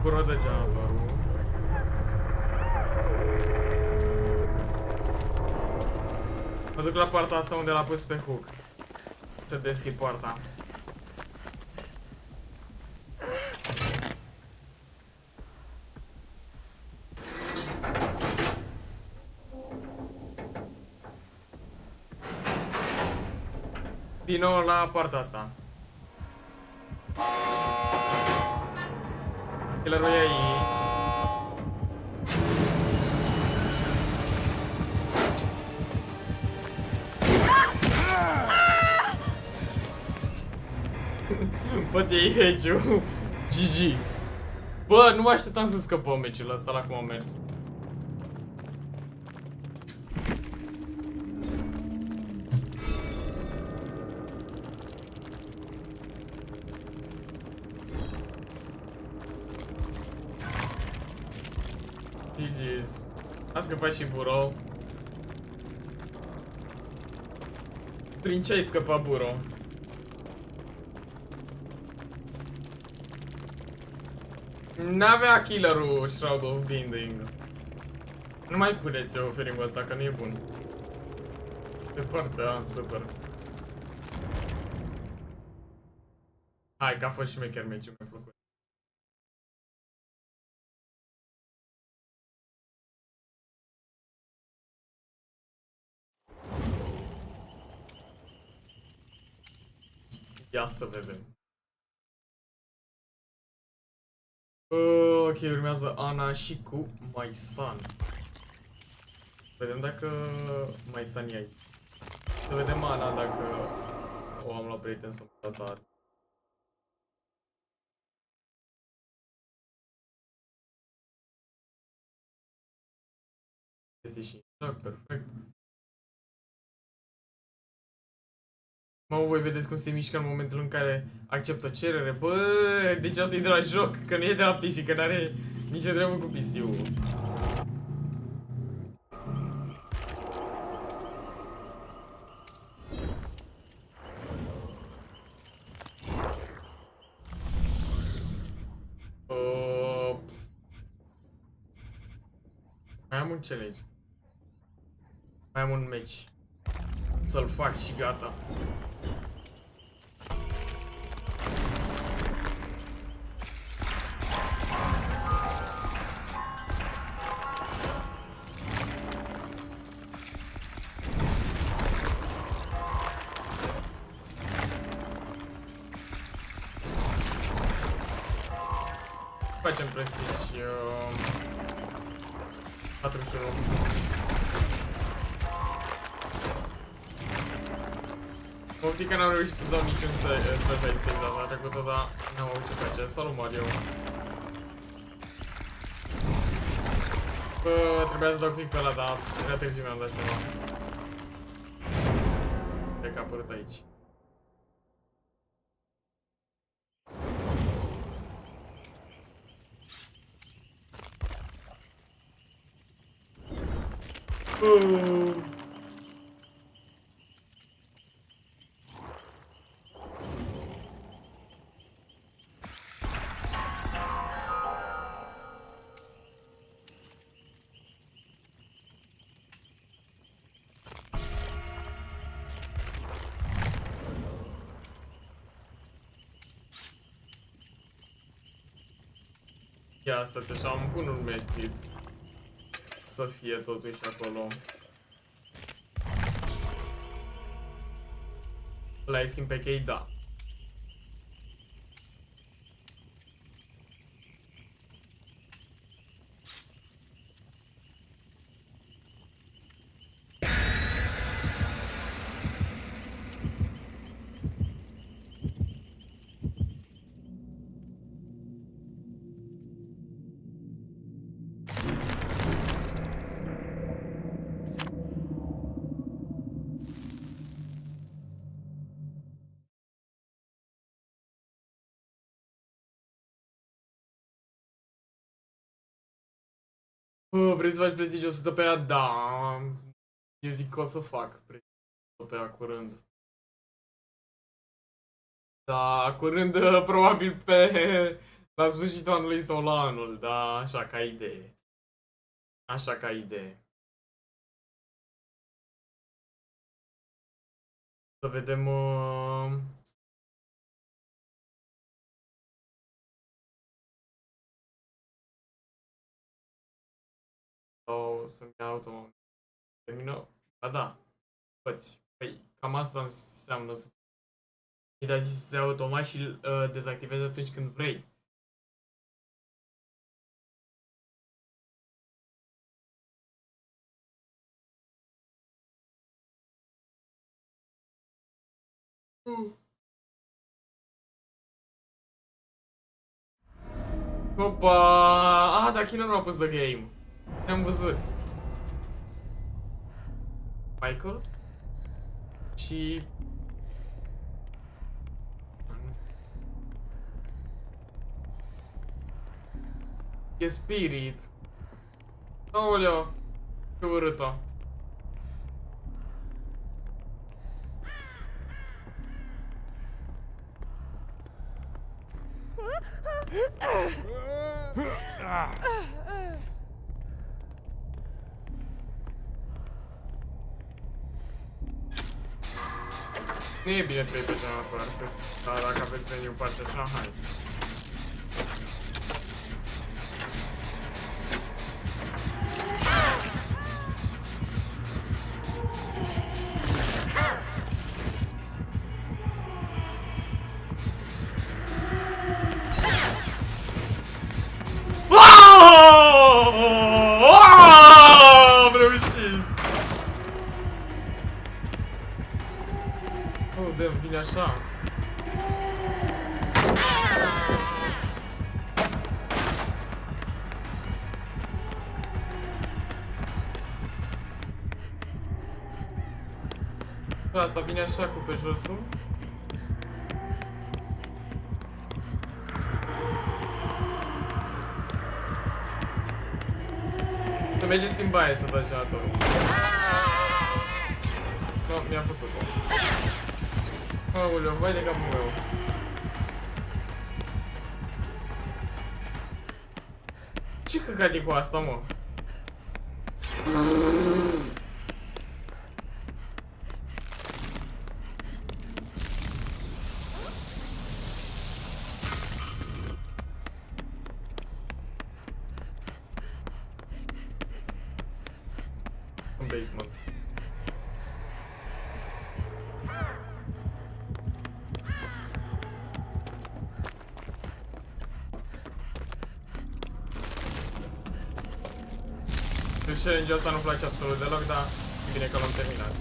Cură de generatorul. Mă duc la poarta asta unde l-a pus pe hook. Să deschid poarta. Vino la poarta asta. Killerul e aici. Bă, te iei meciul. GG. Bă, nu mă așteptam să scăpăm meciul ăsta la cum a mers. GG's. A scăpat și Buro. Prin ce ai scăpat, Buro? N-avea killerul Shroud of Binding. Nu mai puneți ofering-ul ăsta, că nu e bun. Pe partea, super. Hai, că a fost șmecher meciul, mi-a plăcut. Ia să vedem. Ok, urmează Ana și cu Maisan. Vedem dacă Maisan e aici. Să vedem Ana dacă o am la prieten sau tata. Este și exact, perfect. Mă, voi vedeți cum se mișcă în momentul în care acceptă cerere. Bă, deci asta e de la joc, că nu e de la PC, că n-are nicio treabă cu PC-ul. Mai am un challenge. Mai am un match. Să-l fac și gata. Facem prestige 41. Mă optic că n-am reușit să dau niciun save data trecută, dar n-am avut ce face. Salut, Mario! Bă, trebuia să dau click pe ăla, dar prea târziu mi-am dat seama. Cred că a apărut aici. Ia stați așa, îmi pun un medkit să fie totuși acolo. L-ai schimb pe chei? Da. Vrei să faci prestige 100 pe ea? Da. Eu zic că o să fac prestige 100 pe ea curând. Da, curând probabil la sfârșitul anului sau la anul, da, așa ca idee. Așa ca idee. Să vedem... Sau să-mi iau automat. Termină? Ba da. Poți. Păi, cam asta înseamnă să... îi dai să-ți iau automat și îl dezactivezi atunci când vrei. Opa! Ah, dar Killer a pus the game. Ne-am văzut. Michael? Și... E Spirit. Aoleo, ce urâtă. Nu e bine 3 pe generator, dar dacă aveți meniu face așa, hai. Am reușit! Oh, damn, vine așa. Asta vine așa cu pe josul. Să mergeți în baie să dați generatorul. Nu, mi-a făcut-o. Aoleu, vai de capul meu. Ce căcat e cu asta, mă? În basement. Deci challenge-ul ăsta nu-mi place absolut deloc, dar e bine că l-am terminat.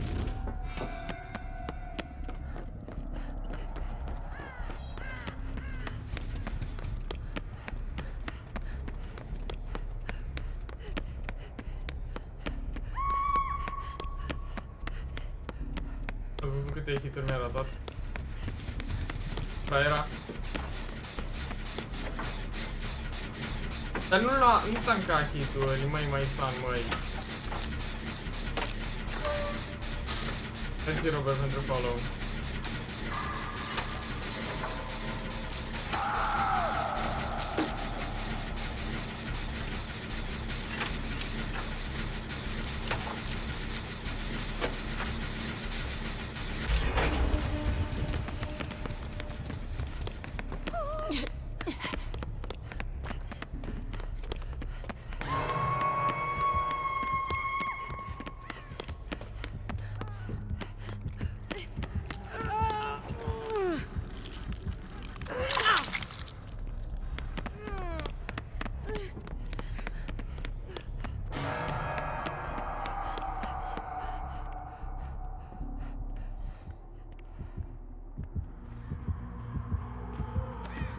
Ați văzut câte hit-uri mi-a ratat? Da, era. Dar nu tanca hit-uri, mai san, măi. Mersi, Robert, pentru follow.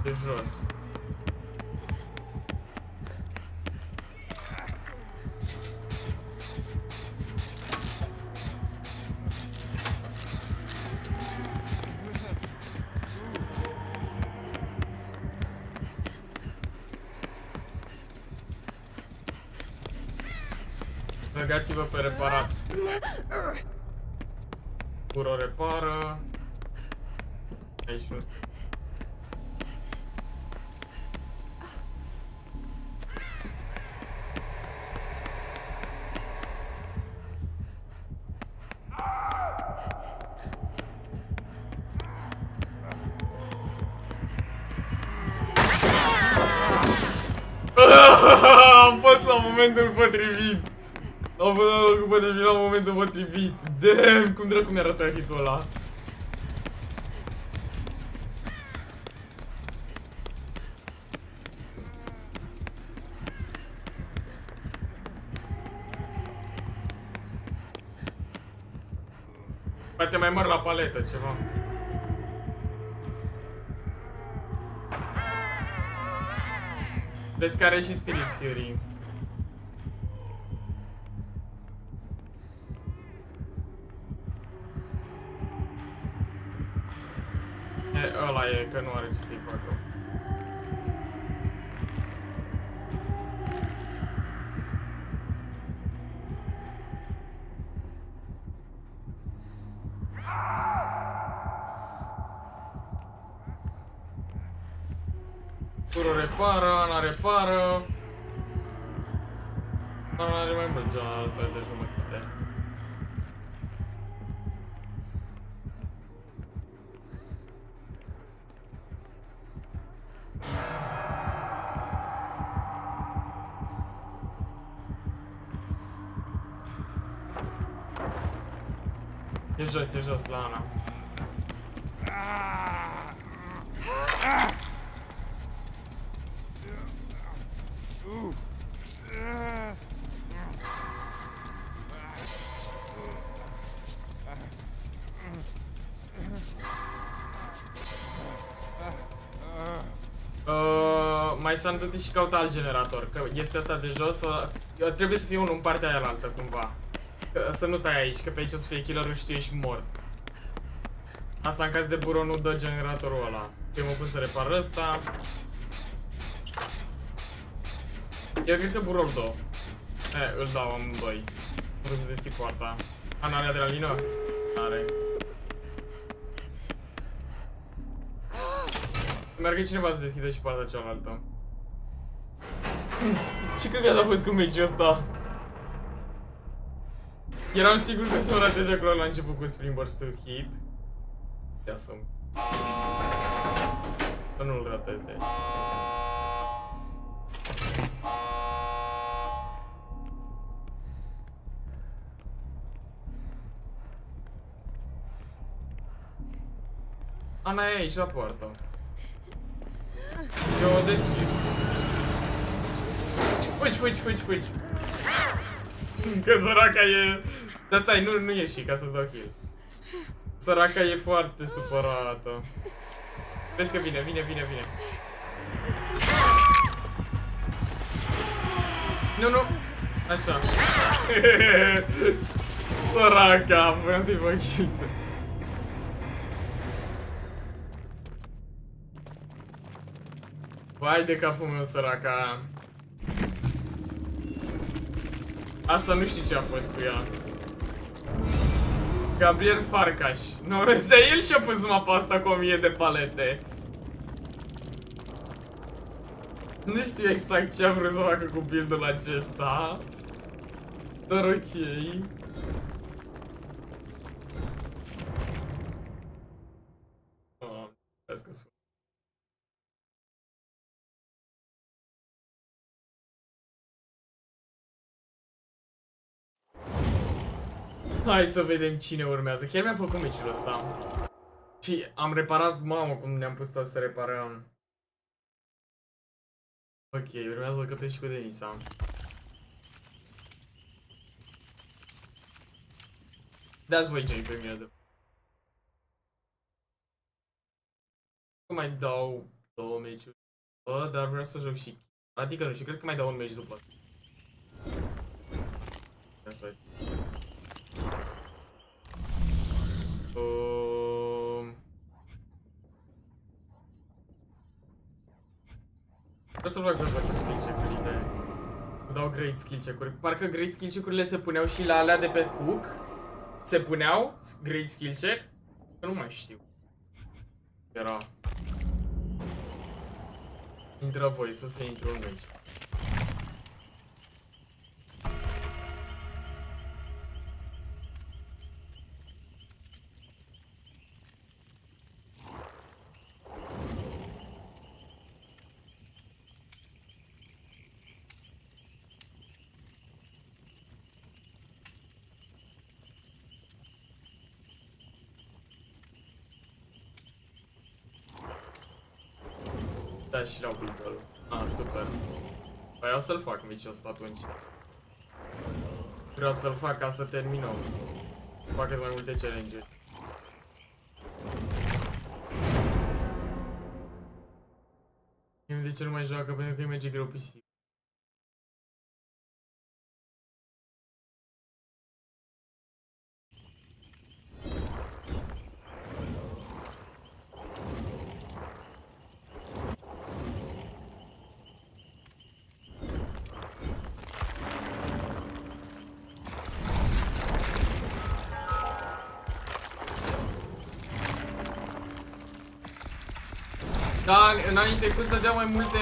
De jos. Băgați-vă pe reparat. Puro repară. Aici jos. Am fost la momentul potrivit. Am fost la locul potrivit la momentul potrivit. Damn, cum dracu mi-a arătat hit-ul ăla. Poate mai mor la paletă ceva. Vezi că are și Spirit Fury. Ăla e, că nu are ce să-i facă. Puro repară, Ana repară. Ana are mai mult cealaltă de jumătate. E jos la Ana. Mai s-a întâlnit și caută alt generator, că este asta de jos, trebuie să fie unul în partea aia altă cumva. Să nu stai aici, că pe aici o să fie killer-ul și tu ești mort. Asta în caz de buro nu dă generatorul ăla. Eu mă pun să repar ăsta. Eu cred că buro îl dau. Îl dau amândoi. Nu pot să deschid poarta. Ana are adrenalină? Are. Meargă cineva să deschidă și partea cealaltă. Ce căcat a fost cu meciul ăsta? Eram sigur că să o rateze acolo la început cu Springboard to hit. Ia să-mi... Să nu-l rateze. Ana e aici la poartă. Eu o deschid. Fugi. Că săraca e... Dar stai, nu ieși ca să-ți dau heal. Săraca e foarte supărată. Vezi că vine. Nu. Așa. Săraca, voiam să-i fac heal. Vai de capul meu, săraca. Asta nu știu ce a fost cu ea. Gabriel Farcaș. Nu, de el și-a pus mapa asta cu 1000 de palete. Nu știu exact ce a vrut să facă cu build-ul acesta. Dar ok. Hai să vedem cine urmează. Chiar mi-a plăcut meciul ăsta. Și am reparat, mamă, cum ne-am pus toți să reparăm. Ok, urmează să căptăm și cu Denisa. Dați voi Jay pe mine de... Mai dau 2 meciuri. Dar vreau să joc și... Adică nu știu, cred că mai dau un meci după. Asta este. Vreau să-l fac pe ăsta cu skill check-urile. Dau great skill check-uri. Parcă great skill check-urile se puneau și la alea de pe hook. Se puneau great skill check? Că nu mai știu. Era. Intră voi, să se intru în meci. Da, și la build-ul. Ah, super. Păi o să-l fac meciul ăsta atunci. Vreau să-l fac ca să terminăm. Fac cât mai multe challenge-uri. de ce nu mai joacă, pentru că îi merge greu PC. Da, înainte cum să dădeau mai multe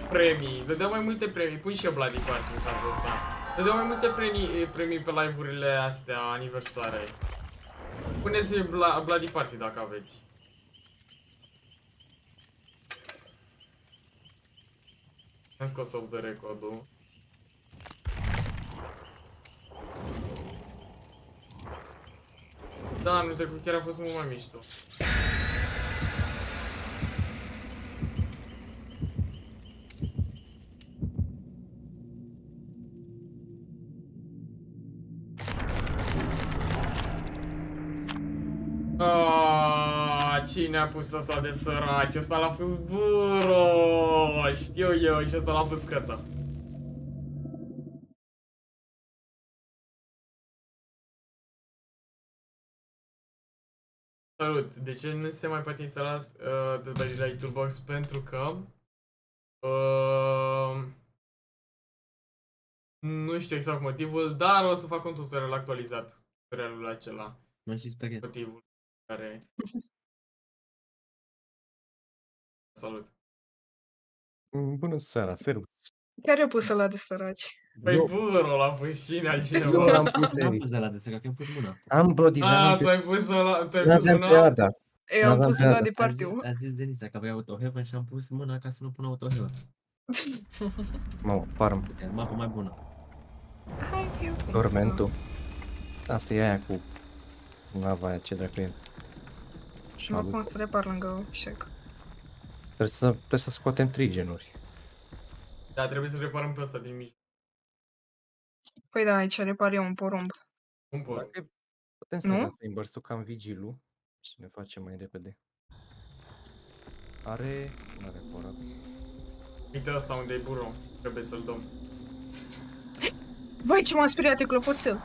premii. Dădeau mai multe premii. Pun și eu Bloody Party în cazul ăsta. Dădeau mai multe premii pe live-urile astea, aniversare. Puneți Bloody Party dacă aveți. Am scos off the record-ul. Da, anul trecut chiar a fost mult mai mișto. Cine a pus asta de săraci? Ăsta l-a pus Buro! Știu eu, și ăsta l-a pus Cătă. Salut! De ce nu se mai poate instala Dead by Daylight Toolbox? Pentru că nu știu exact motivul, dar o să fac un tutorial actualizat. Tutorialul acela. Motivul care... Salut! Bună seara, servus! Chiar eu pus ăla de săraci. Păi Buro l-a pus și altcineva. Eu l-am pus N-am pus de la de săraci, am pus mâna. Am blotit, tu ai pus ăla, tu ai pus mâna? Eu am pus ăla de partiu. A zis Denisa că avea autoheaven și am pus mâna ca să nu pun autoheaven. Mamă, farm. Mapă mai bună. Tormentul. Asta e aia cu nava aia, ce dracu e. Și mă pun să repar lângă șec. Trebuie să scoatem 3 genuri. Da, trebuie să reparăm pe ăsta din mijloc. Păi da, aici repar eu un porumb. Un porumb. Putem să dați prin bărstu cam vigilul și ne facem mai repede. Are... Nu are poră. Uite ăsta unde e Buro. Trebuie să-l dăm. Vai, ce m-a speriat, e clopoțel.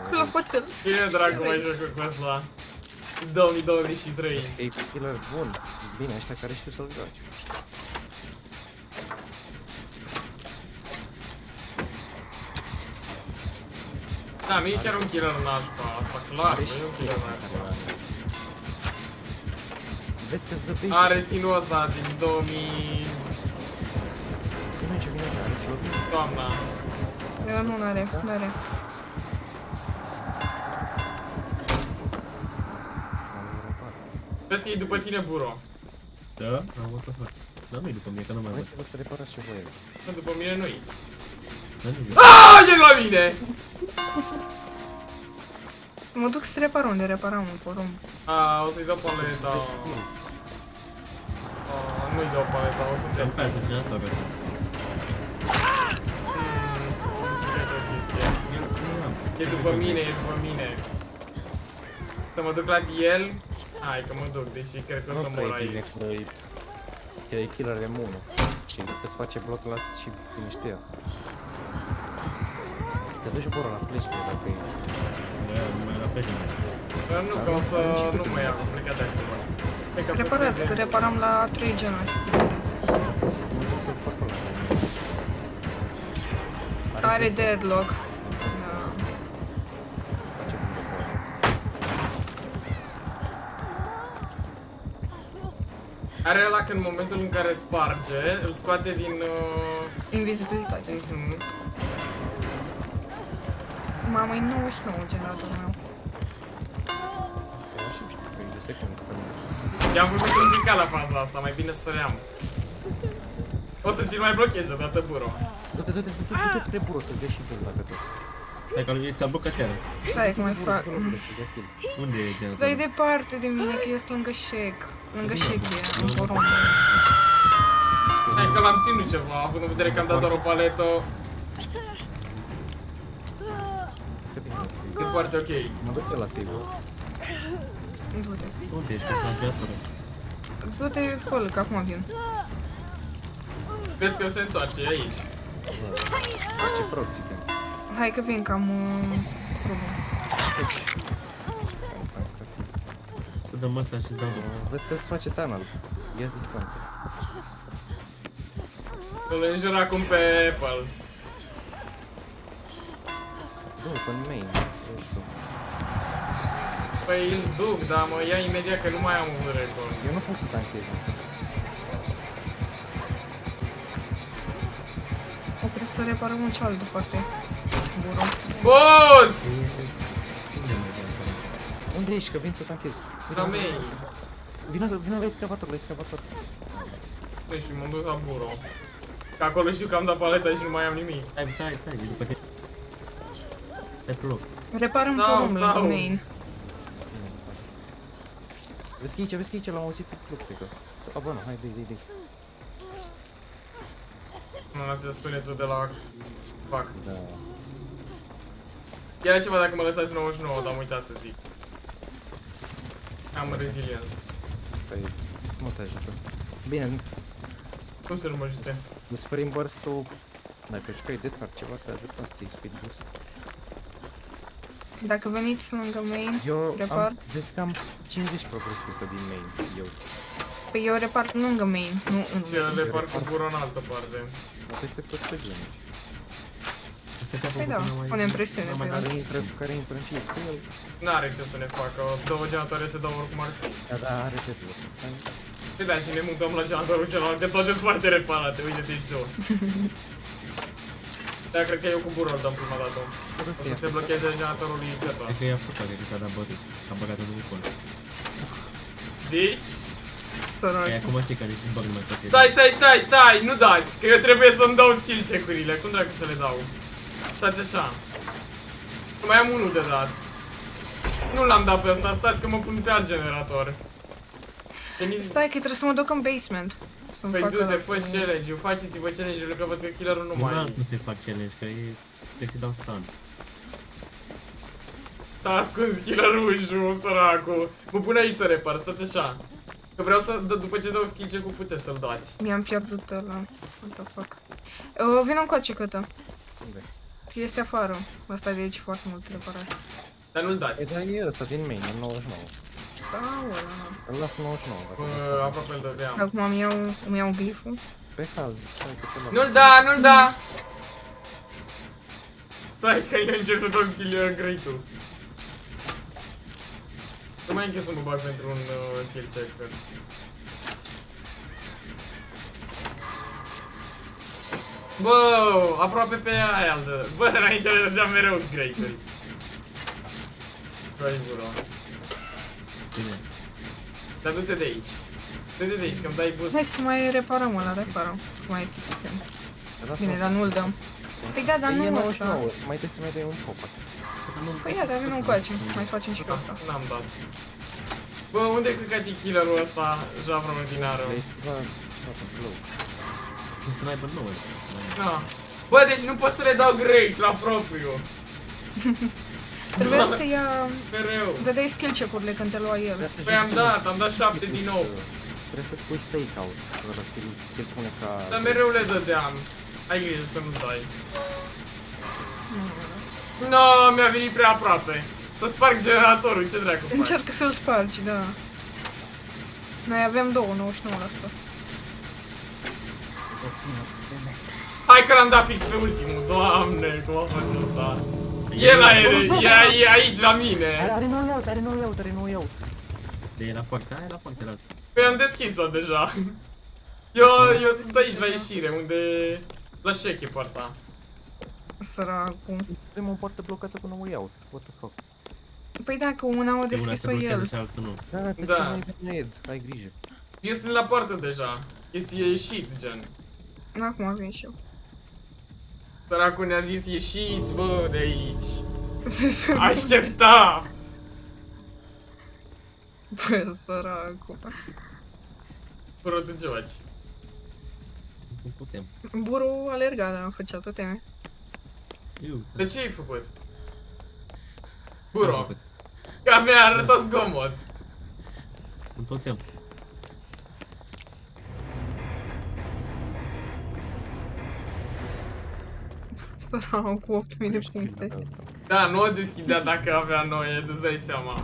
Clopoțel. Cine dracu mai joacă cu ăsta? 2023. Escape killer bun. Bine, ăștia care știu să-l joace. Da, nu e chiar un killer nașpa, asta clar, nu e un killer nașpa. Vezi că-ți dă bine. Are skin-ul ăsta din 2000... Vine aici, are slobit. Doamna. Nu, n-are. Vezi că e după tine, Buro. Da? What the fuck? Dar nu-i după mine, că nu mai văd. Hai să reparați și voi. Nu, după mine nu-i. Aaaa, e la mine! Mă duc să repar unde reparam un porumb. O să-i dau paleta. Nu-i dau paleta, o să plec. E după mine, Să mă duc la el? Hai că mă duc, deși cred că o să mor aici. E killer de mono și îți face blocul ăsta și finește el. Te duci Buro la flash, dacă e... Nu mai la flash. Dar nu, că o să nu mă iau, am plecat de acolo. Reparați, că reparam la 3 genuri. Să-l fac ăla. Are deadlock. Are ăla că în momentul în care sparge, îl scoate din... Invizibilitate. Mamă, e 99 generatorul meu. I-am făcut un pic la faza asta, mai bine să le am. O să ți-l mai blocheze odată, Buro. Du-te spre Buro să-ți dea și kill dacă tot. Stai că ți-a blocat chiar. Stai că mai fac. Unde e generatorul? Dar e departe de mine, că eu sunt lângă șec. Lângă șec e, în porumb. Hai că l-am ținut ceva, având în vedere că am dat doar o paletă. E foarte ok. Mă duc la save-ul. Du-te. Unde ești? Că s-a înfiat fără. Du-te, fă-l, că acum vin. Vezi că se întoarce, e aici. Face proxy. Hai că vin, că am problemă. Să dăm ăsta și-ți dau două. Vezi că se face tunnel. Ia-ți distanță. Îl înjur acum pe Apple. Du-l pe main. Păi îl duc, dar mă ia imediat că nu mai am un record. Eu nu pot să tanchez. O, trebuie să reparăm în cealaltă parte. Buro. Boss! Unde ești? Că vin să tanchez. Da, mei. Vino la excavator, la excavator. Nu știu, m-am dus la buro. Că acolo știu că am dat paleta și nu mai am nimic. Stai, e după tine. Stai pe loc. Reparăm porumul în main. Vezi că aici, l-am auzit club, cred că. Bă, nu, hai, dă-i. Nu, lasă sunetul de la... Fac. Da. Era ceva dacă mă lăsați 99, dar am uitat să zic. Am resilience. Păi, nu te ajută. Bine. Cum să nu mă ajute? Despre burst-ul... N-ai pe jucai deathcard ceva, te ajută să-i speed boost. Dacă veniți lângă main, eu repar. Vezi că am 50 progres pe ăsta din main, eu. Păi eu repar lângă main, nu în main. Și eu repar cu buro în altă parte. Dar peste tot pe genuri. Păi da, punem presiune pe el. Care intră în cis cu el. N-are ce să ne facă, două generatoare se dau oricum ar fi. Da, are tetele. Păi da, și ne mutăm la generatorul celălalt, că toate sunt foarte reparate, uite-te și tu. Da, cred că eu cu buro îl dăm prima dată. O să se blocheze generatorul lui Căta. Cred că i-a făcut, cred că s-a dat bătut. S-a băgat în un colț. Zici? E acum știi că nici nu bag numai pe Stai, nu dați, că eu trebuie să-mi dau skill check-urile, cum dracu să le dau? Stați așa. Mai am unul de dat. Nu l-am dat pe ăsta, stați că mă pun pe alt generator. Stai că trebuie să mă duc în basement. Păi du-te, fă challenge-ul, faceți-vă challenge-urile că văd că killerul nu mai e. Nu se fac challenge, că trebuie să-i dau stun. S-a ascuns killerul, săracul. Mă pun aici să repar, stați așa. Că vreau să, după ce dau skill check-ul, puteți să-l dați. Mi-am pierdut ăla. What the fuck. Vino încoace, Cătă. Unde? Este afară. Asta de aici foarte mult reparat. Dar nu-l dați. E ăsta din main, e 99. Sau ăla. Îl las 99. Aproape îl dădeam. Acum îmi iau gliful. Pe hal. Nu-l da, nu-l da! Stai că eu încerc să dau skill great-ul. Nu mai închei să mă bag pentru un skill check. Bă, aproape pe aia altă. Bă, înainte le dădeam mereu great-uri. Coi buro. Bine. Dar du-te de aici. Du-te de aici, că-mi dai boost. Hai să mai reparăm ăla, reparăm. Mai este puțin. Bine, dar nu-l dăm. Păi da, dar nu ăsta. Mai trebuie să mai dai un pop. Păi ia, dar vină încoace. Mai facem și pe asta. N-am dat. Bă, unde căcat e killerul ăsta, javră ordinară? Nu să n-aibă nouă. Da. Bă, deci nu pot să le dau great la propriu. Trebuia să te ia... Mereu. Dădeai skill check-urile când te lua el. Păi am dat 7 din nou. Trebuie să spui stakeout. Ți-l pune ca... Dar mereu le dădeam. Ai grijă să nu dai. No, mi-a venit prea aproape. Să sparg generatorul, ce dracu faci? Încearcă să-l spargi, da. Noi avem 2,99 la asta. Hai că l-am dat fix pe ultimul, doamne, cum a fost ăsta? E aici la mine. Are nou iaut. De e la poartă, aia e la poartă la altă. Păi am deschis-o deja. Eu sunt aici la ieșire, unde... La șeche poarta. Săracul. Avem o poartă blocată cu nou iaut. What the fuck? Păi dacă una o deschis-o el. Da, trebuie să mai vezi, ai grijă. Eu sunt la poartă deja. E ieșit, gen. Acum vin și eu. Săracul ne-a zis ieșiți, bă, de aici. Aștepta! Bă, săracul. Bro, tu ce faci? Nu putem. Buru alerga, dar făcea tot teme. De ce ai făcut? Buro. Că mi-a arătat zgomot. Un totem. Săraun cu 8000 de puncte. Da, nu o deschidea dacă avea noi, îți dai seama.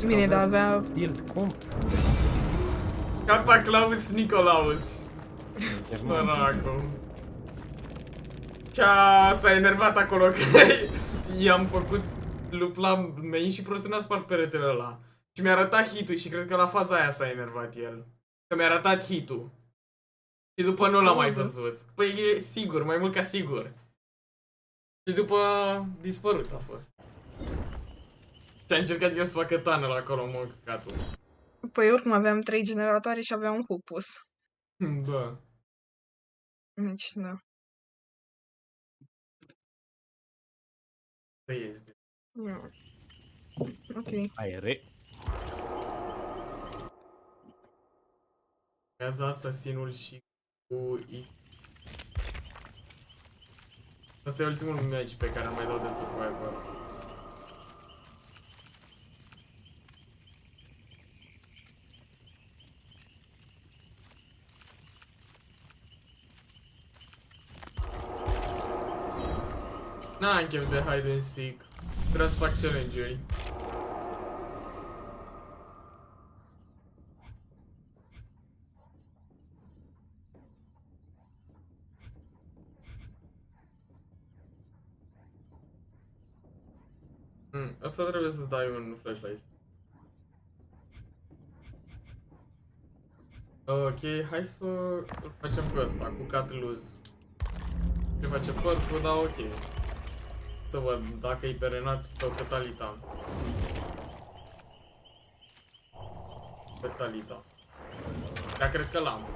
Bine, dar avea... Build, cum? Capa Claus Nicolaus. Săracu. S-a enervat acolo că i-am făcut lup la main și prostul n-a spart peretele ăla. Și mi-a arătat hit-ul și cred că la faza aia s-a enervat el. Că mi-a arătat hit-ul. Și după nu l-am mai văzut. Păi e sigur, mai mult ca sigur. Și după dispărut a fost. Și a încercat el să facă tunnel acolo, mă, căcatul. Păi oricum aveam 3 generatoare și aveam un hook pus. Da. Deci, da. Că este. Ok. Aere. Urmează asasinul și cu X. Asta e ultimul match pe care îl mai dau de Survivor. N-am chef de hide and seek. Vreau să fac challenge-uri. Asta trebuie să dai un flashlight. Ok, hai să îl facem pe ăsta, cu cut loose. Ce face părcul, da, ok. Să văd dacă e pe Renat sau pe Talita. Pe Talita. Dar cred că l-am.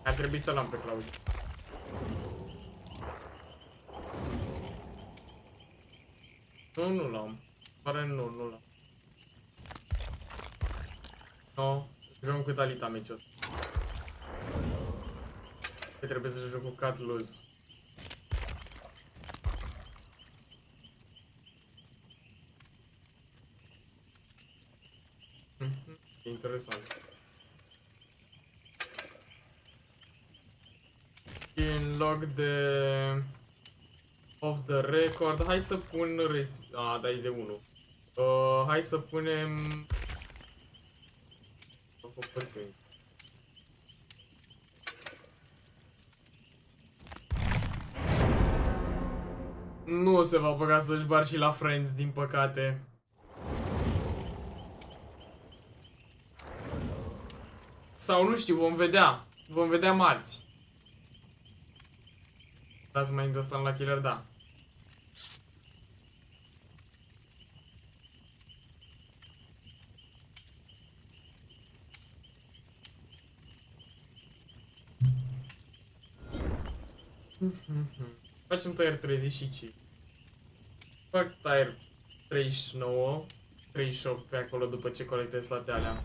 Ar trebui să l-am pe Claudiu. Nu, nu l-am. Pare nu, nu l-am. No, jucăm cu Talita meciul ăsta. Că trebuie să joc cu cut loose. Interesant. În loc de off the record, hai să pun da, e de 1. Hai să punem nu se va băga să-și bar și la Friends, din păcate. Sau nu știu, vom vedea. Vom vedea marți. Dați mai de ăsta la killer, da. Facem tire 35. Fac tire 39, 38 pe acolo după ce colectez toate alea.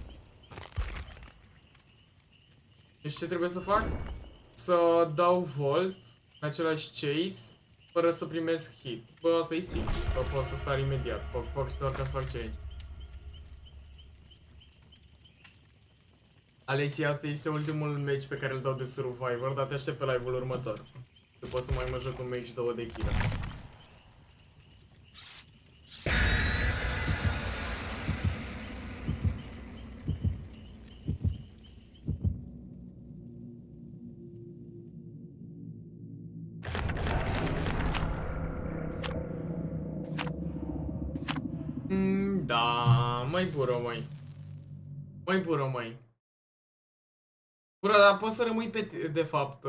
Deci ce trebuie să fac? Să dau volt în același chase fără să primesc hit. Bă, asta e simplu, că pot să sar imediat. Poc doar ca să fac challenge. Alexia, asta este ultimul match pe care îl dau de Survivor, dar te aștept pe live-ul următor. Să pot să mai mă joc un match 2 de kill. Da, mai bură, mai. Mai bură, mai. Bură, dar poți să rămâi pe... De fapt,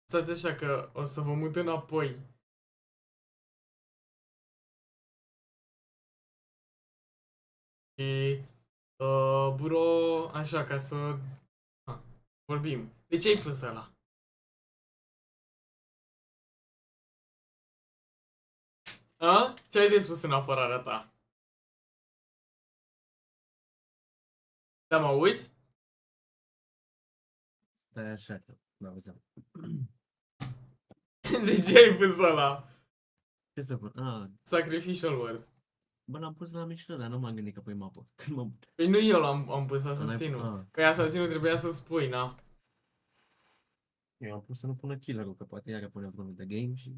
stați așa că o să vă mut înapoi. Și... Buro, așa, ca să... vorbim. De ce ai pus ăla? A? Ce ai de spus în apărarea ta? Da, mă auzi? Stai așa că mă auzeam. De ce ai pus ăla? Ce să pun? Sacrificial word. Bă, l-am pus la mișto, dar nu m-am gândit că pui mapă. Păi nu eu l-am pus asasinul. Păi asasinul trebuia să spui, na. Eu am pus să nu pună killer-ul, că poate iară pune vreunul de game și...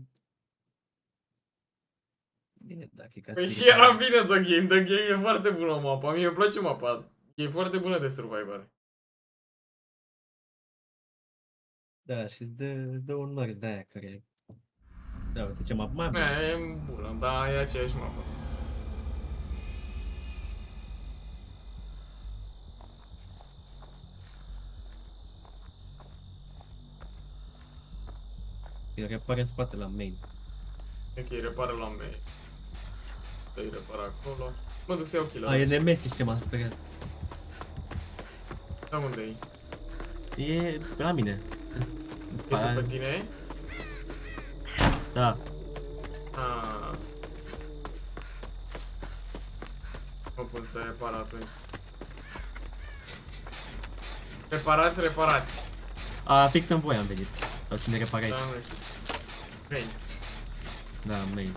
Bine, dacă e ca Păi și era bine The Game e foarte bună mapa, mie îmi place mapa. E foarte bună de survivor. Da, și îți dă un nors de aia care... Da, uite ce mapă mai bună. E bună, da, e aceeași mapă. Îi repare în spate la main. E că îi repară la main. Îi repară acolo. Mă duc să iau kill-ul. A, e de Messi ce m-a speriat. Da, unde e? E pe la mine. E pe tine? Da. Ah. Mă pun să repar atunci. Reparați. A, fix în voi am venit. Sau cine repare aici? Da, nu știu. Main. Da, main.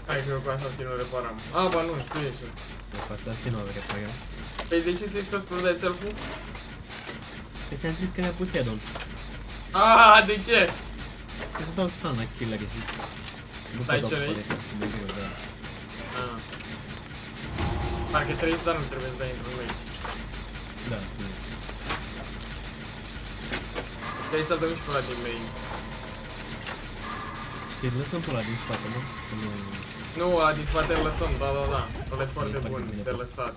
Hai că eu cu asasinul reparam. A, ba nu, tu ești ăsta. Eu cu asasinul reparăm. Păi de ce ți-ai scos pe dai self-ul? Păi ți-am zis că mi-a pus head-on. Ah, de ce? Că să dau stun la killer și... Nu dai ce aici? E greu, da. Ah. Parcă trebuie să dar, nu trebuie să dai într-un aici. Da, trebuie să-l dăm și pe ăla din main. Și lăsăm pe ăla din spate, nu? Nu, ăla din spate îl lăsăm, da. Ăla e foarte bun de lăsat.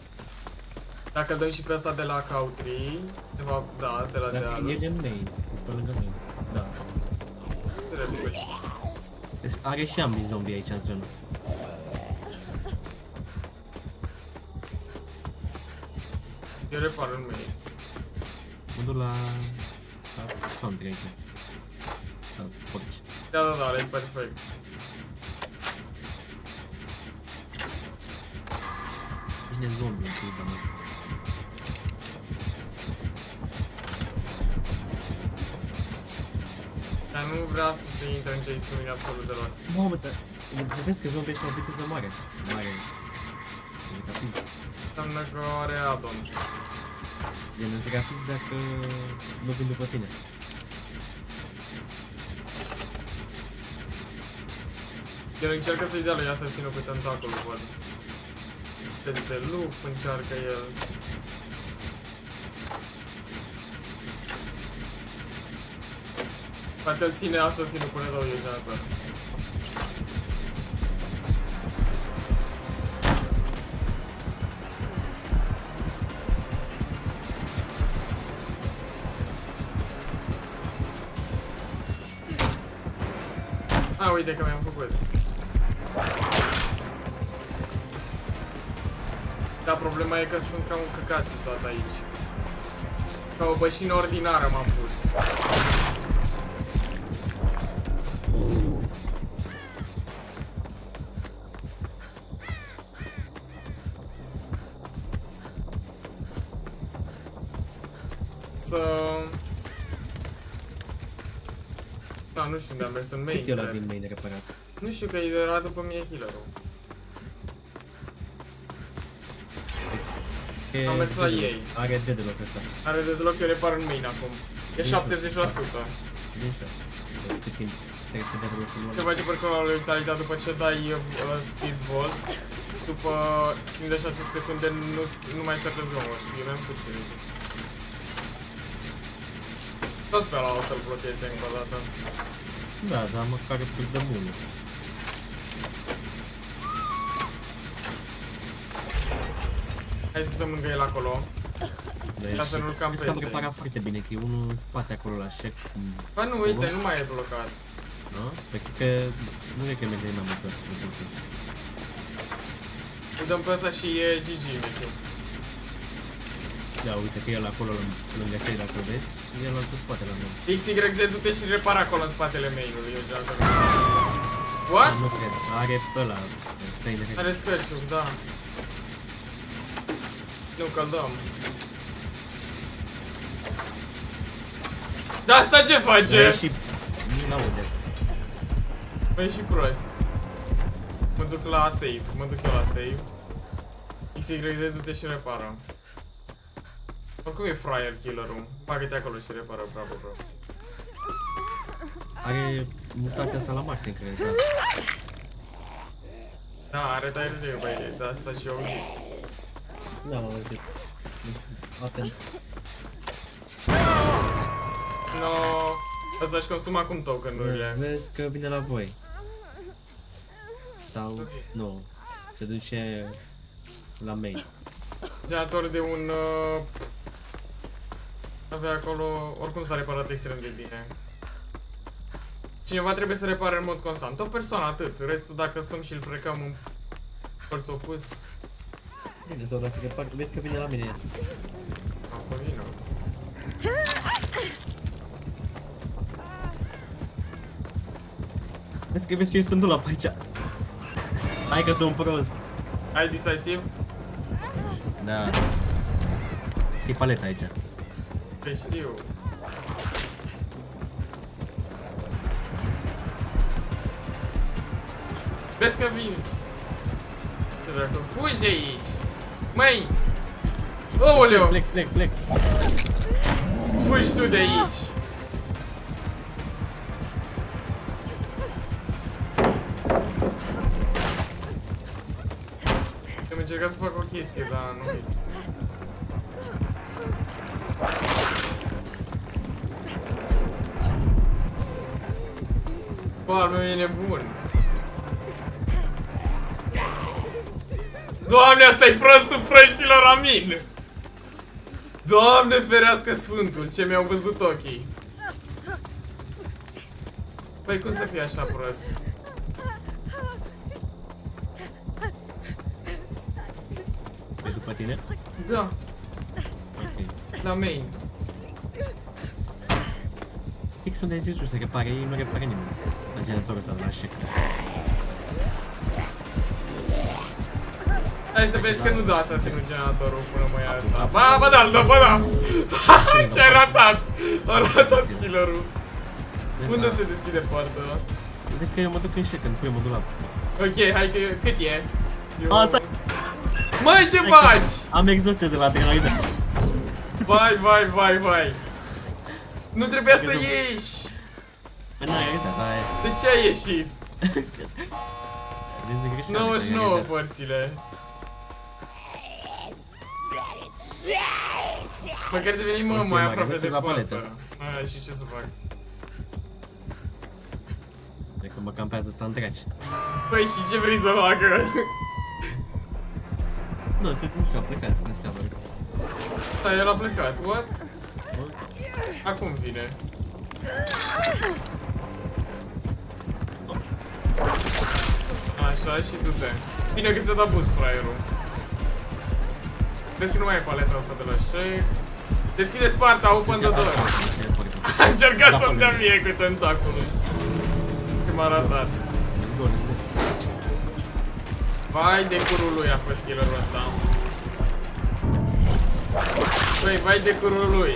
Dacă îl dăm și pe ăsta de la Country, de fapt, da, de la dealul. E de main, pe lângă main, da. Deci are și ambii zombie aici în zonă. Eu repar în main. Mă duc la Country aici. La porci. Da, e perfect. Vine zombie în plus, damn. Dar nu vrea să se intre în ce-i spune absolut deloc. Mamă, dar vezi că zombie ăștia au viteză mare. Mare. E rapizi. Înseamnă că are add-on. E rapizi dacă nu vin după tine. El încearcă să-i dea lui asasinul pe tentacolul, văd. Peste loop încearcă el. Poate îl ține asasinul până dau eu generator. A, uite că mi-am făcut. Dar problema e că sunt ca un căcat situat aici. Ca o bășină ordinară m-am pus. Da, nu știu unde am mers în main. Cât e ăla din main reparat? Nu știu că era după mine killer-ul. Am mers la ei. Are deadlock ăsta. Are deadlock, eu repar în main acum. E 70%. Cât timp trece deadlock-ul ăla? Te face percolul la vitalitate după ce dai speed volt. După timp de 6 secunde nu mai spertezi zgomot. Eu mi-am făcut ce. Tot pe ăla o să-l blocheze încă o dată. Da, dar măcar îi dăm unul. Hai să stăm lângă el acolo. Ca să nu-l campeze. Vezi că am reparat foarte bine, că e unul în spate acolo la șec. Bă, nu, uite, nu mai e blocat. Nu? Păi cred că nu cred că merge mai mult să-l blocheze. Îl dăm pe ăsta și e GG meciul. Da, uite că el acolo lângă cei dacă îl vezi, și el cu spate la main. XYZ, du-te și repara acolo în spatele main-ului, eu geam. What? Nu cred, are ăla. Are scratch-ul, da. Nu, că-l dăm. Da, asta ce face? Și... nu aude. Băi, și prost. Mă duc la save, mă duc eu la save. XYZ, du-te și repară. Oricum e fraier killerul. Bagă-te acolo și repară, bravo, bro. Are mutația asta la maxim, cred, da. Da, are tare băi, de asta și-o auzit. Da, m-am auzit. Atent. No, asta își consumă acum token-urile. Vezi că vine la voi. Sau, nu, se duce la main. Generator de un... avea acolo... Oricum s-a reparat extrem de bine. Cineva trebuie să repare în mod constant. O persoană, atât. Restul, dacă stăm și îl frecăm în părți opus... Bine, sau dacă repar, vezi că vine la mine. O să vină. Vezi că eu sunt dulap aici. Hai că sunt prost. Ai decisive? Da. Scrie paleta aici. Pe știu. Vezi că vin. Ce dracu, fugi de aici. Măi! Ouleu! Plec. Fugi tu de aici. Am încercat să fac o chestie, dar nu e. Bă, al meu e nebun. Doamne, asta e prostul proștilor, amin! Doamne ferească Sfântul, ce mi-au văzut ochii. Păi cum să fie așa prost? E după tine? Da. Ok. La main. Fix unde ai zis să repare, ei nu repare nimeni. La generatorul ăsta, la șec. Hai să vezi că nu dă asasinul generatorul până mă ia asta. Ba da! Și-ai ratat! A ratat killerul. Unde se deschide poarta? Vezi că eu mă duc în șec, în primul dulap. Ok, hai că... cât e? Asta... Măi, ce faci? Am exhausted de la adrenalina. Vai. Nu trebuia să ieși! De ce ai ieșit? 99 părțile. Măcar devenim mai aproape de poartă. Și ce să fac? Cred că mă campează ăsta întreaci. Păi și ce vrei să facă? Nu, se nu știu, a plecat, nu știu, bă. Da, el a plecat, what? Acum vine. Așa și du-te. Bine că ți-a dat boost, fraierul. Vezi că nu mai e paleta asta de la shake. Deschideți partea, open the door. A încercat să-mi dea mie cu tentacului. Că m-a ratat. Vai de curul lui a fost killerul ăsta. Băi, vai de curul lui.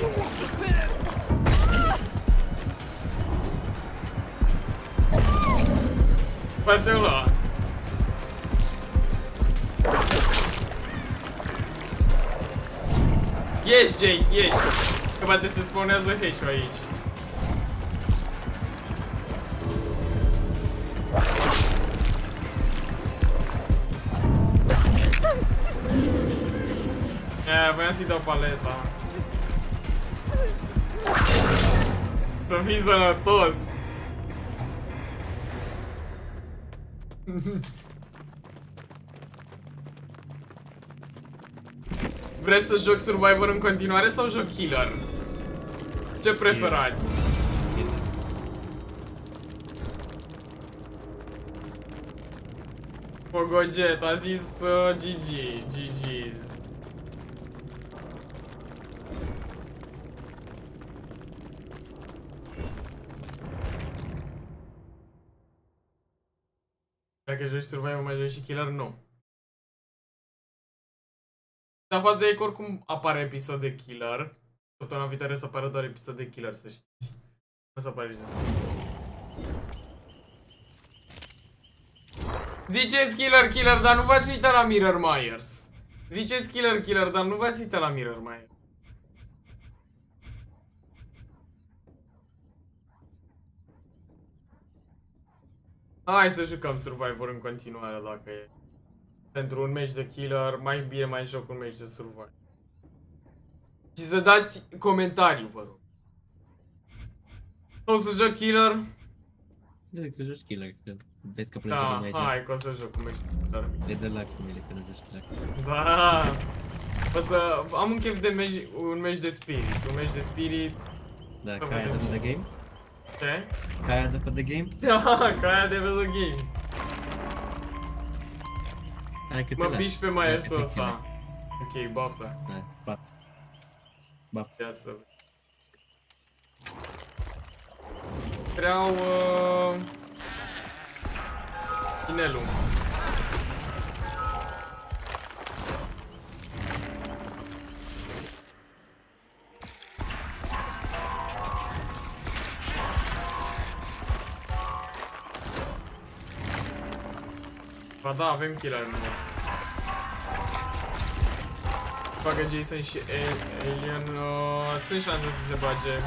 Poate-o lua. Ieși, Jake, ieși. Că poate se spawnează H-ul aici. Voiam să-i dau paleta. Să fii sănătos. Vreți să joc Survivor în continuare sau joc Killer? Ce preferați? Pogoget a zis GG's. Dacă joci Survivor, mai joci și Killer? Nu. În față de ei, oricum apare episod de Killer. Săptămâna viitoare să apară doar episod de Killer, să știți. O să apare și de Ziceți Killer, dar nu v-ați uitat la Mirror Myers. Ziceți killer, dar nu v-ați uitat la mirror mai. Hai să jucăm Survivor în continuare dacă e. Pentru un match de killer, mai bine mai joc un match de Survivor. Și să dați comentariu, vă rog. O să joc killer? Să joci killer, că vezi că plânge Da, lumea aici. hai că o să joc un match de killer. Le dă lacrimile că nu joci killer. Da. O să am un chef de un match de spirit. Un match de spirit. Da, ca aia de pe The Game? Ce? Ca aia de pe The Game? Da, ca aia de pe The Game. Hai că te Mă las. piși pe Myers-ul ăsta. Ok, baftă. Da, baftă. Ia să... Vreau... inelul. Ba da, avem killer în mine. Bagă Jason și Alien. Sunt șanse să se bage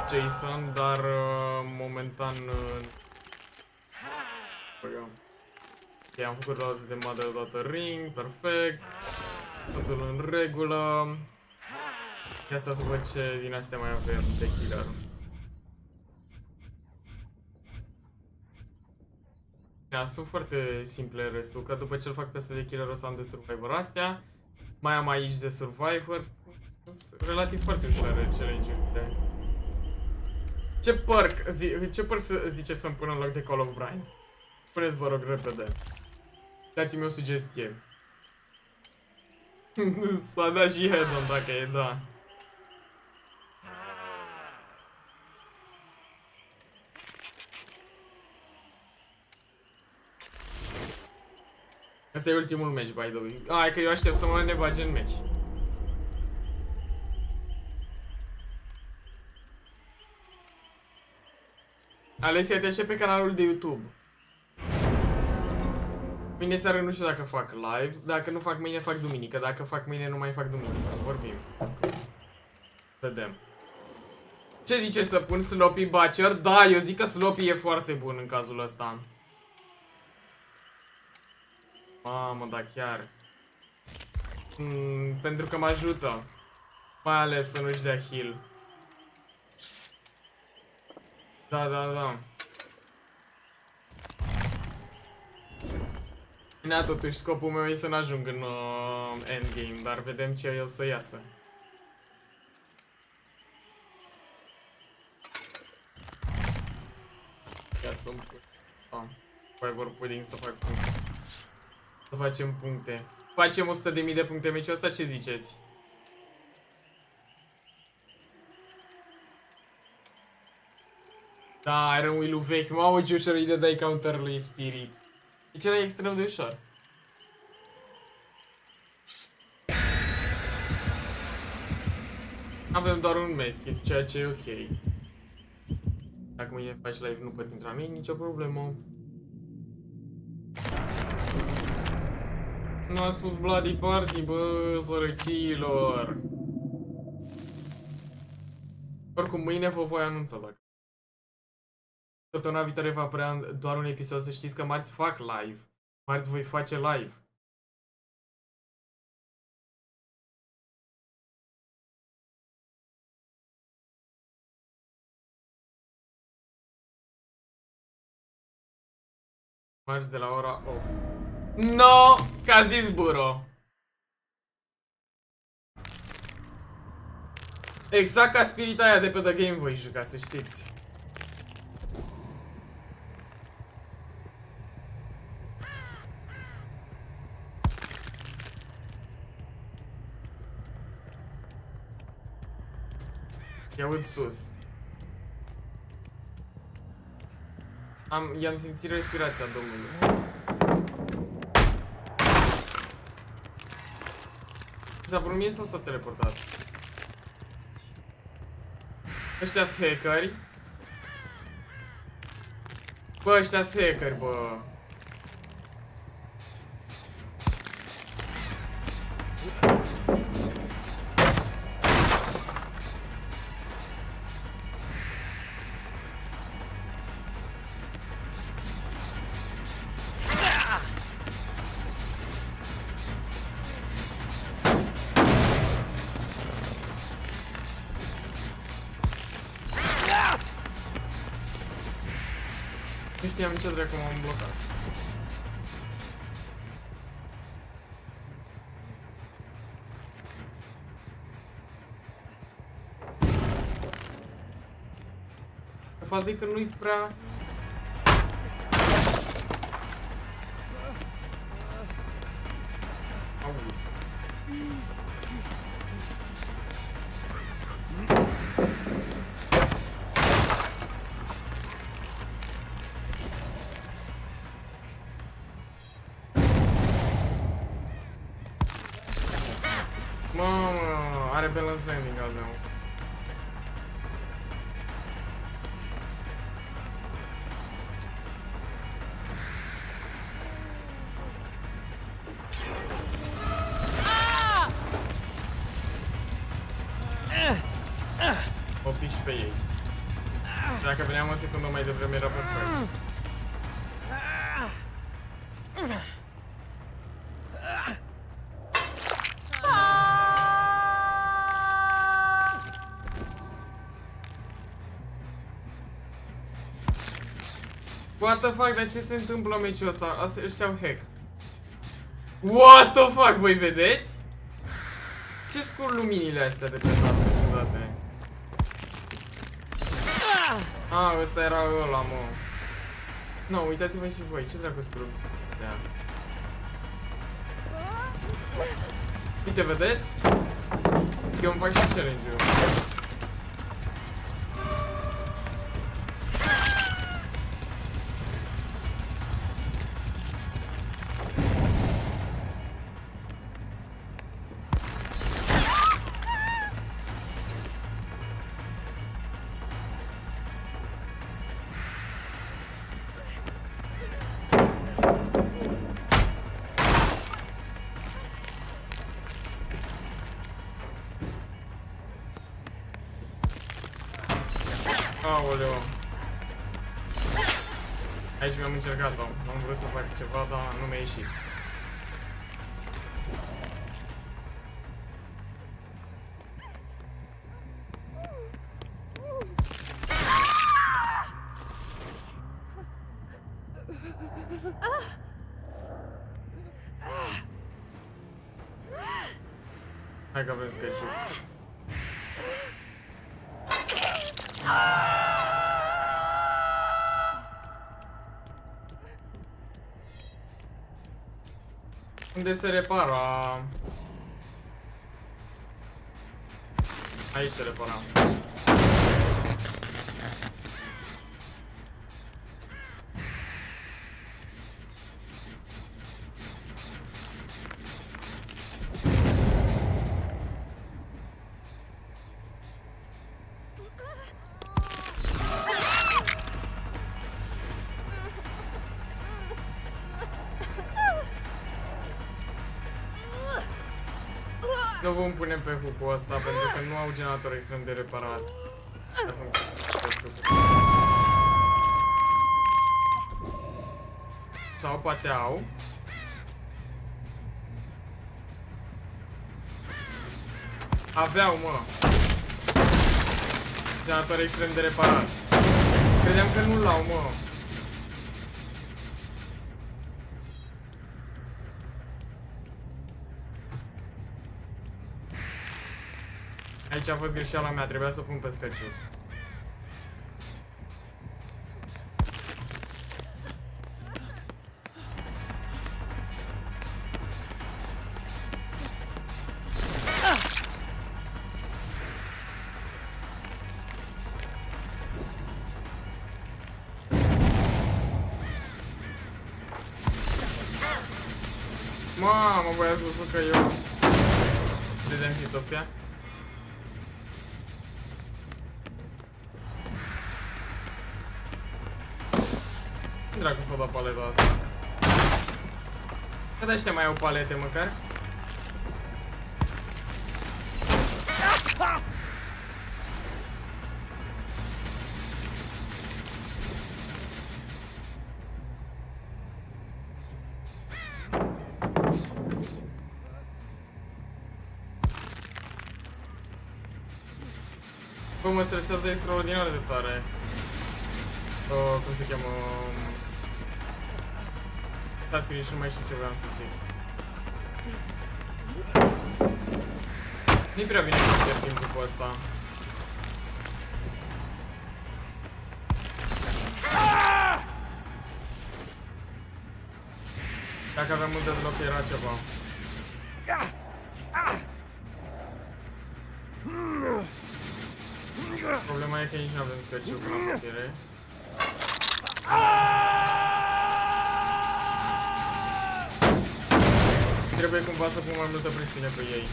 Jason, dar momentan... Ok, am făcut rost de Mother odată ring, perfect. Totul în regulă. Și asta să văd ce din astea mai avem de killer. Da, sunt foarte simple restul, că după ce îl fac peste de killer o să am de Survivor astea. Mai am aici de Survivor. Relativ foarte ușoare challenge-urile. Ce perk zice să-mi pun în loc de Call of Brian? Spuneți, vă rog, repede. Dați-mi o sugestie. S-a dat și head-on dacă e, da. Asta e ultimul match, by the way. Hai că eu aștept să mă ne bage în match. Alesia, te aștept pe canalul de YouTube. Mâine seară nu știu dacă fac live. Dacă nu fac mâine, fac duminică. Dacă fac mâine, nu mai fac duminică. Vorbim. Vedem. Ce zice să pun Sloppy Butcher? Da, eu zic că Sloppy e foarte bun în cazul ăsta. Mamă, da chiar. Pentru că mă ajută. Mai ales să nu-și dea heal. Da, da, da. Bine, totuși scopul meu e să n-ajung în endgame, dar vedem ce o să iasă. Ia să-mi pun. Fiverr pudding să fac puncte. Să facem puncte. Facem 100.000 de puncte meciul ăsta, ce ziceți? Da, era un Will vechi. Mamă, ce ușor îi de dai counter lui Spirit. Deci era extrem de ușor. Avem doar un medkit, ceea ce e ok. Dacă mâine faci live nu pot intra mie, nicio problemă. Nu a spus Bloody Party, bă, sărăcilor. Oricum, mâine vă voi anunța dacă. Săptămâna viitoare va apărea doar un episod, să știți că marți fac live. Marți voi face live. Marți de la ora 8. No! Că a zis Buro. Exact ca Spirit aia de pe The Game voi juca, să știți. Ia aud sus. I-am simțit respirația, domnule. S-a părut mie sau s-a teleportat? Ăștia-s hackeri. Bă, ăștia-s hackeri, bă. Nu știam ce dracu m-am blocat. Faza e că nu-i prea... Au. Mamă, are balance landing al meu. O piși pe ei. Dacă veneam o secundă mai devreme era perfect. What the fuck, dar ce se întâmplă în meciul ăsta? Ăștia au hack. What the fuck, voi vedeți? Ce scur luminile astea de pe hartă ciudate? Ah, ăsta era ăla, mă. Nu, uitați-vă și voi, ce dracu scur astea? Uite, vedeți? Eu îmi fac și challenge-ul. Aoleu. Aici mi-am încercat-o. Am vrut să fac ceva, dar nu mi-a ieșit. Hai că avem sketch-ul. Unde se repară? Aici se repara. Nu vom pune pe hook-ul ăsta pentru că nu au generator extrem de reparat. Ca să-mi sau poate au. Aveau, mă. Generator extrem de reparat. Credeam că nu l-au, mă. Aici a fost greșeala mea, trebuia să o pun pe scăciu. Mamă, voi ați văzut că eu dădeam hit ăstea? Dracu să-o dau paleta asta. Cât ăștia mai au palete măcar? Bă, mă stresează extraordinar de tare. Cum se cheamă? S-a scris și nu mai știu ce vreau să zic. Nu-i prea bine să pierd timpul cu ăsta. Dacă aveam multe de loc, era ceva. Problema e că nici nu avem special până la putere. Trebuie cumva să pun mai multă presiune pe ei.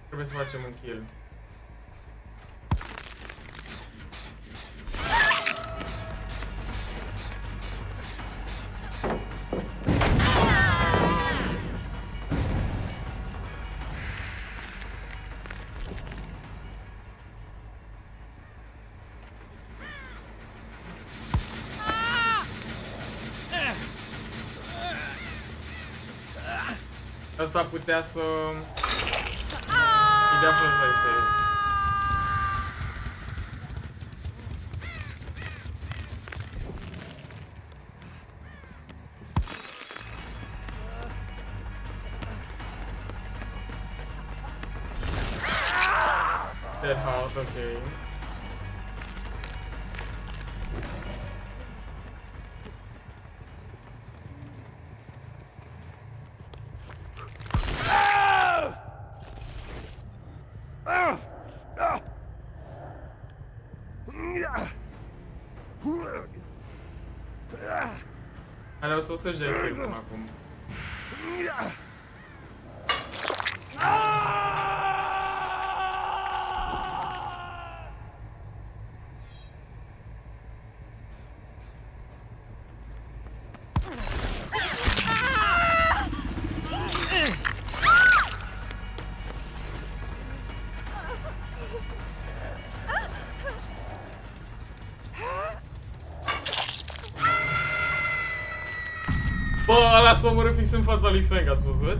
Trebuie să facem un kill. Asta putea să... Ideea fără să Dead health, okay. Are o să-și dea kill până acum. Bă, ăla s-a omorât fix în fața lui Feng, ați văzut?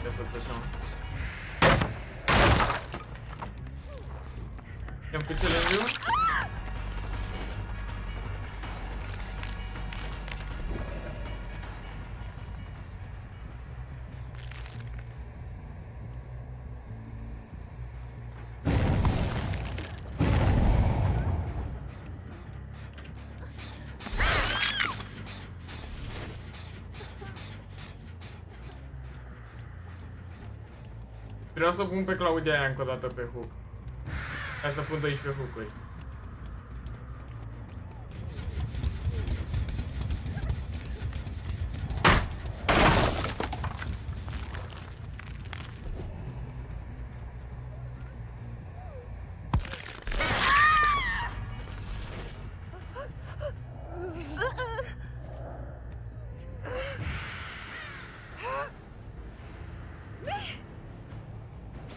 Ia să-ți așa. I-am cu challenge-ul? Vreau să pun pe Claudia aia încă o dată pe hook. Ca să pun 12 hook-uri.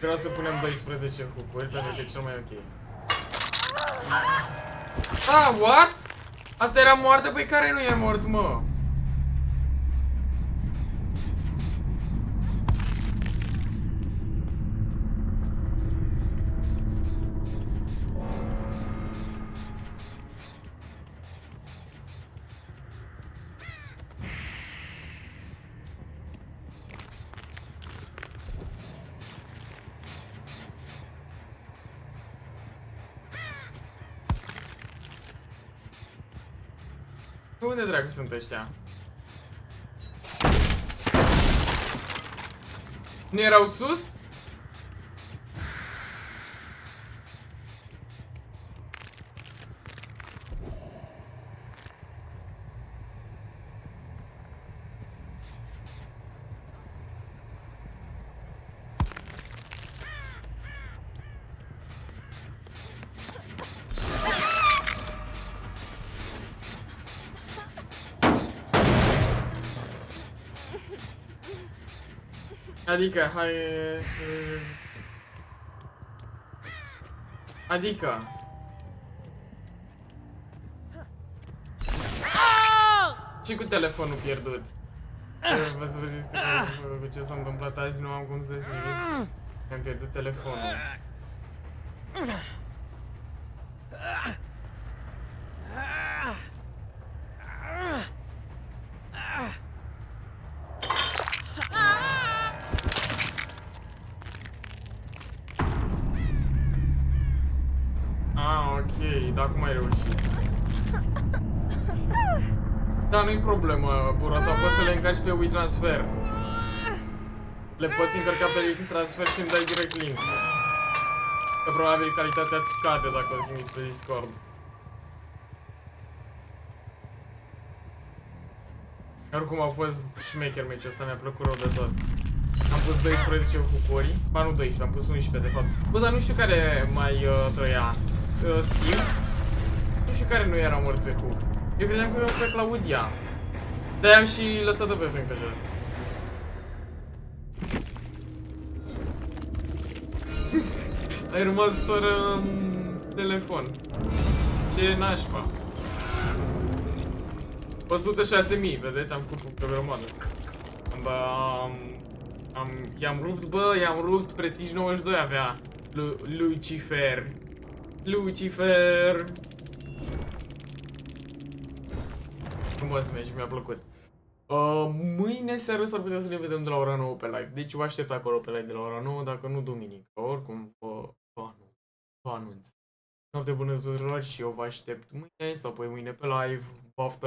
Vreau să punem 12 hook-uri pentru că e cel mai ok. Ah, what? Asta era moartă? Păi care nu e mort, mă? Unde dracu sunt ăștia? Nu erau sus? Adică, hai... Adică... Și cu telefonul pierdut. Vă să vedeți cu ce s-a întâmplat azi, nu am cum să zic. Mi-am pierdut telefonul. Ok, dar cum ai reușit? Da, nu-i problemă, Bura, sau poți să le încarci pe WeTransfer. Le poți încărca pe WeTransfer și îmi dai direct link. Că probabil calitatea scade dacă o trimiți pe Discord. Oricum au fost șmecher meciul ăsta, mi-a plăcut rău de tot. Am pus 12 hook-uri, ba nu 12, am pus 11 de fapt. Bă, dar nu știu care mai trăia. Steve? Nu știu care nu era mort pe hook. Eu credeam că pe Claudia. De-aia am și lăsat-o pe Frank pe jos. Ai rămas fără telefon. Ce nașpa. 106.000, vedeți? Am făcut puncte pe grămadă. I-am rupt, bă, i-am rupt. Prestige 92 avea Lucifer. Lucifer. Frumos meci, mi-a plăcut. Mâine seară s-ar putea să ne vedem de la ora 9 pe live. Deci vă aștept acolo pe live de la ora 9, dacă nu duminică. Oricum vă anunț. Noapte bună tuturor și eu vă aștept mâine sau poi mâine pe live. Baftă!